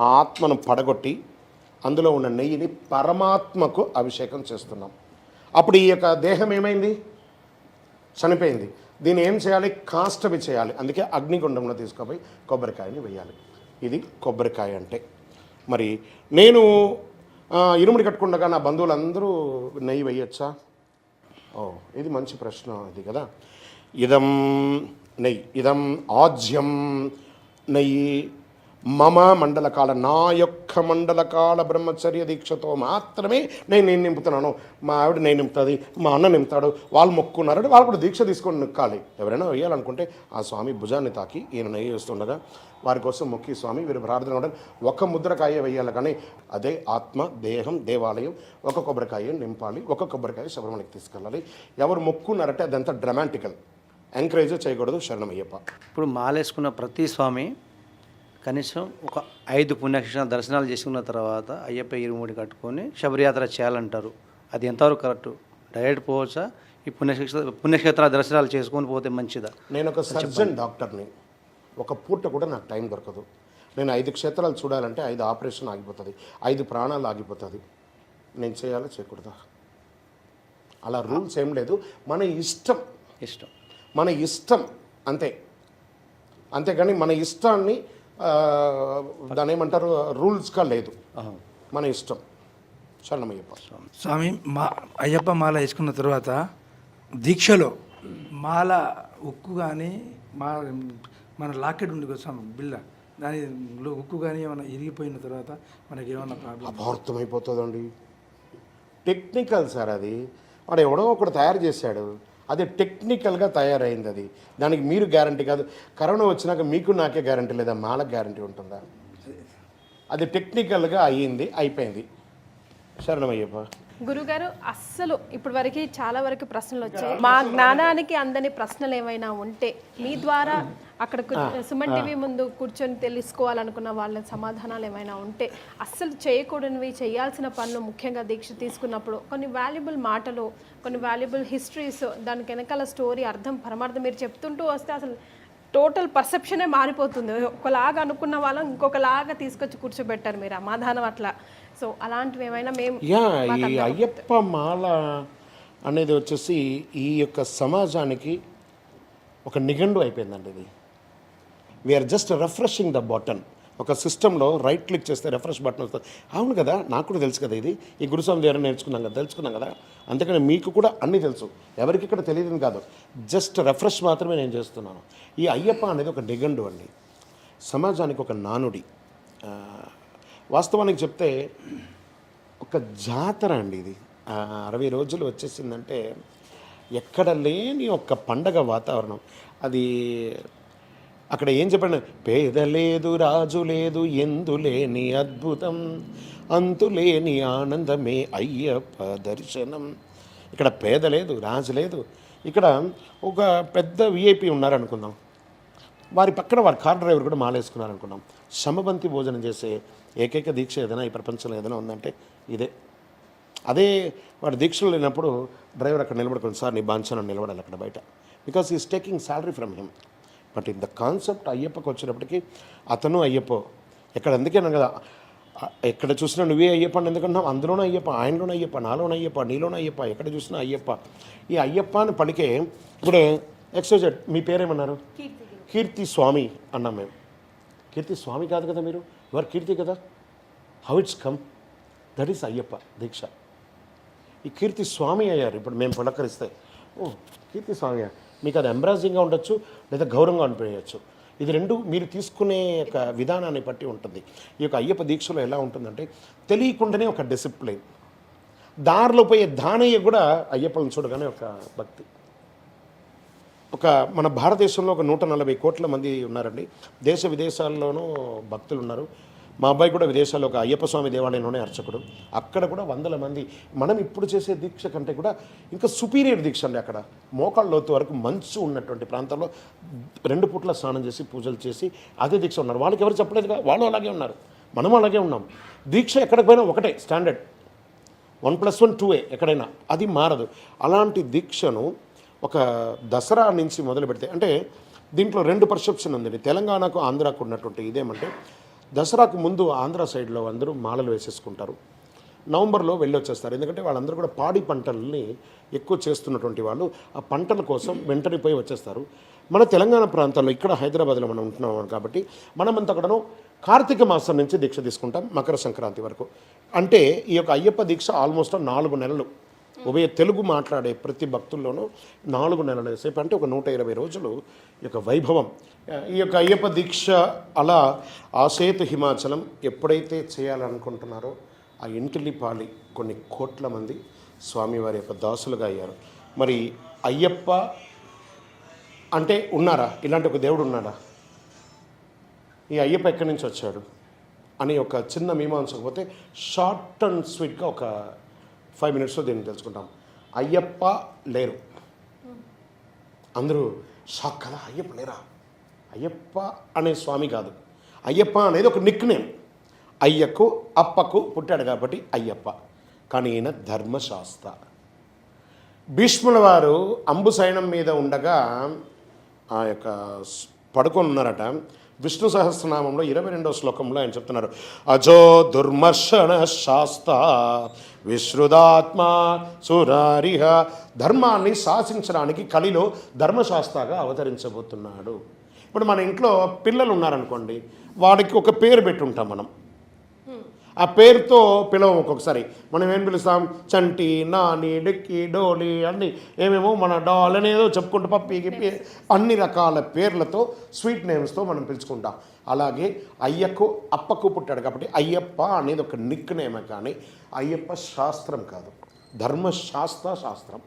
ఆ ఆత్మను పడగొట్టి అందులో ఉన్న నెయ్యిని పరమాత్మకు అభిషేకం చేస్తున్నాం. అప్పుడు ఈ యొక్క దేహం ఏమైంది? చనిపోయింది. దీన్ని ఏం చేయాలి? కాష్టమి చేయాలి. అందుకే అగ్నిగుండంలో తీసుకుపోయి కొబ్బరికాయని వేయాలి. ఇది కొబ్బరికాయ అంటే. మరి నేను ఇరుముడి కట్టుకుండగా నా బంధువులందరూ నెయ్యి వేయచ్చా? ఇది మంచి ప్రశ్న ఇది కదా. ఇదం నెయ్యి, ఇదం ఆజ్యం నెయ్యి మమ మండలకాల, నా యొక్క మండలకాల బ్రహ్మచర్య దీక్షతో మాత్రమే నేను నింపుతున్నాను. మా ఆవిడ నేను నింపుతుంది, మా అన్న నింపుతాడు, వాళ్ళు మొక్కున్నారంటే వాళ్ళు కూడా దీక్ష తీసుకొని నిక్కాలి. ఎవరైనా వేయాలనుకుంటే ఆ స్వామి భుజాన్ని తాకి ఈయన నెయ్యి వేస్తుండగా వారి కోసం మొక్కి స్వామి వీరు ప్రార్థన ఉండదు. ఒక ముద్రకాయ వేయాలి, కానీ అదే ఆత్మ దేహం దేవాలయం ఒక కొబ్బరికాయ నింపాలి. ఒక కొబ్బరికాయ శబరిమలకి తీసుకెళ్ళాలి. ఎవరు మొక్కున్నారంటే అదంతా డ్రామాటికల్, ఎంకరేజ్ చేయకూడదు. శరణమయ్యప్ప. ఇప్పుడు మాలేసుకున్న ప్రతి స్వామి కనీసం ఒక 5 పుణ్యక్షేత్ర దర్శనాలు చేసుకున్న తర్వాత అయ్యప్ప ఇరుముడి కట్టుకొని శబరియాత్ర చేయాలంటారు. అది ఎంతవరకు కరెక్టు? డైరెక్ట్ పోవచ్చా? ఈ పుణ్యక్షేత్ర దర్శనాలు చేసుకొని పోతే మంచిదా? నేను ఒక సర్జన్ డాక్టర్ని. ఒక పూట కూడా నాకు టైం దొరకదు. నేను 5 క్షేత్రాలు చూడాలంటే 5 ఆపరేషన్ ఆగిపోతుంది, 5 ప్రాణాలు ఆగిపోతుంది. నేను చేయాలో చేయకూడదా? అలా రూల్స్ ఏం లేదు. మన ఇష్టం మన ఇష్టం అంతే. అంతేగాని మన ఇష్టాన్ని దాని ఏమంటారు రూల్స్గా లేదు. మన ఇష్టం. శరణమయ్యప్ప. స్వామి అయ్యప్ప మాల వేసుకున్న తర్వాత దీక్షలో మాల ఉక్కు కానీ మన లాకెట్ ఉంది కదా స్వామి బిళ్ళ, దానిలో ఉక్కు కానీ ఏమైనా ఇరిగిపోయిన తర్వాత మనకి ఏమైనా ప్రాబ్లం? అపార్థమైపోతుందండి. టెక్నికల్ సార్ అది. వాడు ఎవడో ఒకడు తయారు చేశాడు, అది టెక్నికల్గా తయారైంది. అది దానికి మీరు గ్యారంటీ కాదు. కరోనా వచ్చినాక మీకు నాకే గ్యారంటీ లేదా? మాలకు గ్యారంటీ ఉంటుందా? అది టెక్నికల్గా అయ్యింది, అయిపోయింది. శరణమయ్యప్ప. గురుగారు, అస్సలు ఇప్పటి వరకు చాలా వరకు ప్రశ్నలు వచ్చాయి. మా జ్ఞానానికి అందని ప్రశ్నలు ఏమైనా ఉంటే మీ ద్వారా అక్కడ సుమన్ టీవీ ముందు కూర్చొని తెలుసుకోవాలనుకున్న వాళ్ళ సమాధానాలు ఏమైనా ఉంటే, అస్సలు చేయకూడనివి చేయాల్సిన పనులు, ముఖ్యంగా దీక్ష తీసుకున్నప్పుడు కొన్ని వాల్యుబుల్ మాటలు, కొన్ని వాల్యుబుల్ హిస్టరీస్, దానికి వెనకాల స్టోరీ అర్థం పరమార్థం మీరు చెప్తుంటూ వస్తే అసలు టోటల్ పర్సెప్షనే మారిపోతుంది. ఒకలాగా అనుకున్న వాళ్ళని ఇంకొకలాగా తీసుకొచ్చి కూర్చోబెట్టారు మీరు సమాధానం అట్లా. సో అలాంటివి ఏమైనా మేము ఈ అయ్యప్ప మాల అనేది వచ్చేసి ఈ యొక్క సమాజానికి ఒక నిఘండు అయిపోయిందండి. ఇది we are just refreshing the button. ఒక సిస్టంలో రైట్ క్లిక్ చేస్తే రిఫ్రెష్ బటన్ వస్తుంది. అవును కదా, నాకు కూడా తెలుసు కదా, ఇది ఈ గురుస్వామి దగ్గర తెలుసుకున్నాం కదా. అందుకని మీకు కూడా అన్నీ తెలుసు, ఎవరికి ఇక్కడ తెలియదు కాదు, జస్ట్ రిఫ్రెష్ మాత్రమే నేను చేస్తున్నాను. ఈ అయ్యప్ప అనేది ఒక నిఘండు అండి, సమాజానికి ఒక నానుడి. వాస్తవానికి చెప్తే ఒక జాతర అండి ఇది. 60 రోజులు వచ్చేసిందంటే ఎక్కడ లేని ఒక పండగ వాతావరణం. అది అక్కడ ఏం చెప్పండి, పేద లేదు రాజు లేదు ఎందు లేని అద్భుతం అంతులేని ఆనందమే అయ్యప్ప దర్శనం. ఇక్కడ పేద లేదు రాజు లేదు. ఇక్కడ ఒక పెద్ద విఐపి ఉన్నారనుకుందాం, వారి పక్కన వారి కార్ డ్రైవర్ కూడా మాలేసుకున్నారనుకున్నాం. శమబంతి భోజనం చేసే ఏకైక దీక్ష ఏదైనా ఈ ప్రపంచంలో ఏదైనా ఉందంటే ఇదే. అదే వాడు దీక్షలు లేనప్పుడు డ్రైవర్ అక్కడ నిలబడుకుని, సార్ నీ బాంఛనం నిలబడాలి అక్కడ బయట, because is taking salary from him. But in the concept అయ్యప్పకి వచ్చినప్పటికీ అతను అయ్యప్ప. ఎక్కడ అందుకేనా కదా, ఎక్కడ చూసినా నువ్వే అయ్యప్ప అని ఎందుకంటున్నావు, అందులోనే అయ్యప్ప, ఆయనలోనే అయ్యప్ప, నాలోనే అయ్యప్ప, నీలోనే అయ్యప్ప, ఎక్కడ చూసినా అయ్యప్ప. ఈ అయ్యప్ప అని పలికే ఇప్పుడు ఎక్స్జెడ్ మీ పేరేమన్నారు, కీర్తి స్వామి అన్నాం మేము. కీర్తి స్వామి కాదు కదా మీరు, యువర్ కీర్తి కదా. How it's come, that is Ayyappa deeksha. ఈ కీర్తి స్వామి అయ్యారు ఇప్పుడు మేము పులకరిస్తే, ఓ కీర్తి స్వామి అయ్యారు. మీకు అది ఎంబ్రాసింగ్గా ఉండొచ్చు లేదా గౌరవంగా అనిపించవచ్చు. ఇది రెండు మీరు తీసుకునే ఒక విధానాన్ని బట్టి ఉంటుంది. ఈ యొక్క అయ్యప్ప దీక్షలో ఎలా ఉంటుందంటే తెలియకుండానే ఒక డిసిప్లిన్, దారిలో పోయే దానయ్య కూడా అయ్యప్పని చూడగానే ఒక భక్తి. ఒక మన భారతదేశంలో ఒక 140 కోట్ల మంది ఉన్నారండి, దేశ విదేశాల్లోనూ భక్తులు ఉన్నారు. మా అబ్బాయి కూడా విదేశాల్లో ఒక అయ్యప్ప స్వామి దేవాలయంలోనే అర్చకుడు, అక్కడ కూడా వందల మంది. మనం ఇప్పుడు చేసే దీక్ష కంటే కూడా ఇంకా సుపీరియర్ దీక్ష అండి. అక్కడ మోకాళ్ళ లోతు వరకు మంచు ఉన్నటువంటి ప్రాంతంలో 2 పూట్ల స్నానం చేసి పూజలు చేసి అదే దీక్ష ఉన్నారు. వాళ్ళకి ఎవరు చెప్పలేదుగా, వాళ్ళు అలాగే ఉన్నారు, మనం అలాగే ఉన్నాం. దీక్ష ఎక్కడికి పోయినా ఒకటే స్టాండర్డ్, 1+1 2 ఎక్కడైనా, అది మారదు. అలాంటి దీక్షను ఒక దసరా నుంచి మొదలు పెడితే, అంటే దీంట్లో 2 పర్సెప్షన్ ఉందండి. తెలంగాణకు ఆంధ్రాకు ఉన్నటువంటి ఇదేమంటే, దసరాకు ముందు ఆంధ్ర సైడ్లో అందరూ మాలలు వేసేసుకుంటారు, నవంబర్లో వెళ్ళొచ్చేస్తారు. ఎందుకంటే వాళ్ళందరూ కూడా పాడి పంటల్ని ఎక్కువ చేస్తున్నటువంటి వాళ్ళు, ఆ పంటల కోసం వెంటనే పోయి వచ్చేస్తారు. మన తెలంగాణ ప్రాంతాల్లో ఇక్కడ హైదరాబాద్లో మనం ఉంటున్నాం కాబట్టి మనమంతా కూడాను కార్తీక మాసం నుంచి దీక్ష తీసుకుంటాం మకర సంక్రాంతి వరకు. అంటే ఈ యొక్క అయ్యప్ప దీక్ష ఆల్మోస్ట్ 4 నెలలు. ఉభయ తెలుగు మాట్లాడే ప్రతి భక్తుల్లోనూ 4 నెలల సేపు, అంటే ఒక 120 రోజులు ఈ యొక్క వైభవం. ఈ యొక్క అయ్యప్ప దీక్ష అలా ఆసేతు హిమాచలం ఎప్పుడైతే చేయాలనుకుంటున్నారో ఆ ఇంటిలిపాలి కొన్ని కోట్ల మంది స్వామివారి యొక్క దాసులుగా అయ్యారు. మరి అయ్యప్ప అంటే ఉన్నారా, ఇలాంటి ఒక దేవుడు ఉన్నాడా, ఈ అయ్యప్ప ఎక్కడి నుంచి వచ్చాడు అని ఒక చిన్న మీమాంసకపోతే షార్ట్ అండ్ స్వీట్గా ఒక 5 మినిట్స్లో దీన్ని తెలుసుకుంటాం. అయ్యప్ప లేరు, అందరూ షాక్ కదా, అయ్యప్ప లేరా. అయ్యప్ప అనే స్వామి కాదు, అయ్యప్ప అనేది ఒక నిక్ నేమ్. అయ్యకు అప్పకు పుట్టాడు కాబట్టి అయ్యప్ప. కానీ ఈయన ధర్మశాస్త్ర. భీష్ముల వారు అంబుసైనం మీద ఉండగా ఆ యొక్క పడుకొని ఉన్నారట. విష్ణు సహస్రనామంలో 22వ శ్లోకంలో ఆయన చెప్తున్నారు, అజో దుర్మర్షణ శాస్త విశ్రుదాత్మ సురారిహ. ధర్మాన్ని శాసించడానికి కలిలో ధర్మశాస్త్రగా అవతరించబోతున్నాడు. ఇప్పుడు మన ఇంట్లో పిల్లలు ఉన్నారనుకోండి, వాడికి ఒక పేరు పెట్టుంటాం మనం. ఆ పేరుతో పిలవం. ఒక్కొక్కసారి మనం ఏం పిలుస్తాం, చంటి, నాని, డిక్కి, డోలి అన్నీ ఏమేమో మన డాల్ అనేదో చెప్పుకుంటూ పప్పి గిప్పి అన్ని రకాల పేర్లతో స్వీట్ నేమ్స్తో మనం పిలుచుకుంటాం. అలాగే అయ్యకు అప్పకు పుట్టాడు కాబట్టి అయ్యప్ప అనేది ఒక నిక్ నేమే, కానీ అయ్యప్ప శాస్త్రం కాదు, ధర్మశాస్త్ర శాస్త్రం.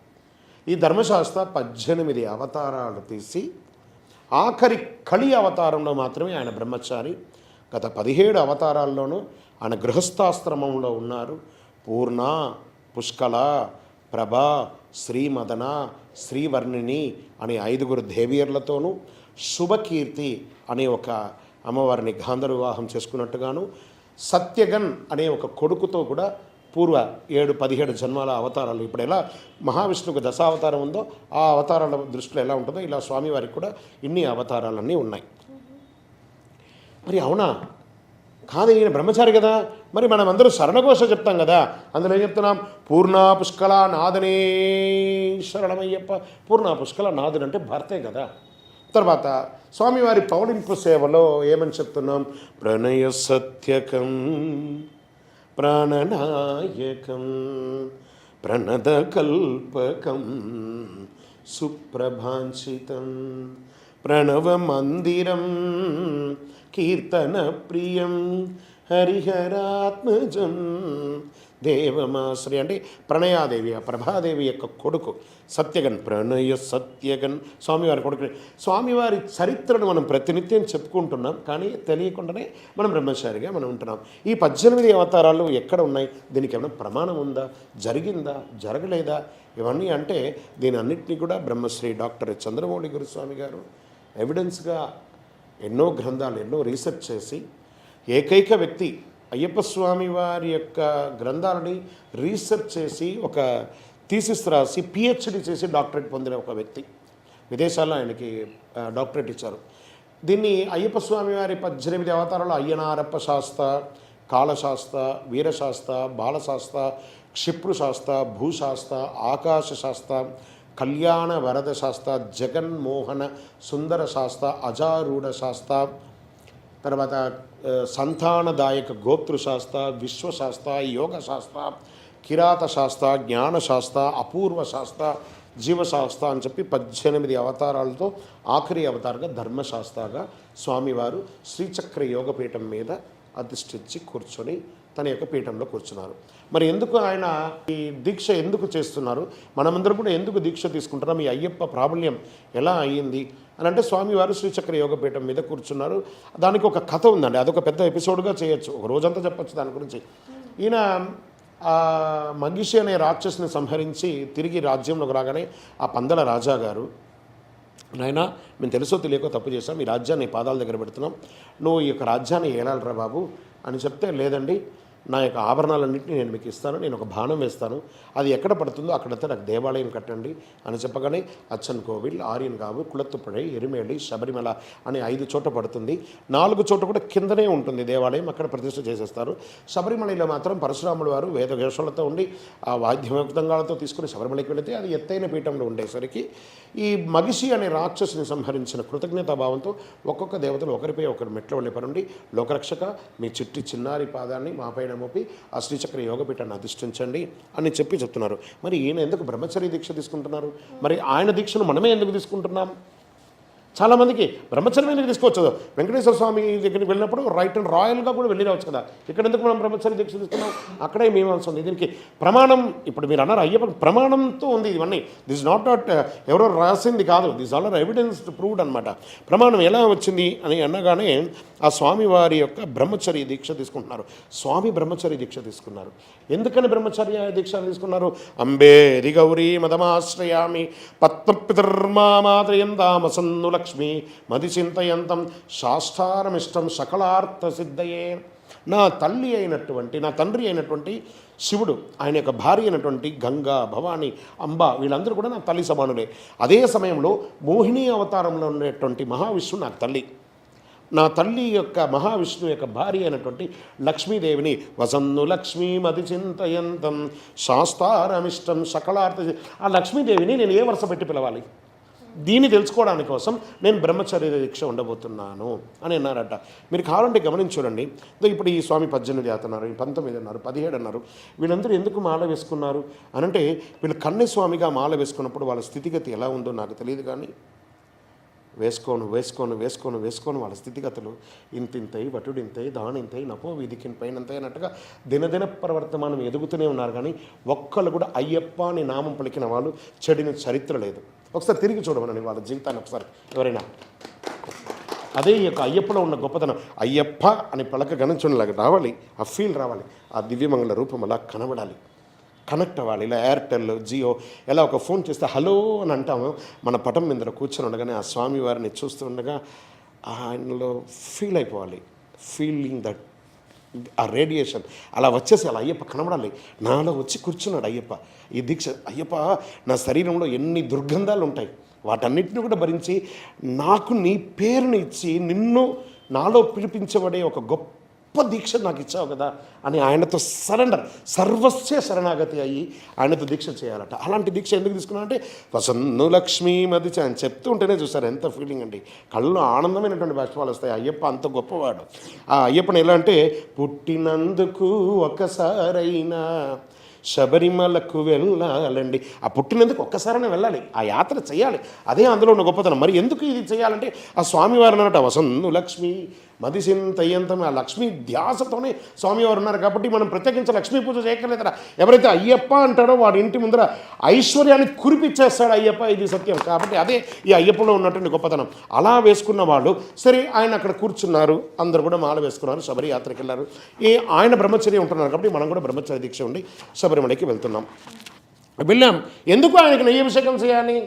ఈ ధర్మశాస్త్ర 18 అవతారాలు తీసి ఆఖరి కలి అవతారంలో మాత్రమే ఆయన బ్రహ్మచారి. గత 17 అవతారాల్లోనూ ఆయన గృహస్థాశ్రమంలో ఉన్నారు. పూర్ణ, పుష్కల, ప్రభ, శ్రీమదన, శ్రీవర్ణిని అనే 5 దేవియర్లతోనూ, శుభకీర్తి అనే ఒక అమ్మవారిని గాంధర్వ వివాహం చేసుకున్నట్టుగాను, సత్యగన్ అనే ఒక కొడుకుతో కూడా పూర్వ 17 జన్మాల అవతారాలు. ఇప్పుడు ఎలా మహావిష్ణువుకు దశావతారం ఉందో ఆ అవతారాల దృష్టిలో ఎలా ఉంటుందో ఇలా స్వామివారికి కూడా ఇన్ని అవతారాలన్నీ ఉన్నాయి. మరి అవునా కాదు, ఈయన బ్రహ్మచారి కదా, మరి మనం అందరూ శరణఘోష చెప్తాం కదా, అందులో ఏం చెప్తున్నాం, పూర్ణ పుష్కల నాదనే శరణమయ్యప్ప. పూర్ణ పుష్కల నాదుడు అంటే భర్తే కదా. తర్వాత స్వామివారి పౌడింపు సేవలో ఏమని చెప్తున్నాం? ప్రణయ సత్యకం ప్రాణనాయకం ప్రణదకల్పకం సుప్రభాంచితం ప్రణవమందిరం కీర్తన ప్రియం హరిహరాత్మజం దేవమాశ్రయ అంటే ప్రణయాదేవి, ఆ ప్రభాదేవి యొక్క కొడుకు సత్యగన్, ప్రణయ సత్యగన్ స్వామివారి కొడుకు. స్వామివారి చరిత్రను మనం ప్రతినిత్యం చెప్పుకుంటున్నాం, కానీ తెలియకుండానే మనం బ్రహ్మచారిగా మనం ఉంటున్నాం. ఈ 18 అవతారాలు ఎక్కడ ఉన్నాయి? దీనికి ఏమైనా ప్రమాణం ఉందా? జరిగిందా? జరగలేదా? ఇవన్నీ అంటే దీని అన్నింటినీ కూడా బ్రహ్మశ్రీ డాక్టర్ చంద్రమౌళి గురుస్వామి గారు ఎవిడెన్స్గా ఎన్నో గ్రంథాలు, ఎన్నో రీసెర్చ్ చేసి ఏకైక వ్యక్తి అయ్యప్ప స్వామి వారి యొక్క గ్రంథాలని రీసెర్చ్ చేసి ఒక థీసిస్ రాసి పిహెచ్డి చేసి డాక్టరేట్ పొందిన ఒక వ్యక్తి. విదేశాల్లో ఆయనకి డాక్టరేట్ ఇచ్చారు. దీన్ని అయ్యప్ప స్వామి వారి 18 అవతారాలు అయ్యనారప్ప శాస్త, కాళశాస్త, వీరశాస్త, బాలశాస్త, క్షిప్రుశాస్త, భూశాస్త, ఆకాశశాస్త, కళ్యాణ వరద శాస్త, జగన్మోహన సుందర శాస్త, అజారూఢ శాస్త, తర్వాత సంతానదాయక గోతృశాస్త్ర, విశ్వశాస్త్ర, యోగశాస్త్ర, కిరాతశాస్త్ర, జ్ఞానశాస్త్ర, అపూర్వ శాస్త్ర, జీవశాస్త్ర అని చెప్పి 18 అవతారాలతో ఆఖరి అవతారంగా ధర్మశాస్త్రగా స్వామివారు శ్రీచక్ర యోగపీఠం మీద అధిష్ఠించి కూర్చొని తన యొక్క పీఠంలో కూర్చున్నారు. మరి ఎందుకు ఆయన ఈ దీక్ష ఎందుకు చేస్తున్నారు? మనమందరం కూడా ఎందుకు దీక్ష తీసుకుంటున్నాం? ఈ అయ్యప్ప ప్రాబల్యం ఎలా అయ్యింది అని అంటే స్వామివారు శ్రీచక్ర యోగపీఠం మీద కూర్చున్నారు. దానికి ఒక కథ ఉందండి, అదొక పెద్ద ఎపిసోడ్గా చేయొచ్చు, ఒక రోజంతా చెప్పచ్చు దాని గురించి. ఈయన మగిషి అనే రాక్షసుని సంహరించి తిరిగి రాజ్యంలోకి రాగానే ఆ పందల రాజా గారు, నాయన మేము తెలుసో తెలియకో తప్పు చేశాం, ఈ రాజ్యాన్ని పాదాల దగ్గర పెడుతున్నాం, నువ్వు ఈ యొక్క రాజ్యాన్ని ఏలాలరా బాబు అని చెప్తే, లేదండి నా యొక్క ఆభరణాలన్నింటినీ నేను మీకు ఇస్తాను, నేను ఒక బాణం వేస్తాను, అది ఎక్కడ పడుతుందో అక్కడంతా నాకు దేవాలయం కట్టండి అని చెప్పగానే అచ్చన్ కోవిల్, ఆర్యన్గావు, కుళత్తుపడై, ఎరిమేలి, శబరిమల అనే 5 చోట్ల పడుతుంది. 4 చోట్ల కూడా కిందనే ఉంటుంది దేవాలయం, అక్కడ ప్రతిష్ఠ చేసేస్తారు. శబరిమలలో మాత్రం పరశురాముడు వారు వేద వేషాలతో ఉండి ఆ వాద్యమృదంగాలతో తీసుకుని శబరిమలకి వెళితే అది ఎత్తైన పీఠంలో ఉండేసరికి ఈ మగిషి అనే రాక్షసుని సంహరించిన కృతజ్ఞతాభావంతో ఒక్కొక్క దేవతలు ఒకరిపై ఒకరు మెట్ల ఉండే పనుండి, లోకరక్షక మీ చిన్నారి పాదాన్ని మా పైన మోపి ఆ శ్రీచక్ర యోగపీఠాన్ని అధిష్ఠించండి అని చెప్పి చెప్తున్నారు. మరి ఈయన ఎందుకు బ్రహ్మచర్య దీక్ష తీసుకుంటున్నారు? మరి ఆయన దీక్షను మనమే ఎందుకు తీసుకుంటున్నాం? చాలామందికి బ్రహ్మచర్యం ఎందుకు తీసుకోవచ్చు? వెంకటేశ్వర స్వామి దగ్గరికి వెళ్ళినప్పుడు రైట్ అండ్ రాయల్గా కూడా వెళ్ళి రావచ్చు కదా. ఇక్కడ ఎందుకు మనం బ్రహ్మచర్య దీక్ష తీసుకున్నాం? అక్కడే మీమాంస ఉంది. దీనికి ప్రమాణం ఇప్పుడు మీరు అన్నారు అయ్యప్ప ప్రమాణంతో ఉంది. ఇవన్నీ దిస్ నాట్ ఎవరో రాసింది కాదు, this all are evidence proved అనమాట. ప్రమాణం ఎలా వచ్చింది అని అనగానే ఆ స్వామి వారి యొక్క బ్రహ్మచర్య దీక్ష తీసుకుంటున్నారు. స్వామి బ్రహ్మచర్య దీక్ష తీసుకున్నారు. ఎందుకని బ్రహ్మచర్య దీక్ష తీసుకున్నారు? అంబేరి గౌరీ మదమాశ్రయామి పద్మపితర్మామాదయందామసన్ను లక్ష్మి మదిచింతయంతం శాస్త్రారమిష్టం సకలార్థ సిద్ధయే. నా తల్లి అయినటువంటి, నా తండ్రి అయినటువంటి శివుడు, ఆయన యొక్క భార్య అయినటువంటి గంగా, భవాని, అంబ వీళ్ళందరూ కూడా నా తల్లి సమానులే. అదే సమయంలో మోహిని అవతారంలో ఉండేటువంటి మహావిష్ణువు నాకు తల్లి. నా తల్లి యొక్క మహావిష్ణువు యొక్క భార్య అయినటువంటి లక్ష్మీదేవిని వసన్ను లక్ష్మీ మది చింతయంతం శాస్త్రారమిష్టం సకలార్థ, ఆ లక్ష్మీదేవిని నేను ఏ వరుస పెట్టి పిలవాలి? దీన్ని తెలుసుకోవడానికి కోసం నేను బ్రహ్మచర్య దీక్ష ఉండబోతున్నాను అని అన్నారట. మీరు కావాలంటే గమనించండి. ఇప్పుడు ఈ స్వామి 18 అన్నారు, 19 అన్నారు, 17 అన్నారు. వీళ్ళందరూ ఎందుకు మాల వేసుకున్నారు అనంటే, వీళ్ళు కన్యస్వామిగా మాల వేసుకున్నప్పుడు వాళ్ళ స్థితిగతి ఎలా ఉందో నాకు తెలియదు, కానీ వేసుకోను వాళ్ళ స్థితిగతులు ఇంతింతై, వటుడింతై, దానింతై, నపో వీధికిన్ పైనంతై అన్నట్టుగా దినదిన ప్రవర్తమానం ఎదుగుతూనే ఉన్నారు. కానీ ఒక్కళ్ళు కూడా అయ్యప్ప అని నామం పలికిన వాళ్ళు చెడిన చరిత్ర లేదు. ఒకసారి తిరిగి చూడమని వాళ్ళ జీవితాన్ని ఒకసారి ఎవరైనా. అదే ఈ యొక్క అయ్యప్పలో ఉన్న గొప్పతనం. అయ్యప్ప అని పలక గణించులాగా రావాలి, ఆ ఫీల్ రావాలి, ఆ దివ్యమంగళ రూపం అలా కనబడాలి, కనెక్ట్ అవ్వాలి. ఇలా ఎయిర్టెల్, జియో ఎలా ఒక ఫోన్ చేస్తే హలో అని అంటాము, మన పటం మీద కూర్చొని ఉండగానే ఆ స్వామి వారిని చూస్తూ ఉండగా ఆయనలో ఫీల్ అయిపోవాలి, ఫీలింగ్ దట్ ఆ రేడియేషన్ అలా వచ్చేసి అలా అయ్యప్ప కనబడాలి. నాలో వచ్చి కూర్చున్నాడు అయ్యప్ప. ఈ దీక్ష అయ్యప్ప నా శరీరంలో ఎన్ని దుర్గంధాలు ఉంటాయి వాటన్నిటిని కూడా భరించి నాకు నీ పేరుని ఇచ్చి నిన్ను నాలో పిలిపించబడే ఒక గొప్ప గొప్ప దీక్ష నాకు ఇచ్చావు కదా అని ఆయనతో సర్వస్వ శరణాగతి అయ్యి ఆయనతో దీక్ష చేయాలట. అలాంటి దీక్ష ఎందుకు తీసుకున్నానంటే వసన్ను లక్ష్మీమది అని చెప్తూ ఉంటేనే చూసారు ఎంత ఫీలింగ్ అండి, కళ్ళు ఆనందమైనటువంటి బాష్పాలు వస్తాయి. అయ్యప్ప అంత గొప్పవాడు. ఆ అయ్యప్పని ఎలా అంటే పుట్టినందుకు ఒక్కసారైనా శబరిమలకు వెళ్ళాలండి. ఆ పుట్టినందుకు ఒక్కసారైనా వెళ్ళాలి, ఆ యాత్ర చేయాలి. అదే అందులో ఉన్న గొప్పతనం. మరి ఎందుకు ఇది చేయాలంటే ఆ స్వామివారు అన్నట వసన్ను లక్ష్మి మదిసింతయ్యంతం, ఆ లక్ష్మీ ధ్యాసతోనే స్వామివారు ఉన్నారు కాబట్టి మనం ప్రత్యేకించి లక్ష్మీ పూజ చేయక్కర్లేదరా. ఎవరైతే అయ్యప్ప అంటాడో వాడి ఇంటి ముందర ఐశ్వర్యాన్ని కురిపించేస్తాడు అయ్యప్ప, ఇది సత్యం. కాబట్టి అదే ఈ అయ్యప్పలో ఉన్నటువంటి గొప్పతనం. అలా వేసుకున్న వాళ్ళు సరే ఆయన అక్కడ కూర్చున్నారు, అందరూ కూడా మాల వేసుకున్నారు, శబరి యాత్రకి వెళ్ళారు. ఆయన బ్రహ్మచర్యం ఉంటున్నారు కాబట్టి మనం కూడా బ్రహ్మచర్య దీక్ష ఉండి శబరిమలకి వెళ్తున్నాం. వెళ్ళాం. ఎందుకు ఆయనకి నెయ్యి అభిషేకం చేయాలి?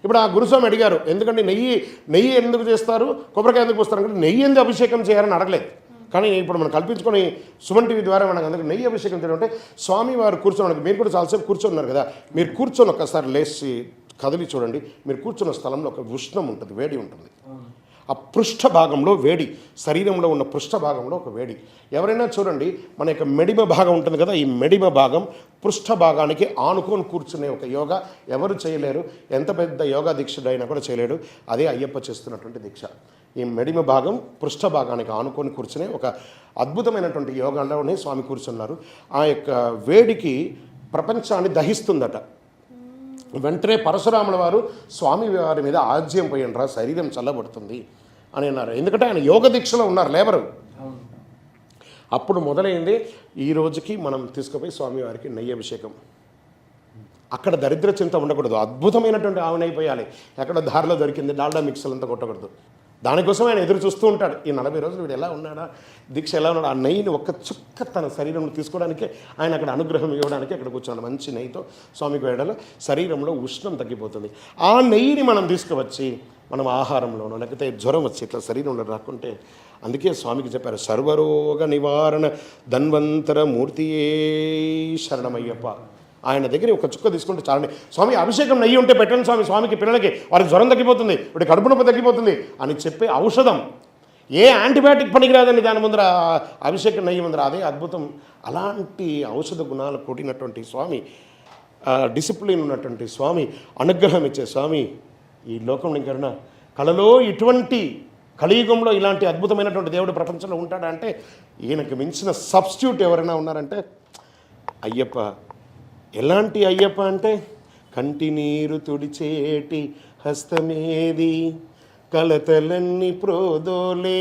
ఇప్పుడు ఆ గురుస్వామి అడిగారు, ఎందుకంటే నెయ్యి ఎందుకు చేస్తారు, కొబ్బరికాయ ఎందుకు పోస్తారు అంటే నెయ్యి ఎందుకు అభిషేకం చేయాలని అడగలేదు. కానీ ఇప్పుడు మనం కల్పించుకొని సుమన్ టీవీ ద్వారా మనకు అందరికీ నెయ్యి అభిషేకం చేయడం అంటే స్వామి వారు కూర్చోడానికి, మీరు కూడా చాలాసేపు కూర్చొన్నారు కదా, మీరు కూర్చొని ఒక్కసారి లేచి కదిలి చూడండి. మీరు కూర్చున్న స్థలంలో ఒక ఉష్ణం ఉంటుంది, వేడి ఉంటుంది. ఆ పృష్ఠ భాగంలో వేడి, శరీరంలో ఉన్న పృష్ఠ భాగంలో ఒక వేడి. ఎవరైనా చూడండి, మన యొక్క మెడిమ భాగం ఉంటుంది కదా, ఈ మెడిమ భాగం పృష్ఠ భాగానికి ఆనుకొని కూర్చునే ఒక యోగా ఎవరు చేయలేరు. ఎంత పెద్ద యోగా దీక్షుడైనా కూడా చేయలేడు. అదే అయ్యప్ప చేస్తున్నటువంటి దీక్ష. ఈ మెడిమ భాగం పృష్ఠ భాగానికి ఆనుకొని కూర్చునే ఒక అద్భుతమైనటువంటి యోగాలోనే స్వామి కూర్చున్నారు. ఆ యొక్క వేడికి ప్రపంచాన్ని దహిస్తుందట. వెంటనే పరశురాముల వారు స్వామి వారి మీద ఆజ్యం పోయినరా, శరీరం చల్లబడుతుంది అని అన్నారు. ఎందుకంటే ఆయన యోగ దీక్షలో ఉన్నారు, లేబరు. అప్పుడు మొదలైంది ఈ రోజుకి మనం తీసుకుపోయి స్వామివారికి నెయ్యి అభిషేకం. అక్కడ దరిద్ర చింత ఉండకూడదు, అద్భుతమైనటువంటి ఆవునైపోయాలి. ఎక్కడ దారిలో దొరికింది డాల్డా మిక్సర్లు అంతా కొట్టకూడదు. దానికోసం ఆయన ఎదురు చూస్తూ ఉంటాడు. ఈ 40 రోజులు వీడు ఎలా ఉన్నాడా, దీక్ష ఎలా ఉన్నాడు, ఆ నెయ్యిని ఒక్క చుక్క తన శరీరంలో తీసుకోవడానికి ఆయన అక్కడ అనుగ్రహం ఇవ్వడానికి అక్కడ కూర్చున్నాడు. మంచి నెయ్యితో స్వామికి వేయడంలో శరీరంలో ఉష్ణం తగ్గిపోతుంది. ఆ నెయ్యిని మనం తీసుకువచ్చి మనం ఆహారంలోనో లేకపోతే జ్వరం వచ్చి ఇట్లా శరీరంలో రాకుంటే, అందుకే స్వామికి చెప్పారు సర్వరోగ నివారణ ధన్వంతర మూర్తియే శరణమయ్యప్ప. ఆయన దగ్గర ఒక చుక్క తీసుకుంటే చాలండి. స్వామి అభిషేకం నెయ్యి ఉంటే పెట్టండి స్వామి, స్వామికి పిల్లలకి వారికి జ్వరం తగ్గిపోతుంది, వాడి కడుపు నొప్పి తగ్గిపోతుంది అని చెప్పే ఔషధం. ఏ యాంటీబయాటిక్ పనికిరాదండి దాని ముందర, అభిషేకం నెయ్యి ముందర. అదే అద్భుతం. అలాంటి ఔషధ గుణాలు కూడినటువంటి స్వామి, డిసిప్లిన్ ఉన్నటువంటి స్వామి, అనుగ్రహం ఇచ్చే స్వామి ఈ లోకంలో ఇంకెవరైనా కళలో ఇటువంటి కలియుగంలో ఇలాంటి అద్భుతమైనటువంటి దేవుడు ప్రపంచంలో ఉంటాడా అంటే ఈయనకు మించిన సబ్స్టిట్యూట్ ఎవరైనా ఉన్నారంటే అయ్యప్ప. ఎలాంటి అయ్యప్ప అంటే కంటి నీరు తుడిచేటి హస్తమేది, కలతలన్నీ ప్రోదోలే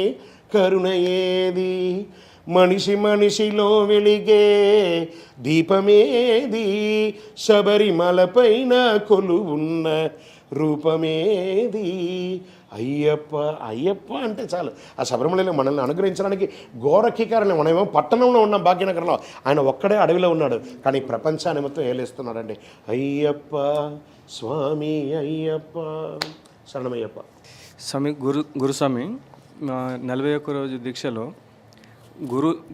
కరుణ ఏది, మనిషిలో వెలిగే దీపమేది, శబరిమలపైన కొలువున్న రూపమేది అయ్యప్ప. అయ్యప్ప అంటే చాలు. ఆ శబరిమలలో మనల్ని అనుగ్రహించడానికి ఘోరకీకారణ. మనమేమో పట్టణంలో ఉన్నాం, భాగ్యనగరంలో. ఆయన ఒక్కడే అడవిలో ఉన్నాడు, కానీ ప్రపంచాన్ని మొత్తం ఏలేస్తున్నాడండి. అయ్యప్ప స్వామి అయ్యప్ప, శరణమయ్యప్ప. స్వామి గురుస్వామి 41 రోజు దీక్షలో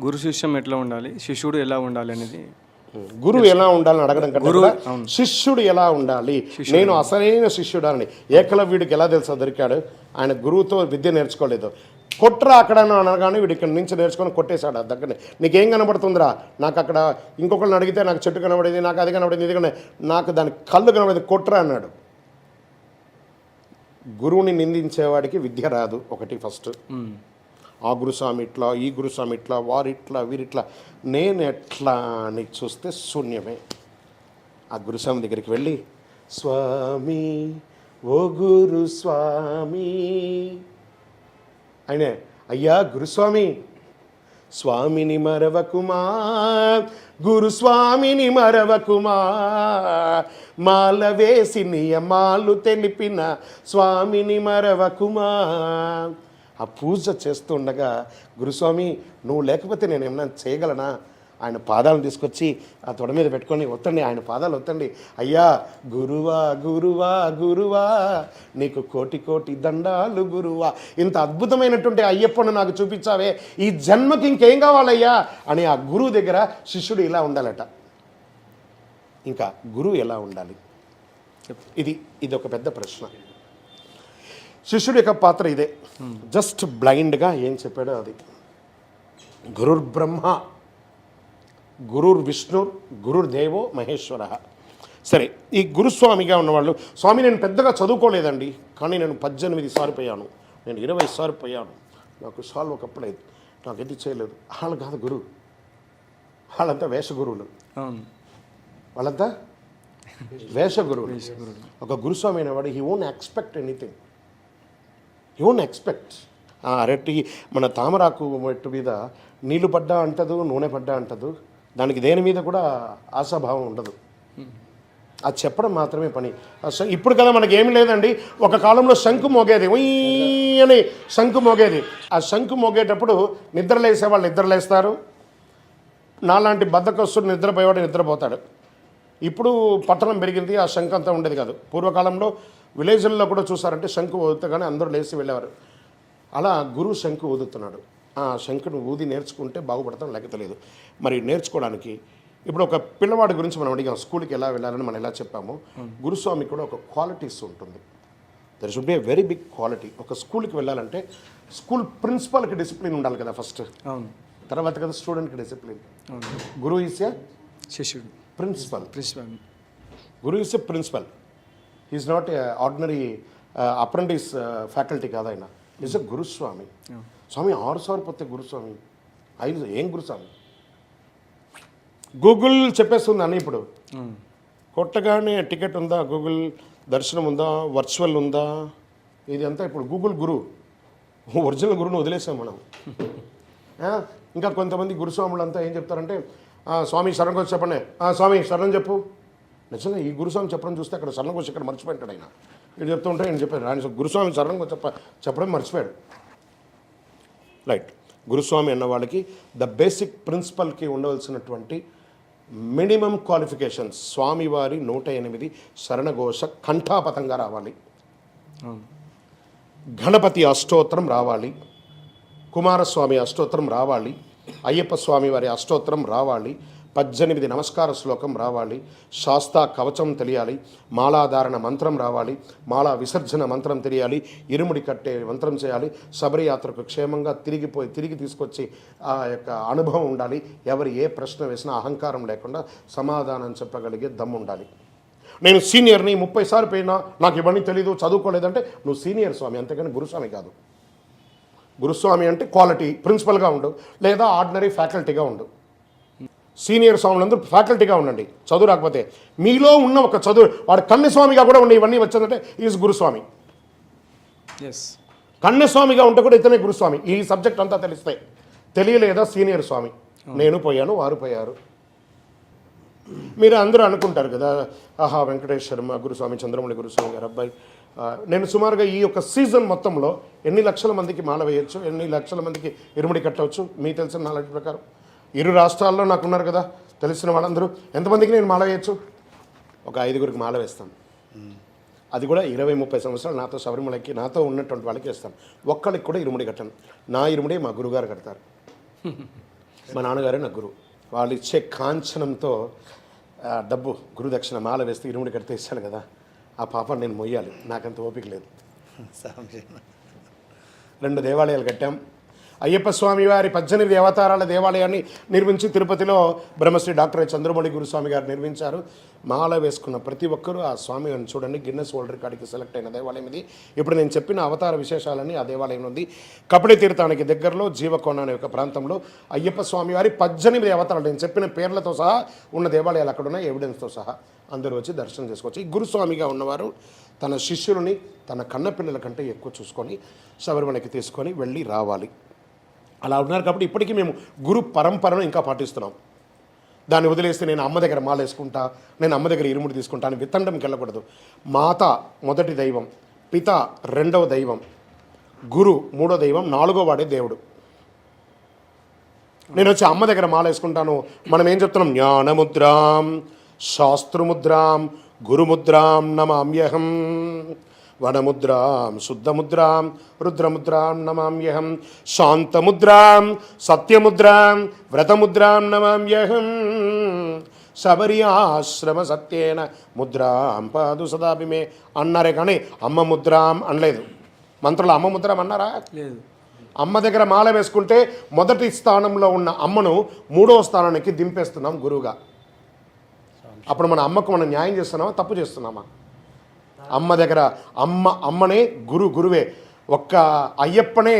గురు శిష్యం ఎట్లా ఉండాలి, శిష్యుడు ఎలా ఉండాలి అనేది, గురువు ఎలా ఉండాలని అడగడం కన్నా శిష్యుడు ఎలా ఉండాలి. నేను అసలైన శిష్యుడాలని ఏకలవ్యుడికి ఎలా తెలుసా దొరికాడు? ఆయన గురువుతో విద్య నేర్చుకోలేదు. కొట్రా అక్కడ అనగానే వీడు ఇక్కడ నుంచి నేర్చుకొని కొట్టేశాడు. దగ్గరనే నీకేం కనబడుతుందిరా, నాకు అక్కడ ఇంకొకరిని అడిగితే నాకు చెట్టు కనబడేది, నాకు అది కనబడేది, ఇది నాకు దాని కళ్ళు కనబడేది, కొట్రా అన్నాడు. గురువుని నిందించేవాడికి విద్య రాదు. ఒకటి ఫస్ట్. ఆ గురుస్వామి ఇట్లా, ఈ గురుస్వామి ఇట్లా, వారిట్లా, వీరిట్లా, నేను ఎట్లా అని చూస్తే శూన్యమే. ఆ గురుస్వామి దగ్గరికి వెళ్ళి స్వామి ఓ గురుస్వామి, ఆయనే అయ్యా గురుస్వామి, స్వామిని మరవకుమా, గురుస్వామిని మరవకుమా, మాల వేసి నియమాలు తెలిపిన స్వామిని మరవకుమా. ఆ పూజ చేస్తుండగా గురుస్వామి నువ్వు లేకపోతే నేను ఏమన్నా చేయగలనా? ఆయన పాదాలను తీసుకొచ్చి ఆ తొడ మీద పెట్టుకొని ఒత్తండి, ఆయన పాదాలు ఒత్తండి. అయ్యా గురువా గురువా గురువా, నీకు కోటి కోటి దండాలు గురువా, ఇంత అద్భుతమైనటువంటి అయ్యప్పను నాకు చూపించావే, ఈ జన్మకి ఇంకేం కావాలయ్యా అని ఆ గురువు దగ్గర శిష్యుడు ఇలా ఉండాలట. ఇంకా గురువు ఎలా ఉండాలి, ఇది ఒక పెద్ద ప్రశ్న. శిష్యుడి యొక్క పాత్ర ఇదే. జస్ట్ బ్లైండ్గా ఏం చెప్పాడో అది. గురుర్బ్రహ్మ గురుర్విష్ణు గురుర్దేవో మహేశ్వర. సరే, ఈ గురుస్వామిగా ఉన్నవాళ్ళు, స్వామి నేను పెద్దగా చదువుకోలేదండి, కానీ నేను 18 సార్లు పోయాను, నేను 20 సార్లు పోయాను, నాకు సాల్వ్ ఒకప్పుడైదు, నాకు ఎది చేయలేదు. వాళ్ళు కాదు గురువు, వాళ్ళంతా వేష గురువులు. వాళ్ళంతా వేష గురువులు. ఒక గురుస్వామి అనేవాడు he own expect anything, he own expect. అరటి మన తామరాకు మెట్టు మీద నీళ్లు పడ్డా అంటదు, నూనె పడ్డా అంటదు, దానికి దేని మీద కూడా ఆశాభావం ఉండదు, అది చెప్పడం మాత్రమే పని. ఇప్పుడు కదా మనకి ఏమి లేదండి, ఒక కాలంలో శంకు మోగేది, అని శంకు మోగేది. ఆ శంకు మోగేటప్పుడు నిద్రలేసే వాళ్ళు నిద్రలేస్తారు, నాలాంటి బద్ధకస్తుడు నిద్రపోయేవాడు నిద్రపోతాడు. ఇప్పుడు పట్టణం పెరిగింది, ఆ శంకు అంతా ఉండేది కాదు. పూర్వకాలంలో విలేజ్ల్లో కూడా చూసారంటే శంకు ఊదుతగానే అందరూ లేచి వెళ్ళేవారు. అలా గురువు శంకు ఊదుతున్నాడు. ఆ శంకును ఊది నేర్చుకుంటే బాగుపడతాం, లేక తెలియదు. మరి నేర్చుకోవడానికి ఇప్పుడు ఒక పిల్లవాడి గురించి మనం అడిగాం, స్కూల్కి ఎలా వెళ్ళాలని మనం ఎలా చెప్పామో, గురుస్వామి కూడా ఒక క్వాలిటీస్ ఉంటుంది. There should be a very big quality. ఒక స్కూల్కి వెళ్ళాలంటే స్కూల్ ప్రిన్సిపల్కి డిసిప్లిన్ ఉండాలి కదా ఫస్ట్, తర్వాత కదా స్టూడెంట్కి డిసిప్లిన్. గురువు ఈస్ ఏ శిష్యుడు, ప్రిన్సిపల్. గురువు is a principal, is not a ordinary apprentice faculty కాదు ఆయన, ఈజ్ ఎ గురుస్వామి. స్వామి 6 సార్లు పోతే గురుస్వామి, 5 ఏం గురుస్వామి? గూగుల్ చెప్పేస్తుంది అన్నీ. ఇప్పుడు కొట్టగానే టికెట్ ఉందా, గూగుల్ దర్శనం ఉందా, వర్చువల్ ఉందా, ఇది అంతా ఇప్పుడు గూగుల్ గురువు. ఒరిజినల్ గురువుని వదిలేసాం మనం. ఇంకా కొంతమంది గురుస్వాములు అంతా ఏం చెప్తారంటే, స్వామి శరణ్ వచ్చి చెప్పండి, స్వామి శరణ్ చెప్పు. నిజంగా ఈ గురుస్వామి చెప్పడం చూస్తే అక్కడ శరణ్ వచ్చి ఇక్కడ మర్చిపోయింటాడు ఆయన. వీడు చెప్తూ ఉంటే నేను చెప్పాను, ఆయన గురుస్వామి శరణ్ చెప్పడం మర్చిపోయాడు. రైట్. గురుస్వామి అన్న వాళ్ళకి ద బేసిక్ ప్రిన్సిపల్కి ఉండవలసినటువంటి మినిమం క్వాలిఫికేషన్స్, స్వామివారి 108 శరణఘోష కంఠాపతంగా రావాలి, గణపతి అష్టోత్తరం రావాలి, కుమారస్వామి అష్టోత్తరం రావాలి, అయ్యప్ప స్వామి వారి అష్టోత్తరం రావాలి, 18 నమస్కార శ్లోకం రావాలి, శాస్తా కవచం తెలియాలి, మాలాధారణ మంత్రం రావాలి, మాలా విసర్జన మంత్రం తెలియాలి, ఇరుముడి కట్టే మంత్రం చేయాలి, శబరియాత్రకు క్షేమంగా తిరిగి తీసుకొచ్చి ఆ యొక్క అనుభవం ఉండాలి, ఎవరు ఏ ప్రశ్న వేసినా అహంకారం లేకుండా సమాధానం చెప్పగలిగే దమ్ము ఉండాలి. నేను సీనియర్ని 30 సార్లు పోయినా నాకు ఇవన్నీ తెలీదు, చదువుకోలేదంటే నువ్వు సీనియర్ స్వామి, అంతేగాని గురుస్వామి కాదు. గురుస్వామి అంటే క్వాలిటీ ప్రిన్సిపల్గా ఉండు, లేదా ఆర్డినరీ ఫ్యాకల్టీగా ఉండు. సీనియర్ స్వాములందరూ ఫ్యాకల్టీగా ఉండండి, చదువు రాకపోతే. మీలో ఉన్న ఒక చదువు, వాడు కన్యస్వామిగా కూడా ఉన్న ఇవన్నీ వచ్చిందంటే ఈజ్ గురుస్వామి. కన్యస్వామిగా ఉంటే కూడా ఇతనే గురుస్వామి. ఈ సబ్జెక్ట్ అంతా తెలిస్తాయి. తెలియలేదా సీనియర్ స్వామి. నేను పోయాను, వారు పోయారు. మీరు అందరూ అనుకుంటారు కదా, ఆహా వెంకటేష్ శర్మ గురుస్వామి, చంద్రమౌళి గురుస్వామి గారు అబ్బాయి. నేను సుమారుగా ఈ యొక్క సీజన్ మొత్తంలో ఎన్ని లక్షల మందికి మాల వేయచ్చు, ఎన్ని లక్షల మందికి ఇరుముడి కట్టవచ్చు మీకు తెలిసిన నాలెడ్జ్ ప్రకారం? 2 రాష్ట్రాల్లో నాకున్నారు కదా తెలిసిన వాళ్ళందరూ, ఎంతమందికి నేను మాల వేయచ్చు? ఒక 5గురికి మాల వేస్తాను. అది కూడా 20-30 సంవత్సరాలు నాతో శబరిమలకి నాతో ఉన్నటువంటి వాళ్ళకి వేస్తాను. ఒక్కడికి కూడా ఇరుముడి కట్టను. నా ఇరుముడి మా గురుగారు కడతారు. మా నాన్నగారే నా గురువు. వాళ్ళు ఇచ్చే కాంచనంతో డబ్బు గురుదక్షిణ మాల వేస్తే ఇరుముడి కడితే ఇస్తాను కదా, ఆ పాపం నేను మొయ్యాలి, నాకంత ఓపిక లేదు. 2 దేవాలయాలు కట్టాం. అయ్యప్ప స్వామి వారి 18 అవతారాల దేవాలయాన్ని నిర్మించి తిరుపతిలో బ్రహ్మశ్రీ డాక్టర్ చంద్రమౌళి గురుస్వామి గారు నిర్మించారు. మాల వేసుకున్న ప్రతి ఒక్కరూ ఆ స్వామి గారిని చూడండి, గిన్నెస్ వరల్డ్ రికార్డుకి సెలెక్ట్ అయిన దేవాలయం ఇది. ఇప్పుడు నేను చెప్పిన అవతార విశేషాలన్నీ ఆ దేవాలయం ఉంది. కపిలి తీర్థానికి దగ్గరలో జీవకోన అనే ఒక ప్రాంతంలో అయ్యప్ప స్వామి వారి 18 అవతారాలు నేను చెప్పిన పేర్లతో సహా ఉన్న దేవాలయాలు అక్కడ ఉన్నాయి, ఎవిడెన్స్తో సహా అందరూ వచ్చి దర్శనం చేసుకోవచ్చు. ఈ గురుస్వామిగా ఉన్నవారు తన శిష్యులని తన కన్నపిల్లల కంటే ఎక్కువ చూసుకొని శబరిమలకి తీసుకొని వెళ్ళి రావాలి. అలా ఉన్నారు కాబట్టి ఇప్పటికీ మేము గురు పరంపరను ఇంకా పాటిస్తున్నాం. దాన్ని వదిలేస్తే నేను అమ్మ దగ్గర మాల వేసుకుంటా, నేను అమ్మ దగ్గర ఇరుముడి తీసుకుంటా అని విత్తండంకి వెళ్ళకూడదు. మాత మొదటి దైవం, పిత రెండవ దైవం, గురు మూడో దైవం, 4వ వాడే దేవుడు. నేను వచ్చి అమ్మ దగ్గర మాల వేసుకుంటాను, మనం ఏం చెప్తున్నాం? జ్ఞానముద్రాం శాస్త్రముద్రాం గురుముద్రాం నమామ్యహం, వనముద్రాం శుద్ధముద్రాం రుద్రముద్రాం నమామ్యహం, శాంతముద్రాం సత్యముద్రాం వ్రతముద్రాం నమామ్యహం, శబరి ఆశ్రమ సత్యేన ముద్రాం పాదు సదాభిమే అన్నారే కానీ అమ్మ ముద్రాం అనలేదు. మంత్రులు అమ్మ ముద్రాం అన్నారా? లేదు. అమ్మ దగ్గర మాల వేసుకుంటే మొదటి స్థానంలో ఉన్న అమ్మను 3వ స్థానానికి దింపేస్తున్నాం గురువుగా. అప్పుడు మన అమ్మకు మనం న్యాయం చేస్తున్నామా, తప్పు చేస్తున్నామా? అమ్మ దగ్గర అమ్మనే గురువే. ఒక్క అయ్యప్పనే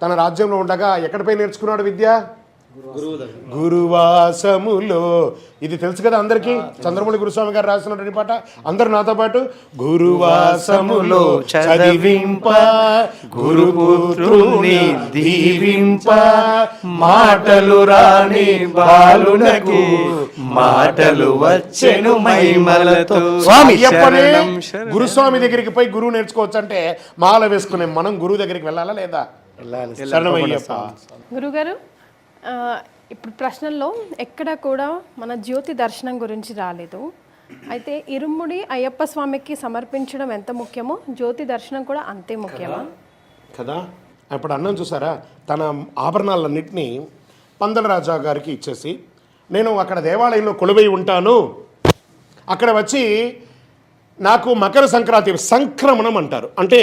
తన రాజ్యంలో ఉండగా ఎక్కడిపై నేర్చుకున్నాడు విద్య? గురువాసములో. ఇది తెలుసు కదా అందరికీ. చంద్రమౌళి గురుస్వామి గారు రాసినటువంటి పాట. అందరూ నాతో పాటు గురువాసములో చదివింప గురుపుత్రుని దీవింప మాటలు రాని బాలునకు మాటలు వచ్చెను మైమలతో. అయ్యప్పనే గురుస్వామి దగ్గరికి పోయి గురువు నేర్చుకోవచ్చు అంటే మాల వేసుకునే మనం గురువు దగ్గరికి వెళ్ళాలా లేదా? శరణమయ్యప్ప. గురుగారు, ఇప్పుడు ప్రశ్నల్లో ఎక్కడ కూడా మన జ్యోతి దర్శనం గురించి రాలేదు. అయితే ఇరుముడి అయ్యప్ప స్వామికి సమర్పించడం ఎంత ముఖ్యమో జ్యోతి దర్శనం కూడా అంతే ముఖ్యమా కదా? ఇప్పుడు అన్నం చూసారా, తన ఆభరణాలన్నింటినీ పందలరాజా గారికి ఇచ్చేసి, నేను అక్కడ దేవాలయంలో కొలువై ఉంటాను, అక్కడ వచ్చి నాకు మకర సంక్రాంతి సంక్రమణం అంటారు, అంటే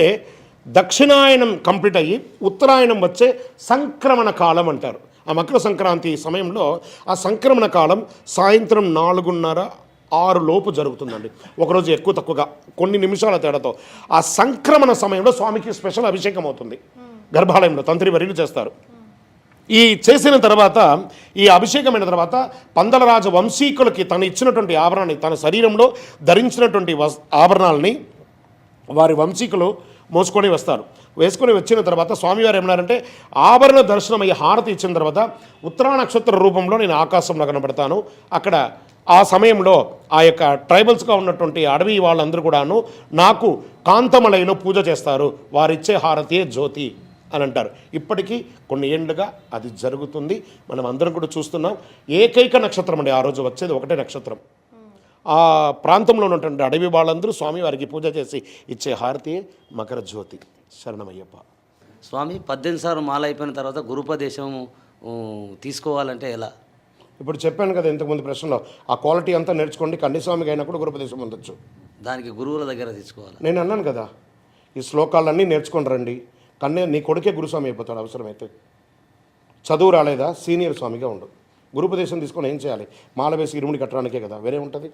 దక్షిణాయనం కంప్లీట్ అయ్యి ఉత్తరాయణం వచ్చే సంక్రమణ కాలం అంటారు. ఆ మకర సంక్రాంతి సమయంలో ఆ సంక్రమణ కాలం సాయంత్రం 4:30-6 లోపు జరుగుతుందండి. ఒకరోజు ఎక్కువ తక్కువగా కొన్ని నిమిషాల తేడాతో. ఆ సంక్రమణ సమయంలో స్వామికి స్పెషల్ అభిషేకం అవుతుంది. గర్భాలయంలో తంత్రి వర్యులు చేస్తారు. ఈ చేసిన తర్వాత, ఈ అభిషేకమైన తర్వాత పందలరాజు వంశీకులకి తను ఇచ్చినటువంటి ఆభరణాన్ని, తన శరీరంలో ధరించినటువంటి ఆభరణాలని వారి వంశీకులు మోసుకొని వస్తారు. వేసుకొని వచ్చిన తర్వాత స్వామివారు ఏమన్నారంటే, ఆభరణ దర్శనం అయ్యి హారతి ఇచ్చిన తర్వాత ఉత్తరా నక్షత్ర రూపంలో నేను ఆకాశంలో కనబడతాను. అక్కడ ఆ సమయంలో ఆ యొక్క ట్రైబల్స్గా ఉన్నటువంటి అడవి వాళ్ళందరూ కూడాను నాకు కాంతమలైన పూజ చేస్తారు, వారిచ్చే హారతియే జ్యోతి అని అంటారు. ఇప్పటికీ కొన్ని ఏళ్ళుగా అది జరుగుతుంది. మనం అందరం కూడా చూస్తున్నాం. ఏకైక నక్షత్రం అండి ఆ రోజు వచ్చేది, ఒకటే నక్షత్రం. ఆ ప్రాంతంలో ఉన్నటువంటి అడవి వాళ్ళందరూ స్వామివారికి పూజ చేసి ఇచ్చే హారతి మకర జ్యోతి. శరణమయ్యప్ప. స్వామి 18 సార్లు మాల అయిపోయిన తర్వాత గురుపదేశం తీసుకోవాలంటే ఎలా? ఇప్పుడు చెప్పాను కదా ఇంతకుముందు ప్రశ్నలో, ఆ క్వాలిటీ అంతా నేర్చుకోండి, కన్యస్వామికి అయినప్పుడు గురుపదేశం పొందొచ్చు. దానికి గురువుల దగ్గర తీసుకోవాలి. నేను అన్నాను కదా, ఈ శ్లోకాలన్నీ నేర్చుకొని రండి, నీ కొడుకే గురుస్వామి అయిపోతాడు అవసరమైతే. చదువు రాలేదా, సీనియర్ స్వామిగా ఉండు. గురుపదేశం తీసుకొని ఏం చేయాలి? మాల వేసి ఇరుముడి కట్టడానికే కదా, వేరే ఉంటుంది?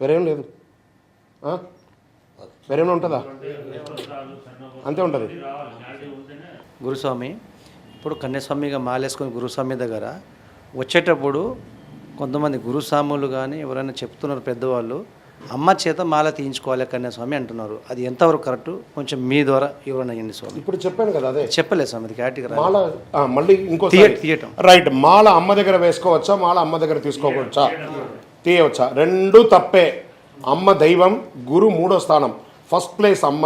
వేరేం లేదు. వేరేమైనా ఉంటుందా? అంతే ఉంటుంది. గురుస్వామి ఇప్పుడు కన్యాస్వామిగా మాలేసుకొని గురుస్వామి దగ్గర వచ్చేటప్పుడు కొంతమంది గురుస్వాములు కానీ ఎవరైనా చెప్తున్నారు పెద్దవాళ్ళు, అమ్మ చేత మాల తీయించుకోవాలి కన్యాస్వామి అంటున్నారు. అది ఎంతవరకు కరెక్ట్? కొంచెం మీ ద్వారా ఎవరైనా అయ్యింది స్వామి. ఇప్పుడు చెప్పాను కదా, అదే చెప్పలేదు స్వామి, అది క్లారిటీగా మాల. మళ్ళీ ఇంకో తీయటం రైట్. మాల అమ్మ దగ్గర వేసుకోవచ్చా, మాల అమ్మ దగ్గర తీసుకోవచ్చా, తీయవచ్చా? రెండు తప్పే. అమ్మ దైవం, గురు 3వ స్థానం. ఫస్ట్ ప్లేస్ అమ్మ,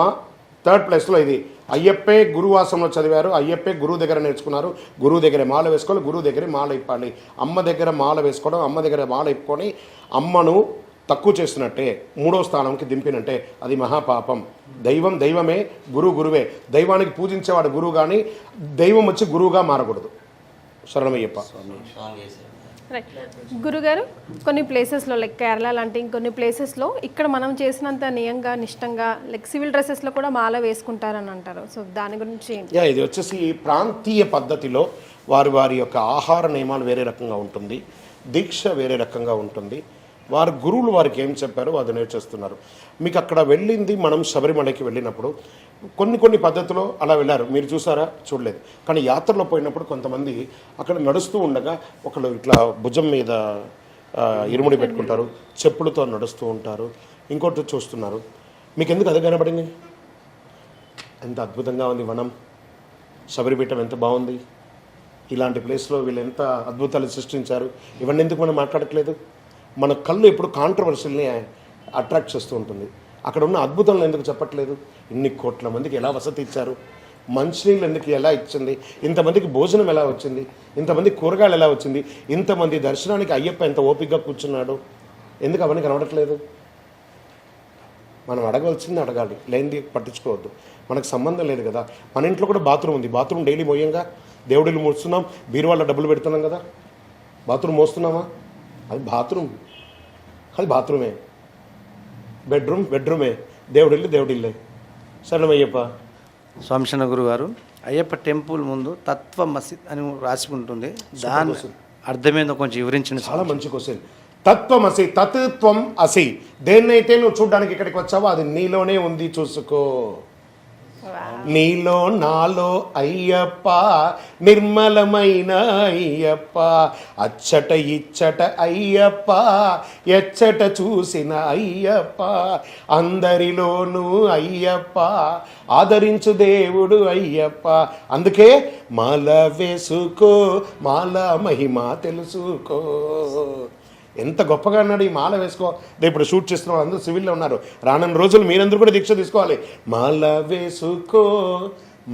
3rd ప్లేస్లో ఇది. అయ్యప్పే గురువాసంలో చదివారు, అయ్యప్పే గురువు దగ్గర నేర్చుకున్నారు. గురువు దగ్గర మాల వేసుకోవాలి, గురువు దగ్గర మాల ఇప్పాలి. అమ్మ దగ్గర మాల వేసుకోవడం, అమ్మ దగ్గర మాల ఇప్పుకొని అమ్మను తక్కువ చేసినట్టే, 3వ స్థానంకి దింపినట్టే. అది మహాపాపం. దైవం దైవమే, గురువు గురువే. దైవానికి పూజించేవాడు గురువు, కానీ దైవం వచ్చి గురువుగా మారకూడదు. శరణమయ్యప్ప. రైట్. గురుగారు, కొన్ని ప్లేసెస్లో లైక్ కేరళ లాంటి ఇంకొన్ని ప్లేసెస్లో ఇక్కడ మనం చేసినంత నియంగా నిష్టంగా లైక్ సివిల్ డ్రెస్సెస్లో కూడా మాల వేసుకుంటారని అంటారు. సో దాని గురించి ఇది వచ్చేసి ప్రాంతీయ పద్ధతిలో వారి యొక్క ఆహార నియమాలు వేరే రకంగా ఉంటుంది, దీక్ష వేరే రకంగా ఉంటుంది. వారి గురువులు వారికి ఏం చెప్పారో అది నేర్చేస్తున్నారు. మీకు అక్కడ వెళ్ళింది, మనం శబరిమలకి వెళ్ళినప్పుడు కొన్ని పద్ధతులు అలా వెళ్ళారు, మీరు చూసారా? చూడలేదు. కానీ యాత్రలో పోయినప్పుడు కొంతమంది అక్కడ నడుస్తూ ఉండగా ఒకళ్ళు ఇట్లా భుజం మీద ఇరుముడి పెట్టుకుంటారు, చెప్పులతో నడుస్తూ ఉంటారు, ఇంకోటి చూస్తున్నారు. మీకు ఎందుకు అది కనబడింది? ఎంత అద్భుతంగా ఉంది వనం, శబరిపీఠం ఎంత బాగుంది, ఇలాంటి ప్లేస్లో వీళ్ళు ఎంత అద్భుతాలు సృష్టించారు. ఇవన్నీ ఎందుకు మనం మాట్లాడట్లేదు? మన కళ్ళు ఎప్పుడు కాంట్రవర్షియల్ని అట్రాక్ట్ చేస్తూ ఉంటుంది. అక్కడ ఉన్న అద్భుతాలను ఎందుకు చెప్పట్లేదు? ఇన్ని కోట్ల మందికి ఎలా వసతి ఇచ్చారు, మంచినీళ్ళు ఎందుకు ఎలా ఇచ్చింది, ఇంతమందికి భోజనం ఎలా వచ్చింది, ఇంతమంది కూరగాయలు ఎలా వచ్చింది, ఇంతమంది దర్శనానికి అయ్యప్ప ఎంత ఓపికగా కూర్చున్నాడు, ఎందుకు అవన్నీ కనబడట్లేదు? మనం అడగవలసింది అడగాలి, లేనిది పట్టించుకోవద్దు. మనకు సంబంధం లేదు కదా. మన ఇంట్లో కూడా బాత్రూమ్ ఉంది, బాత్రూమ్ డైలీ మోయంగా, దేవుడిని మోస్తున్నాం, బీరువాళ్ళ డబ్బులు పెడుతున్నాం కదా, బాత్రూమ్ మోస్తున్నామా? అది బాత్రూమే. బెడ్రూమే, దేవుడిల్లే. శరణమయ్యప్ప. స్వామిశరణ గురువు గారు, అయ్యప్ప టెంపుల్ ముందు తత్వ మసీద్ అని రాసి ఉంటుంది. దాని అర్థమేందో కొంచెం వివరించండి. చాలా మంచి క్వశ్చన్. తత్వమసి, తత్వం అసి. దేన్నైతే నువ్వు చూడడానికి ఇక్కడికి వచ్చావో అది నీలోనే ఉంది, చూసుకో. నీలో నాలో అయ్యప్ప, నిర్మలమైన అయ్యప్ప, అచ్చట ఇచ్చట అయ్యప్ప, ఎచ్చట చూసిన అయ్యప్ప, అందరిలోనూ అయ్యప్ప, ఆదరించు దేవుడు అయ్యప్ప. అందుకే మాల వేసుకో, మాల మహిమ తెలుసుకో. ఎంత గొప్పగా అన్నాడు. ఈ మాల వేసుకో. ఇప్పుడు షూట్ చేస్తున్న వాళ్ళందరూ సివిల్లో ఉన్నారు. రానున్న రోజులు మీరందరూ కూడా దీక్ష తీసుకోవాలి. మాల వేసుకో,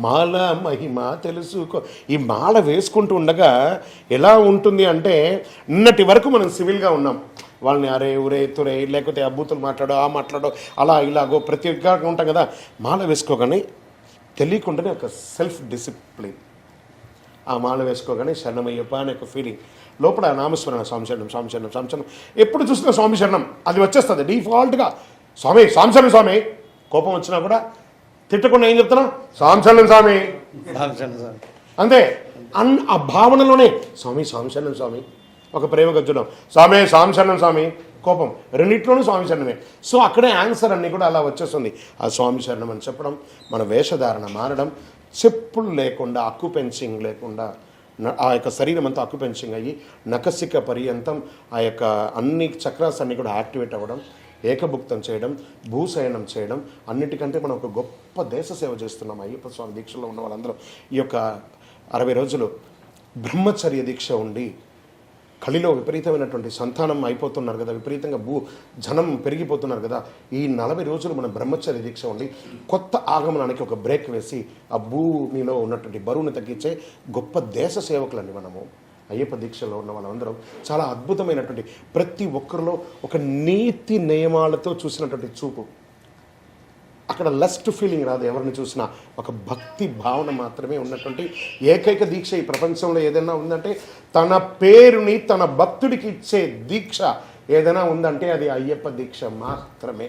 మాల మహిమ తెలుసుకో. ఈ మాల వేసుకుంటూ ఉండగా ఎలా ఉంటుంది అంటే, నిన్నటి వరకు మనం సివిల్గా ఉన్నాం. వాళ్ళని అరే ఉరే తురే లేకపోతే అబ్బూతులు మాట్లాడో ఆ మాట్లాడో అలా ఇలాగో ప్రతి ఒక్కగా ఉంటాం కదా. మాల వేసుకోగానే తెలియకుండానే ఒక సెల్ఫ్ డిసిప్లిన్. ఆ మాల వేసుకోగానే శరణమయ్యప్ప అనే ఒక ఫీలింగ్ లోపల. నామస్మరణ, స్వామి శరణం, స్వామి శరణం, స్వామి శరణం. ఎప్పుడు చూసినా స్వామి శరణం అది వచ్చేస్తుంది డిఫాల్ట్గా. స్వామి, స్వామి శరణం స్వామి. కోపం వచ్చినా కూడా తిట్టకుండా ఏం చెప్తున్నా, స్వామి శరణం స్వామి, అంతే. ఆ భావనలోనే స్వామి, స్వామి శరణం స్వామి. ఒక ప్రేమగా చూడడం, స్వామి, స్వామి శరణం స్వామి. కోపం, రెండింటిలోనూ స్వామి శరణమే. సో అక్కడే ఆన్సర్ అన్నీ కూడా అలా వచ్చేస్తుంది. ఆ స్వామి శరణం అని చెప్పడం, మన వేషధారణ మారడం, చెప్పులు లేకుండా, అక్యుపెన్సింగ్ లేకుండా ఆ యొక్క శరీరం అంతా అక్యుపెన్సింగ్ అయ్యి నకసిక పర్యంతం ఆ యొక్క అన్ని చక్రాస్ అన్నీ కూడా యాక్టివేట్ అవ్వడం, ఏకభుక్తం చేయడం, భూశయనం చేయడం. అన్నిటికంటే మనం ఒక గొప్ప దేశ సేవ చేస్తున్నాం. అయ్యప్ప స్వామి దీక్షలో ఉన్న వాళ్ళందరూ ఈ యొక్క 60 రోజులు బ్రహ్మచర్య దీక్ష ఉండి కలిలో విపరీతమైనటువంటి సంతానం అయిపోతున్నారు కదా, విపరీతంగా జనం పెరిగిపోతున్నారు కదా. ఈ 40 రోజులు మన బ్రహ్మచర్య దీక్ష ఉండి కొత్త ఆగమనానికి ఒక బ్రేక్ వేసి ఆ భూమిలో ఉన్నటువంటి బరువుని తగ్గించే గొప్ప దేశ సేవకులండి మనము. అయ్యప్ప దీక్షలో ఉన్న వాళ్ళందరం చాలా అద్భుతమైనటువంటి, ప్రతి ఒక్కరిలో ఒక నీతి నియమాలతో చూసినటువంటి చూపు. అక్కడ లస్ట్ ఫీలింగ్ రాదు ఎవరిని చూసినా, ఒక భక్తి భావన మాత్రమే ఉన్నటువంటి ఏకైక దీక్ష ఈ ప్రపంచంలో ఏదైనా ఉందంటే, తన పేరుని తన భక్తుడికి ఇచ్చే దీక్ష ఏదైనా ఉందంటే అది అయ్యప్ప దీక్ష మాత్రమే.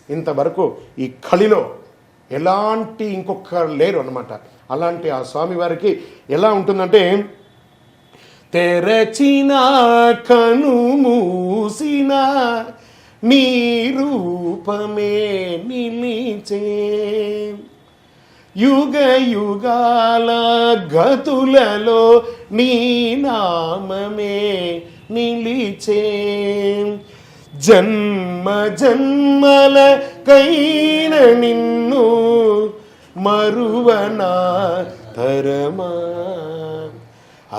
ఇంతవరకు ఈ కలిలో ఎలాంటి ఇంకొకరు లేరు అన్నమాట. అలాంటి ఆ స్వామి వారికి ఎలా ఉంటుందంటే, తెరచిన కను మూసిన నీ రూపమే నిలిచే, యుగ యుగాల గతులలో నీ నామమే నిలిచే, జన్మ జన్మల కైన నిన్ను మరువనా తరమా,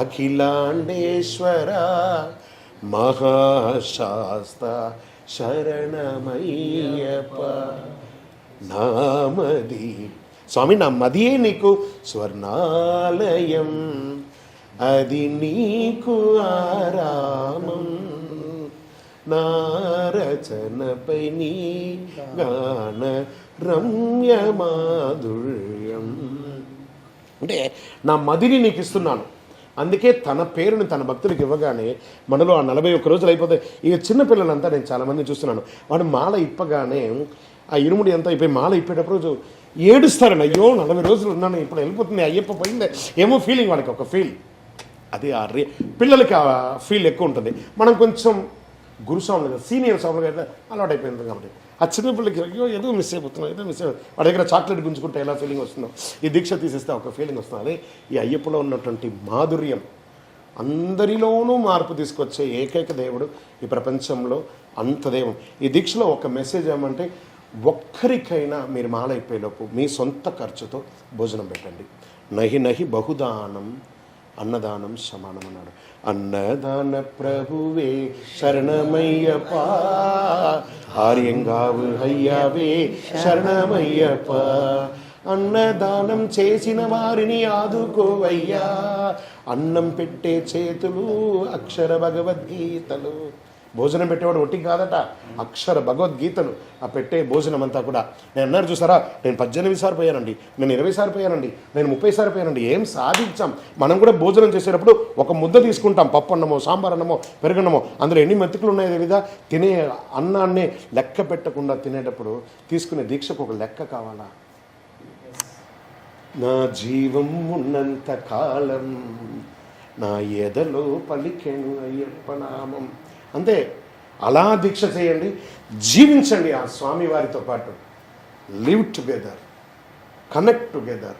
అఖిలాండేశ్వర మహాశాస్త శరణమయ్యప్ప నామది. స్వామి, నా మదియే నీకు స్వర్ణాలయం, అది నీకు ఆరామం, నా రచనపై నీ గాన రమ్య మాధుర్యం. అంటే నా మదిని నీకు ఇస్తున్నాను. అందుకే తన పేరుని తన భక్తుడికి ఇవ్వగానే మనలో ఆ 41 రోజులు అయిపోతాయి. ఇక చిన్నపిల్లలంతా నేను చాలామంది చూస్తున్నాను, వాడు మాల ఇప్పగానే ఆ ఇరుముడి అంతా అయిపోయి మాల ఇప్పేటప్పుడు ఏడుస్తారండి. అయ్యో 40 రోజులు ఉన్నాను, ఇప్పుడు వెళ్ళిపోతుంది, అయ్యప్ప పోయిందే ఏమో ఫీలింగ్. వాళ్ళకి ఒక ఫీల్ అది. పిల్లలకి ఆ ఫీల్ ఎక్కువ ఉంటుంది. మనం కొంచెం గురుస్వాములు కదా, సీనియర్ స్వాములు కదా అలవాటు అయిపోయింది కాబట్టి ఆ చిన్నపిల్లలకి అయ్యో ఏదో మిస్ అయిపోతున్నాం, ఏదో మిస్ అయిపోతుంది. వాడి దగ్గర చాక్లెట్ గుంజుకుంటే ఎలా ఫీలింగ్ వస్తుందో, ఈ దీక్ష తీసేస్తే ఒక ఫీలింగ్ వస్తుంది. అదే ఈ అయ్యప్పలో ఉన్నటువంటి మాధుర్యం. అందరిలోనూ మార్పు తీసుకొచ్చే ఏకైక దేవుడు ఈ ప్రపంచంలో, అంత దైవం. ఈ దీక్షలో ఒక మెసేజ్ ఏమంటే, ఒక్కరికైనా మీరు మాల అయిపోయేలోపు మీ సొంత ఖర్చుతో భోజనం పెట్టండి. నహి నహి బహుదానం అన్నదానం సమానం అన్నాడు. అన్నదాన ప్రభువే శరణమయ్యప్ప, ఆర్యంగావు అయ్యావే శరణమయ్యప్ప, అన్నదానం చేసిన వారిని ఆదుకోవయ్యా, అన్నం పెట్టే చేతులు అక్షర భగవద్గీతలు. భోజనం పెట్టేవాడు ఒట్టి కాదట, అక్షర భగవద్గీతలు ఆ పెట్టే భోజనం అంతా కూడా. నేను అన్నారు చూసారా, నేను 18 సార్లు పోయానండి, నేను 20 సార్లు పోయానండి, నేను 30 సార్లు పోయానండి. ఏం సాధించాం? మనం కూడా భోజనం చేసేటప్పుడు ఒక ముద్ద తీసుకుంటాం, పప్పు అన్నమో సాంబార్ అన్నమో పెరుగన్నమో, అందులో ఎన్ని మెతుకులు ఉన్నాయో తెలీదా? తినే అన్నాన్ని లెక్క పెట్టకుండా తినేటప్పుడు తీసుకునే దీక్షకు ఒక లెక్క కావాలా? నా జీవం ఉన్నంత కాలం నా ఎదలో పలికెను అయ్యప్ప నామం. అంతే, అలా దీక్ష చేయండి, జీవించండి ఆ స్వామి వారితో పాటు. Live together, connect together,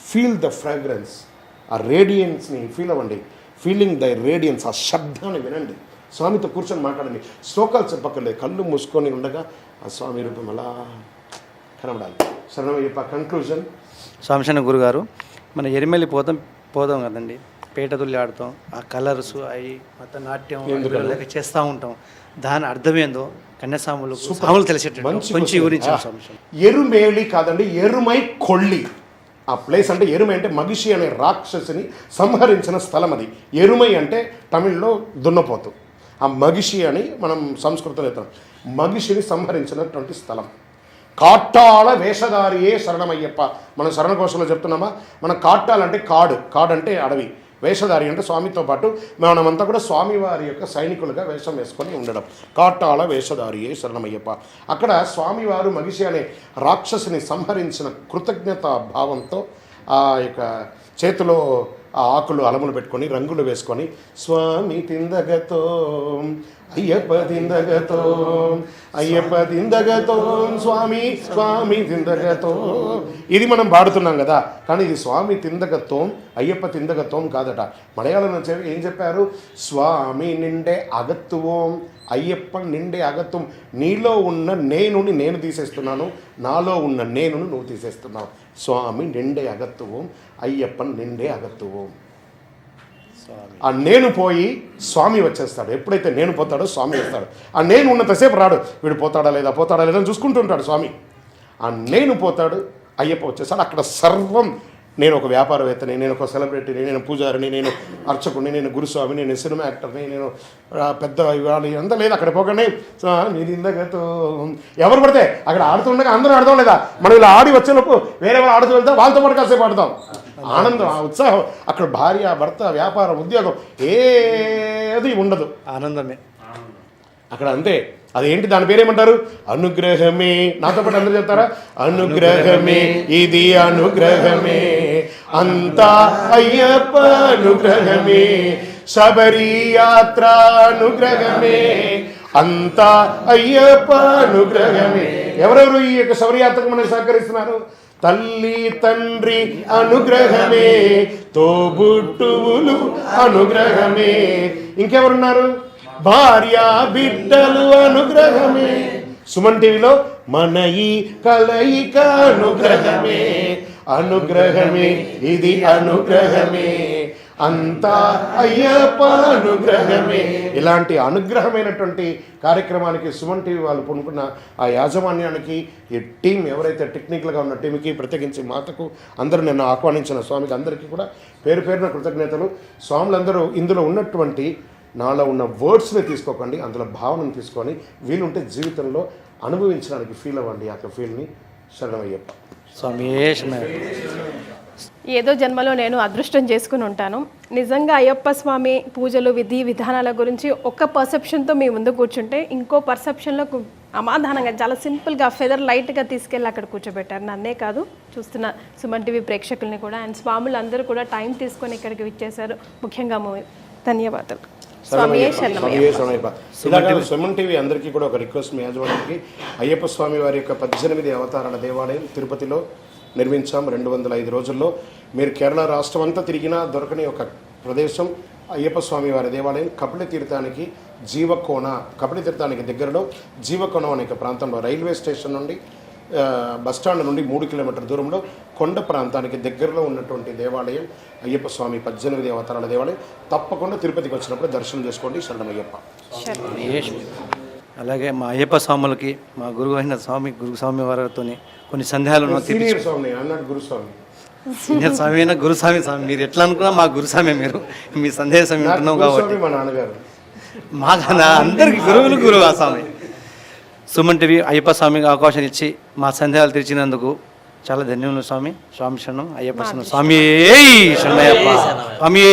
feel the fragrance, ఆ రేడియన్స్ని ఫీల్ అవ్వండి. ఫీలింగ్ ద రేడియన్స్, ఆ శబ్దాన్ని వినండి. స్వామితో కూర్చొని మాట్లాడండి. శ్లోకాలు చెప్పక్కర్లేదు, కళ్ళు మూసుకొని ఉండగా ఆ స్వామి రూపం అలా కనబడాలి. శరణమయ్యప్ప. కంక్లూజన్. స్వామిశరణ గురుగారు, మన ఎరిమెల్లి పోదాం కదండి, పేట తుల్లి ఆడతాం, ఆ కలర్స్ అవి మొత్తం నాట్యం చేస్తూ ఉంటాం. దాని అర్థమేందో కన్యాస్వాములు తెలిసేటట్టు కొంచెం గురించి. ఎరుమేలి కాదండి, ఎరుమై కొళ్ళి. ఆ ప్లేస్ అంటే ఎరుమై అంటే మగిషి అనే రాక్షసిని సంహరించిన స్థలం అది. ఎరుమై అంటే తమిళ్లో దున్నపోతు. ఆ మగిషి అని మనం సంస్కృతంలో చెప్తాం. మగిషిని సంహరించినటువంటి స్థలం. కాట్టాల వేషధారియే శరణమయ్యప్ప. మనం శరణకోశంలో చెప్తున్నామా, మన కాట్టాలంటే కాడు అంటే అడవి, వేషధారి అంటే స్వామితో పాటు మనమంతా కూడా స్వామివారి యొక్క సైనికులుగా వేషం వేసుకొని ఉండడం. కాట్టాల వేషధారియే శరణమయ్యప్ప. అక్కడ స్వామివారు మగిషి అనే రాక్షసిని సంహరించిన కృతజ్ఞతా భావంతో ఆ యొక్క చేతిలో ఆ ఆకులు అలములు పెట్టుకొని రంగులు వేసుకొని స్వామి తిందగతో అయ్యప్ప తిందగతో అయ్యప్ప తిందగతో స్వామి స్వామి తిందగతో, ఇది మనం పాడుతున్నాం కదా. కానీ ఇది స్వామి తిందగతోం అయ్యప్ప తిందగతోం కాదట. మలయాళంలో ఏం చెప్పారు? స్వామి నిండే అగత్తువోం అయ్యప్ప నిండే అగత్వం. నీలో ఉన్న నేనుని నేను తీసేస్తున్నాను, నాలో ఉన్న నేనును నువ్వు తీసేస్తున్నావు. స్వామి నిండే అగత్తువోం అయ్యప్పన్ నిండే అగత్తువోం. ఆ నేను పోయి స్వామి వచ్చేస్తాడు. ఎప్పుడైతే నేను పోతాడో స్వామి వస్తాడు. ఆ నేను ఉన్నంతసేపు రాడు, వీడు పోతాడా లేదా అని చూసుకుంటుంటాడు స్వామి. ఆ నేను పోతాడు, అయ్యప్ప వచ్చేస్తాడు. అక్కడ సర్వం, నేను ఒక వ్యాపారవేత్తని, నేను ఒక సెలబ్రిటీని, నేను పూజారిని, నేను అర్చకుడిని, నేను గురుస్వామిని, నేను సినిమా యాక్టర్ని, నేను పెద్ద ఇవాళ అంతా లేదు. అక్కడ పోగానే మీది ఇందగతో ఎవరు పడితే అక్కడ ఆడుతుండగా అందరూ ఆడదాం లేదా, మనం ఇలా ఆడి వచ్చేలోపు వేరే వాళ్ళు ఆడుతూ వెళ్తాం, వాళ్ళతో పాటు కాసేపు ఆడతాం. ఆనందం, ఆ ఉత్సాహం. అక్కడ భార్య భర్త వ్యాపారం ఉద్యోగం ఏది ఉండదు, ఆనందమే అక్కడ. అంతే. అదేంటి, దాని పేరేమంటారు? అనుగ్రహమే. నాతో పాటు అందరూ చెప్తారా? అనుగ్రహమే, ఇది అనుగ్రహమే, అంతా అయ్యప్ప అనుగ్రహమే, శబరి యాత్ర అనుగ్రహమే, అంతా అయ్యప్ప అనుగ్రహమే. ఎవరెవరు ఈ యొక్క శబరి యాత్రకు మనకు సహకరిస్తున్నారు? తల్లి తండ్రి అనుగ్రహమే, తోబుట్టువులు అనుగ్రహమే, ఇంకెవరున్నారు? భార్య బిడ్డలు అనుగ్రహమే. సుమన్ టీవీలో మన ఈ కలయిక అనుగ్రహమే, అనుగ్రహమే, ఇది అనుగ్రహమే, అంతా అయ్యప్ప అనుగ్రహమే. ఇలాంటి అనుగ్రహమైనటువంటి కార్యక్రమానికి సుమన్ టీవీ వాళ్ళు పొనుకున్న ఆ యాజమాన్యానికి, ఈ టీం ఎవరైతే టెక్నికల్గా ఉన్న టీంకి, ప్రత్యేకించి మాతకు, అందరూ నిన్న ఆహ్వానించిన స్వామికి అందరికీ కూడా పేరు పేరున కృతజ్ఞతలు. స్వాములందరూ ఇందులో ఉన్నటువంటి నాలో ఉన్న వర్డ్స్ని తీసుకోకండి, అందులో భావనను తీసుకొని వీలుంటే జీవితంలో అనుభవించడానికి ఫీల్ అవ్వండి. ఆ ఫీల్ని. శరణమయ్యప్ప. స్వామి ఏదో జన్మలో నేను అదృష్టం చేసుకుని ఉంటాను. నిజంగా అయ్యప్ప స్వామి పూజలు విధి విధానాల గురించి ఒక పర్సెప్షన్తో మీ ముందు కూర్చుంటే, ఇంకో పర్సెప్షన్లో అమాధానంగా చాలా సింపుల్గా ఫెదర్ లైట్గా తీసుకెళ్ళి అక్కడ కూర్చోబెట్టారు. నన్నే కాదు, చూస్తున్న సుమన్ టీవీ ప్రేక్షకుల్ని కూడా. అండ్ స్వాములు అందరూ కూడా టైం తీసుకొని ఇక్కడికి విచ్చేశారు. ముఖ్యంగా ధన్యవాదాలు. సుమన్ టీవీ అందరికీ కూడా ఒక రిక్వెస్ట్, మీ యాజమాన్యానికి. అయ్యప్ప స్వామి వారి యొక్క 18 అవతారాల దేవాలయం తిరుపతిలో నిర్మించాం 205 రోజుల్లో. మీరు కేరళ రాష్ట్రం అంతా తిరిగినా దొరకని ఒక ప్రదేశం అయ్యప్ప స్వామి వారి దేవాలయం. కపిల తీర్థానికి దగ్గరలో జీవకోణం అనే ప్రాంతంలో, రైల్వే స్టేషన్ నుండి బస్టాండ్ నుండి 3 కిలోమీటర్ల దూరంలో కొండ ప్రాంతానికి దగ్గరలో ఉన్నటువంటి దేవాలయం అయ్యప్ప స్వామి 18 అవతారాల దేవాలయం. తప్పకుండా తిరుపతికి వచ్చినప్పుడు దర్శనం చేసుకోండి. శరణమయ్యప్ప. అలాగే మా అయ్యప్ప స్వాములకి మా గురువు అయిన గురుస్వామి వారితో కొన్ని సందేహాలను సీనియర్ స్వామి అన్నాడు గురుస్వామి. సీనియర్ స్వామి అయినా గురుస్వామి మీరు ఎట్లా అనుకున్నా మా గురుస్వామి, మీరు మీ సందేశం వింటున్నాం కాబట్టి. మా నాన్నగారు మా అందరికి గురువు ఆ స్వామి. సుమన్ టీవీ అయ్యప్ప స్వామికి అవకాశం ఇచ్చి మా సందేహాలు తీర్చినందుకు చాలా ధన్యవాదాలు స్వామి. స్వామి శరణం అయ్యప్ప శరణం. స్వామి శరణయ్యప్ప. స్వామి